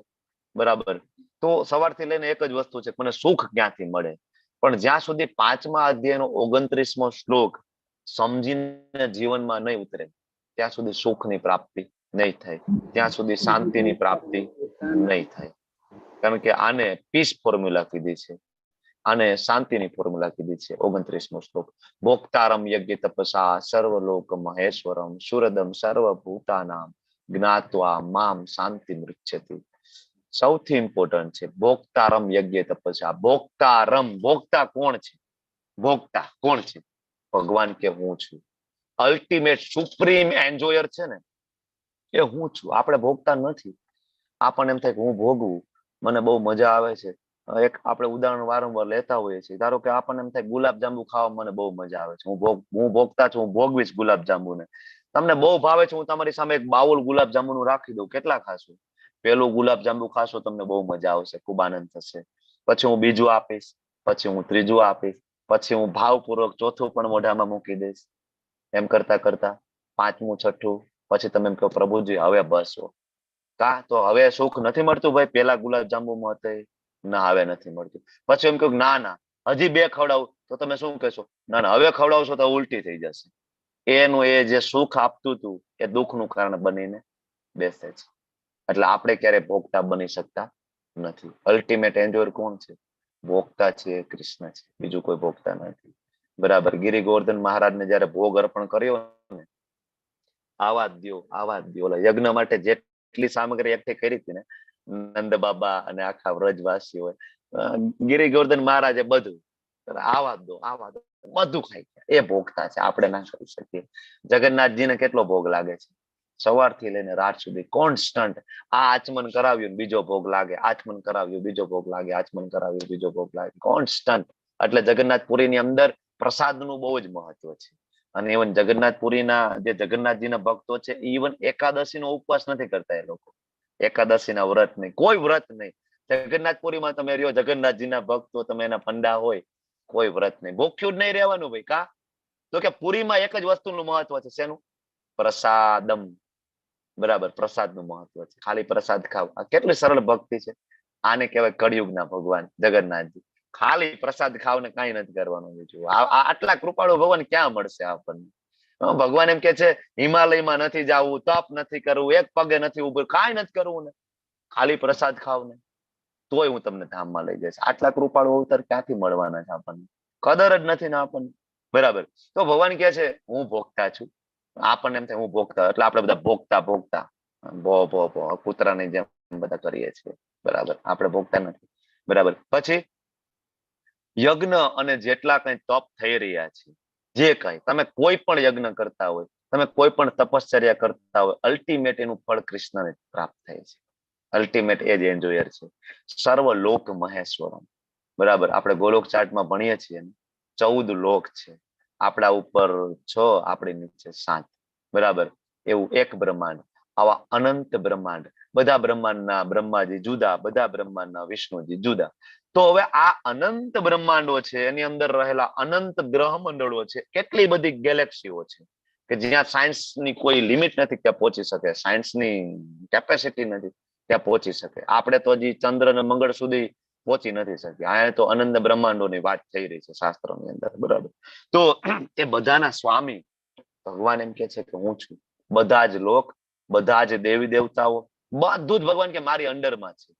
બરાબર. તો સવારથી લઈને એક જ વસ્તુ છે, મને સુખ ક્યાંથી મળે. પણ જ્યાં સુધી 5મા અધ્યાયનો 29મો શ્લોક સમજીને જીવનમાં નહીં ઉતરે ત્યાં સુધી સુખની પ્રાપ્તિ નહીં થાય, ત્યાં સુધી શાંતિની પ્રાપ્તિ નહીં થાય. કારણ કે આને પીસ ફોર્મ્યુલા કીધી છે, આને શાંતિની ફોર્મ્યુલા કીધી છે. 29મો શ્લોક. ભોક્તારમ યજ્ઞ તપસા સર્વલોક મહેશ્વરમ સુરદમ સર્વભૂતાનામ જ્ઞાત્વા મામ શાંતિ મૃચ્છતિ. સૌથી ઇમ્પોર્ટન્ટ છે ભોક્તારમ યજ્ઞ તપસ્યા. ભોક્તારમ, ભોક્તા કોણ છે? ભોક્તા કોણ છે? ભગવાન કે હું છું. અલ્ટિમેટ સુપ્રીમ એન્જોયર છે ને એ હું છું. આપણે ભોગતા નથી. આપણને એમ થાય કે હું ભોગવું, મને બહુ મજા આવે છે. એક આપણે ઉદાહરણ વારંવાર લેતા હોઈએ છીએ. ધારો કે આપણને એમ થાય ગુલાબ જાંબુ ખાવા મને બહુ મજા આવે છે, હું ભોગતા છું, હું ભોગવીશ ગુલાબ જાંબુને. તમને બહુ ભાવે છે, હું તમારી સામે એક બાઉલ ગુલાબ જાંબુનું રાખી દઉં, કેટલા ખાશો? પેલું ગુલાબ જાંબુ ખાશો, તમને બહુ મજા આવશે, ખૂબ આનંદ થશે. પછી હું બીજું આપીશ, પછી હું ત્રીજું આપીશ, પછી હું ભાવપૂર્વક ચોથું પણ મોઢામાં મૂકી દઈશ. એમ કરતા કરતા 5મું, 6ઠું, પછી તમે એમ કહો પ્રભુજી હવે બસો. કા તો હવે સુખ નથી મળતું ભાઈ, પેલા ગુલાબ જાંબુમાં હતી ના, હવે નથી મળતું. પછી એમ કહું ના ના હજી 2 ખવડાવું, તો તમે શું કહેશો? ના ના હવે ખવડાવશો તો ઉલટી થઈ જશે. એનું એ જે સુખ આપતું હતું એ દુઃખનું કારણ બનીને બેસે છે. એટલે આપણે ક્યારે ભોગતા બની શકતા નથી. અલ્ટિમેટ એન્જોયર કોણ છે? ભોગતા છે કૃષ્ણ છે, બીજું કોઈ ભોગતા નથી. બરાબર. ગિરી ગોવર્ધન મહારાજને જયારે ભોગ અર્પણ કર્યો ને, આવા દ્યો, આવા દ્યો, ઓલા યજ્ઞ માટે જેટલી સામગ્રી એકઠી કરી હતી ને, નંદ બાબા અને આખા વ્રજવાસીઓ, ગિરી ગોવર્ધન મહારાજે બધું આવા દો, આવા દો, બધું ખાઈ ગયા. એ ભોગતા છે, આપણે ના કરી શકીએ. જગન્નાથજીને કેટલો ભોગ લાગે છે? સવારથી લઈને રાત સુધી કોન્સ્ટન્ટ. આ આચમન કરાવ્યું બીજો ભોગ લાગે, આચમન કરાવ્યું બીજો ભોગ લાગે, આચમન કરાવ્યું બીજો ભોગ લાગે, કોન્સ્ટન્ટ. એટલે જગન્નાથપુરીની અંદર પ્રસાદનું બહુ જ મહત્વ છે. અને ઇવન જગન્નાથપુરીના જે જગન્નાથજીના ભક્તો છે, ઇવન એકાદશીનો ઉપવાસ નથી કરતા એ લોકો. એકાદશીના વ્રત નહીં, કોઈ વ્રત નહીં. જગન્નાથપુરીમાં તમે રહ્યો, જગન્નાથજીના ભક્તો, તમે એના પંડા હોય, કોઈ વ્રત નહીં, ભૂખ્યું જ નહીં રહેવાનું ભાઈ. કા તો કે પુરીમાં એક જ વસ્તુનું મહત્વ છે. શેનું? પ્રસાદમ. બરાબર. પ્રસાદનું મહત્વ છે. ખાલી પ્રસાદ ખાવ. આ કેટલી સરળ ભક્તિ છે. આને કહેવાય કળિયુગના ભગવાન જગન્નાથજી. ખાલી પ્રસાદ ખાવ ને કઈ નથી કરવાનું બીજું. આટલા કૃપાળુ ભગવાન ક્યાં મળશે આપણને? ભગવાન એમ કે છે હિમાલયમાં નથી જવું, તપ નથી કરવું, એક પગે નથી ઉભું, કાંઈ નથી કરવું ને. ખાલી પ્રસાદ ખાવ ને તોય હું તમને ધામમાં લઈ જઈશ. આટલા કૃપાળુ અવતાર ક્યાંથી મળવાના છે આપણને? કદર જ નથી ને આપણને. બરાબર. તો ભગવાન કહે છે હું ભોગતા છું. આપણને એમ થાય હું ભોગતા, એટલે આપણે બધા ભોગતા ભોગતા ભો કૂતરાની જેમ બધા કરીએ છીએ. બરાબર, આપણે ભોગતા નથી. બરાબર. પછી યજ્ઞ અને જેટલા કઈ તપ થઈ રહ્યા છે, જે કઈ તમે કોઈ પણ યજ્ઞ કરતા હોય, તમે કોઈ પણ તપશ્ચર્યા કરતા હોય, અલ્ટિમેટ એનું ફળ કૃષ્ણને પ્રાપ્ત થાય છે. અલ્ટિમેટ એ જ એન્જોયર છે. સર્વ લોક મહેશ્વરમ. બરાબર. આપણે ગોલોક ચાર્ટમાં ભણીએ છીએ, 14 લોક છે. આપણા ઉપર 6, આપણી નીચે 7. બરાબર. એવું એક બ્રહ્માંડ, આવા અનંત બ્રહ્માંડ, બધા બ્રહ્માંડના બ્રહ્માજી જુદા, બધા બ્રહ્માંડના વિષ્ણુજી જુદા. તો હવે આ અનંત બ્રહ્માંડો છે, એની અંદર રહેલા અનંત ગ્રહ મંડળો છે, કેટલી બધી ગેલેક્સીઓ છે કે જ્યાં સાયન્સની કોઈ લિમિટ નથી ત્યાં પહોંચી શકે, સાયન્સની કેપેસિટી નથી ત્યાં પહોંચી શકે. આપણે તો હજી ચંદ્ર અને મંગળ સુધી પહોંચી નથી શકી. અહીંયા તો અનંત બ્રહ્માંડોની વાત થઈ રહી છે શાસ્ત્રોની અંદર. બરાબર. તો એ બધાના સ્વામી ભગવાન એમ કે છે કે હું છું. બધા જ લોક, બધા જ દેવી દેવતાઓ, બધું જ ભગવાન કે મારી અંડરમાં છે.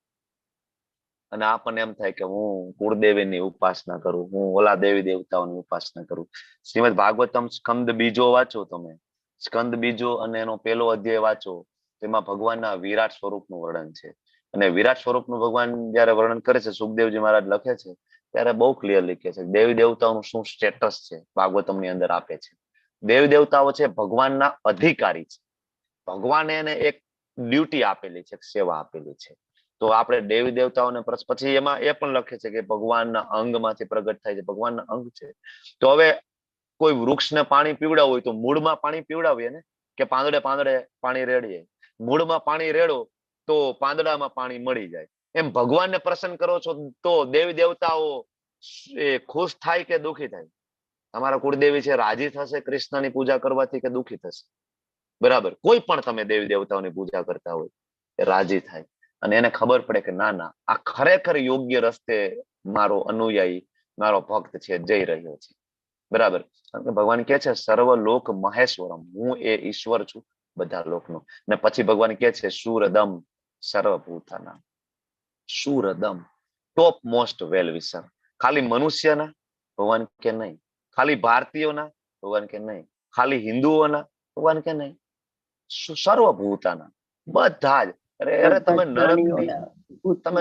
અને આપણને એમ થાય કે હું કુળદેવીની ઉપાસના કરું, હું ઓલા દેવી દેવતાઓની ઉપાસના કરું. શ્રીમદ ભાગવતમ સ્કંદ બીજો વાંચો તમે, સ્કંદ બીજો અને એનો 1લો અધ્યાય વાંચો, તેમાં ભગવાનના વિરાટ સ્વરૂપનું વર્ણન છે. અને વિરાટ સ્વરૂપનું ભગવાન જયારે વર્ણન કરે છે, સુખદેવજી મહારાજ લખે છે ત્યારે બહુ ક્લિયરલી કહે છે દેવી દેવતાઓનું શું સ્ટેટસ છે, ભાગવતમની અંદર આપે છે. દેવી દેવતાઓ છે ભગવાનના અધિકારી છે. ભગવાને એને એક ડ્યુટી આપેલી છે, એક સેવા આપેલી છે. તો આપણે દેવી દેવતાઓને પછી એમાં એ પણ લખે છે કે ભગવાનના અંગમાંથી પ્રગટ થાય છે, ભગવાનના અંગ છે. તો હવે કોઈ વૃક્ષને પાણી પીવડાવવું હોય તો મૂળમાં પાણી પીવડાવીએ ને, કે પાંદડે પાંદડે પાણી રેડીએ. મૂળમાં પાણી રેડો તો પાંદડામાં પાણી મળી જાય. એમ ભગવાનને પ્રસન્ન કરો છો તો દેવી દેવતાઓ એ ખુશ થાય કે દુઃખી થાય? તમારા કુળદેવી છે રાજી થશે કૃષ્ણની પૂજા કરવાથી કે દુઃખી થશે? બરાબર. કોઈ પણ તમે દેવી દેવતાઓની પૂજા કરતા હોય એ રાજી થાય અને એને ખબર પડે કે ના ના, આ ખરેખર યોગ્ય રસ્તે મારો અનુયાયી, મારો ભક્ત છે જઈ રહ્યો છે. બરાબર. ભગવાન કે છે સર્વ લોક મહેશ્વરમ, હું એ ઈશ્વર છું બધા લોકનો. ને પછી ભગવાન કે છે સુરદમ સર્વભૂતાના. સુરદમ, ટોપ મોસ્ટ વેલ વિશર. ખાલી મનુષ્યના? ભગવાન કે નહીં. ખાલી ભારતીયોના? ભગવાન કે નહીં. ખાલી હિન્દુઓના? ભગવાન કે નહીં. સર્વભૂતાના, બધા જ. અરે તમે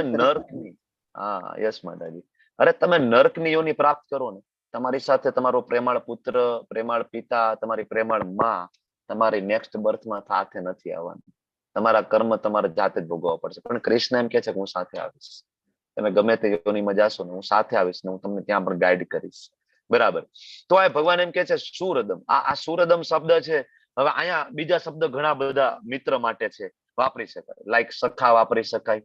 નર્કની, હા યસ માતાજી, અરે તમે નર્કની યોની પ્રાપ્ત કરો ને, તમારી સાથે તમારો પ્રેમાળ પુત્ર, પ્રેમાળ પિતા, તમારી પ્રેમાળ માં તમારી નેક્સ્ટ બર્થમાં સાથે નથી આવવાનું. તમારા કર્મ તમારે જાતે જ ભોગવવા પડશે. પણ કૃષ્ણ એમ કે છે કે હું સાથે આવીશ. તમે ગમે તે યોનીમાં જાશો ને હું સાથે આવીશ ને હું તમને ત્યાં પણ ગાઈડ કરીશ. બરાબર. તો આ ભગવાન એમ કે છે સુરદમ. આ સુરદમ શબ્દ છે. હવે અહીંયા બીજા શબ્દ ઘણા બધા મિત્ર માટે છે, વાપરી શકાય. લાઈક સખા વાપરી શકાય,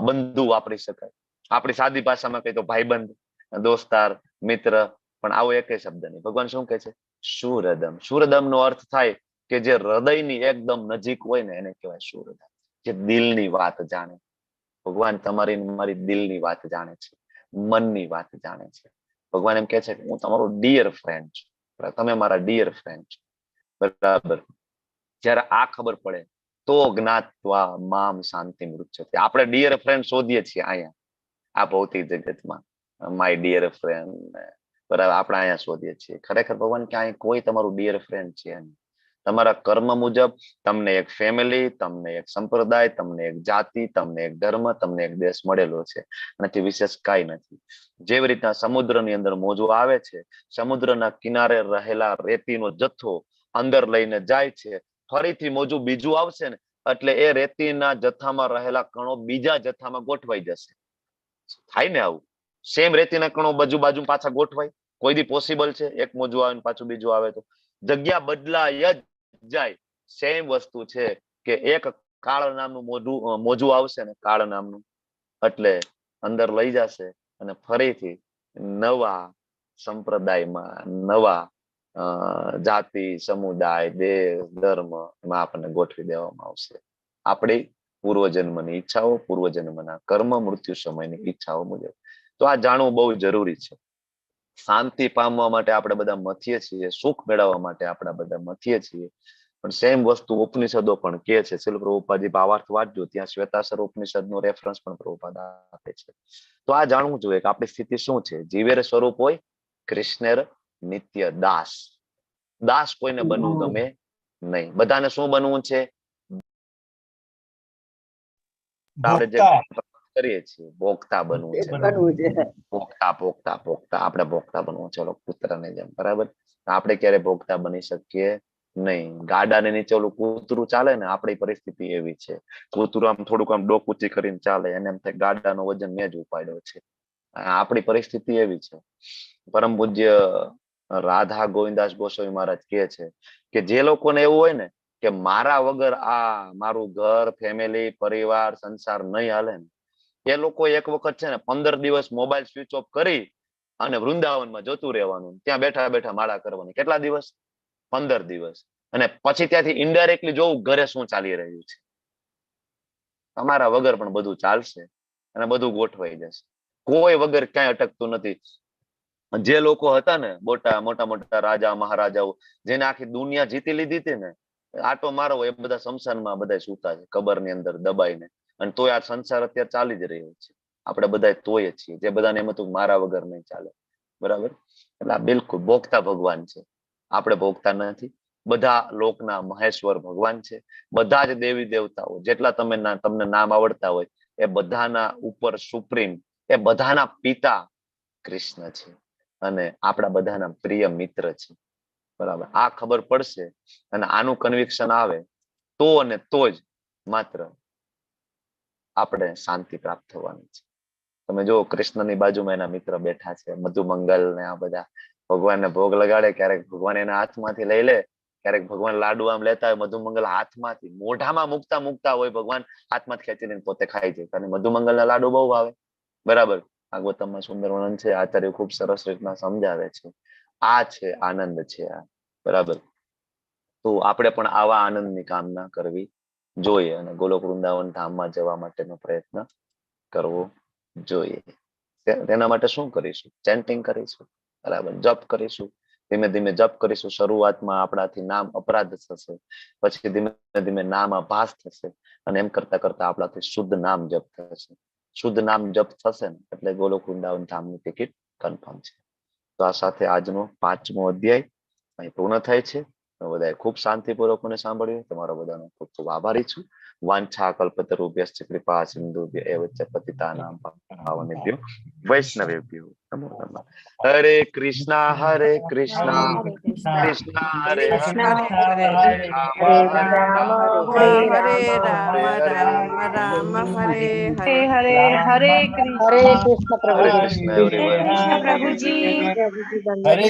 બંધુ વાપરી શકાય. આપણી સાદી ભાષામાં કહીએ તો ભાઈબંધ, દોસ્તાર, મિત્ર. પણ આવો એક શબ્દ નહીં. ભગવાન શું કહે છે? સુરદમ. સુરદમ નો અર્થ થાય કે જે હૃદયની એકદમ નજીક હોય ને એને કહેવાય સુરદમ. જે દિલની વાત જાણે. ભગવાન તમારી મારી દિલની વાત જાણે છે, મનની વાત જાણે છે. ભગવાન એમ કે છે કે હું તમારો ડિયર ફ્રેન્ડ છું, તમે મારા ડિયર ફ્રેન્ડ છો. બરાબર. જયારે આ ખબર પડે તો જ્ઞાત્વા મામ શાંતિ મૃત્યુતે. આપણે ડિયર ફ્રેન્ડ શોધીએ છીએ અહીંયા આ ભૌતિક જગતમાં, માય ડિયર ફ્રેન્ડ. બરાબર. આપણે અહીંયા શોધીએ છીએ. ખરેખર ભગવાન કે અહીં કોઈ તમારું ડિયર ફ્રેન્ડ છે નહીં. તમારા કર્મ મુજબ તમને એક ફેમિલી, તમને એક સંપ્રદાય, તમને એક જાતિ, તમને એક ધર્મ, તમને એક દેશ મળેલો છે. એનાથી વિશેષ કાંઈ નથી. જેવી રીતના સમુદ્રની અંદર મોજું આવે છે, સમુદ્રના કિનારે રહેલા રેતીનો જથ્થો અંદર લઈને જાય છે, ફરીથી મોજું બીજું આવશે ને એટલે એ રેતીના જથ્થામાં રહેલા કણો બીજા જથ્થામાં ગોઠવાઈ જશે. થાય ને આવું? સેમ રેતીના કણો બાજુ પાછા ગોઠવાય? કોઈ દી પોસિબલ છે? એક મોજું આવે ને પાછું બીજું આવે તો જગ્યા બદલાય જ જાય. સેમ વસ્તુ છે કે એક કાળ નામનું મોજું આવશે ને, કાળ નામનું, એટલે અંદર લઈ જશે અને ફરીથી નવા સંપ્રદાયમાં, નવા જાતિ, સમુદાય, દેશ, ધર્મ એમાં આપણને ગોઠવી દેવામાં આવશે. આપણી પૂર્વજન્મની ઈચ્છાઓ, પૂર્વજન્મના કર્મ, મૃત્યુ સમયની ઈચ્છાઓ મુજબ. તો આ જાણવું બહુ જરૂરી છે. શાંતિ પામવા માટે આપણે બધા મથીએ છીએ, સુખ મેળવવા માટે આપણે બધા મથીએ છીએ. પણ સેમ વસ્તુ ઉપનિષદો પણ કે છે. શિલ પ્રભુપાદજી ભાવાર્થ વાંચજો, ત્યાં શ્વેતાસર ઉપનિષદ નો રેફરન્સ પણ પ્રભુપાદ આપે છે. તો આ જાણવું જોઈએ કે આપણી સ્થિતિ શું છે. જીવેર સ્વરૂપ હોય કૃષ્ણેર નિત્ય દાસ. દાસ કોઈને બનવું ગમે નહીં. બધાને શું બનવું છે? આપણે જે કરીએ છીએ ભોગતા બનવું છે. બનવું છે. ભોગતા ભોગતા ભોગતા આપણે ભોગતા બનવું. ચલો કૂતરાને જેમ, બરાબર. આપણે ક્યારે ભોગતા બની શકીએ નહીં. ગાડાને નીચે ઓલું કૂતરું ચાલે ને, આપણી પરિસ્થિતિ એવી છે. કૂતરું આમ થોડુંક આમ ડોક ઊંચી કરીને ચાલે, એને એમ થાય ગાડાનો વજન મેં જ ઉપાડ્યો છે. આપણી પરિસ્થિતિ એવી છે. પરમ પૂજ્ય રાધા ગોવિંદાસ ગોસ્વામી મહારાજ કહે છે કે જે લોકોને એવું હોય ને કે મારા વગર આ મારું ઘર, ફેમિલી, પરિવાર, સંસાર નહીં હાલે ને, એ લોકો એક વખત છે ને 15 દિવસ મોબાઈલ સ્વિચ ઓફ કરી અને વૃંદાવનમાં જતું રહેવાનું, ત્યાં બેઠા બેઠા માળા કરવાની. કેટલા દિવસ? 15 દિવસ. અને પછી ત્યાંથી ઇનડાયરેક્ટલી જોવું ઘરે શું ચાલી રહ્યું છે. તમારા વગર પણ બધું ચાલશે અને બધું ગોઠવાઈ જશે. કોઈ વગર ક્યાંય અટકતું નથી. જે લોકો હતા ને મોટા મોટા રાજા મહારાજાઓ, જેને આખી દુનિયા જીતી લીધી હતી ને, આટો મારો એ બધા શમશાનમાં બધા સૂતા છે, કબરની અંદર દબાઈને. અને તોય આ સંસાર અત્યારે ચાલી જ રહ્યો છે. આપણે બધા તોય છીએ, જે બધાને એમ હતું મારા વગર નહીં ચાલે, બરાબર. એટલે આ બિલકુલ ભોગતા ભગવાન છે. આપણે ભોગતા નથી. બધા લોકના મહેશ્વર ભગવાન છે. બધા જ દેવી દેવતાઓ જેટલા તમને નામ આવડતા હોય એ બધાના ઉપર સુપ્રીમ, એ બધાના પિતા કૃષ્ણ છે અને આપણા બધાના પ્રિય મિત્ર છે, બરાબર. આ ખબર પડશે અને આનું કન્વિક્શન આવે તો અને તો જ માત્ર આપણે શાંતિ પ્રાપ્ત થવાની છે. તમે જો કૃષ્ણની બાજુમાં એના મિત્ર બેઠા છે, મધુમંગલ ને આ બધા. ભગવાનને ભોગ લગાડે, ક્યારેક ભગવાન એના હાથમાંથી લઈ લે, ક્યારેક ભગવાન લાડુ આમ લેતા હોય, મધુમંગલ હાથમાંથી મોઢામાં મૂકતા હોય, ભગવાન હાથમાંથી ખેંચીને પોતે ખાઈ જાય. અને મધુમંગલના લાડુ બહુ ભાવે, બરાબર. ભાગવતમમાં સુંદર વર્ણન છે, આચાર્ય ખૂબ સરસ રીતના સમજાવે છે. આ છે આનંદ છે આ, બરાબર. તો આપણે પણ આવા આનંદની કામના કરવી જોઈએ અને ગોલોક વૃંદાવન ધામમાં જવા માટેનો પ્રયત્ન કરવો જોઈએ. તેના માટે શું કરીશું? ચેન્ટિંગ કરીશું, બરાબર. જપ કરીશું, ધીમે ધીમે જપ કરીશું. શરૂઆતમાં આપણાથી નામ અપરાધ થશે, પછી ધીમે ધીમે નામ આભાસ થશે અને એમ કરતા કરતા આપણાથી શુદ્ધ નામ જપ થશે. શુદ્ધ નામ જપ થશે ને એટલે ગોલોક વૃંદાવન ધામની ટિકિટ કન્ફર્મ છે. તો આ સાથે આજનો 5મો અધ્યાય અહીં પૂર્ણ થાય છે. બધાએ ખૂબ શાંતિપૂર્વક મને સાંભળ્યું. તમારો બધાનો ખૂબ ખૂબ આભારી છું. વાંછા કલ્પતરુભ્યશ્ચ કૃપા સિંધુભ્ય એવ ચ પતિતાનાં પાવનેભ્યો વૈષ્ણવેભ્યો નમો નમઃ. હરે કૃષ્ણ કૃષ્ણ હરે કૃષ્ણ હરે હરે રામ હરે રામ રામ હરે હરે. હરે કૃષ્ણ હરે કૃષ્ણ હરે everyone. કૃષ્ણ પ્રભુજી. હરે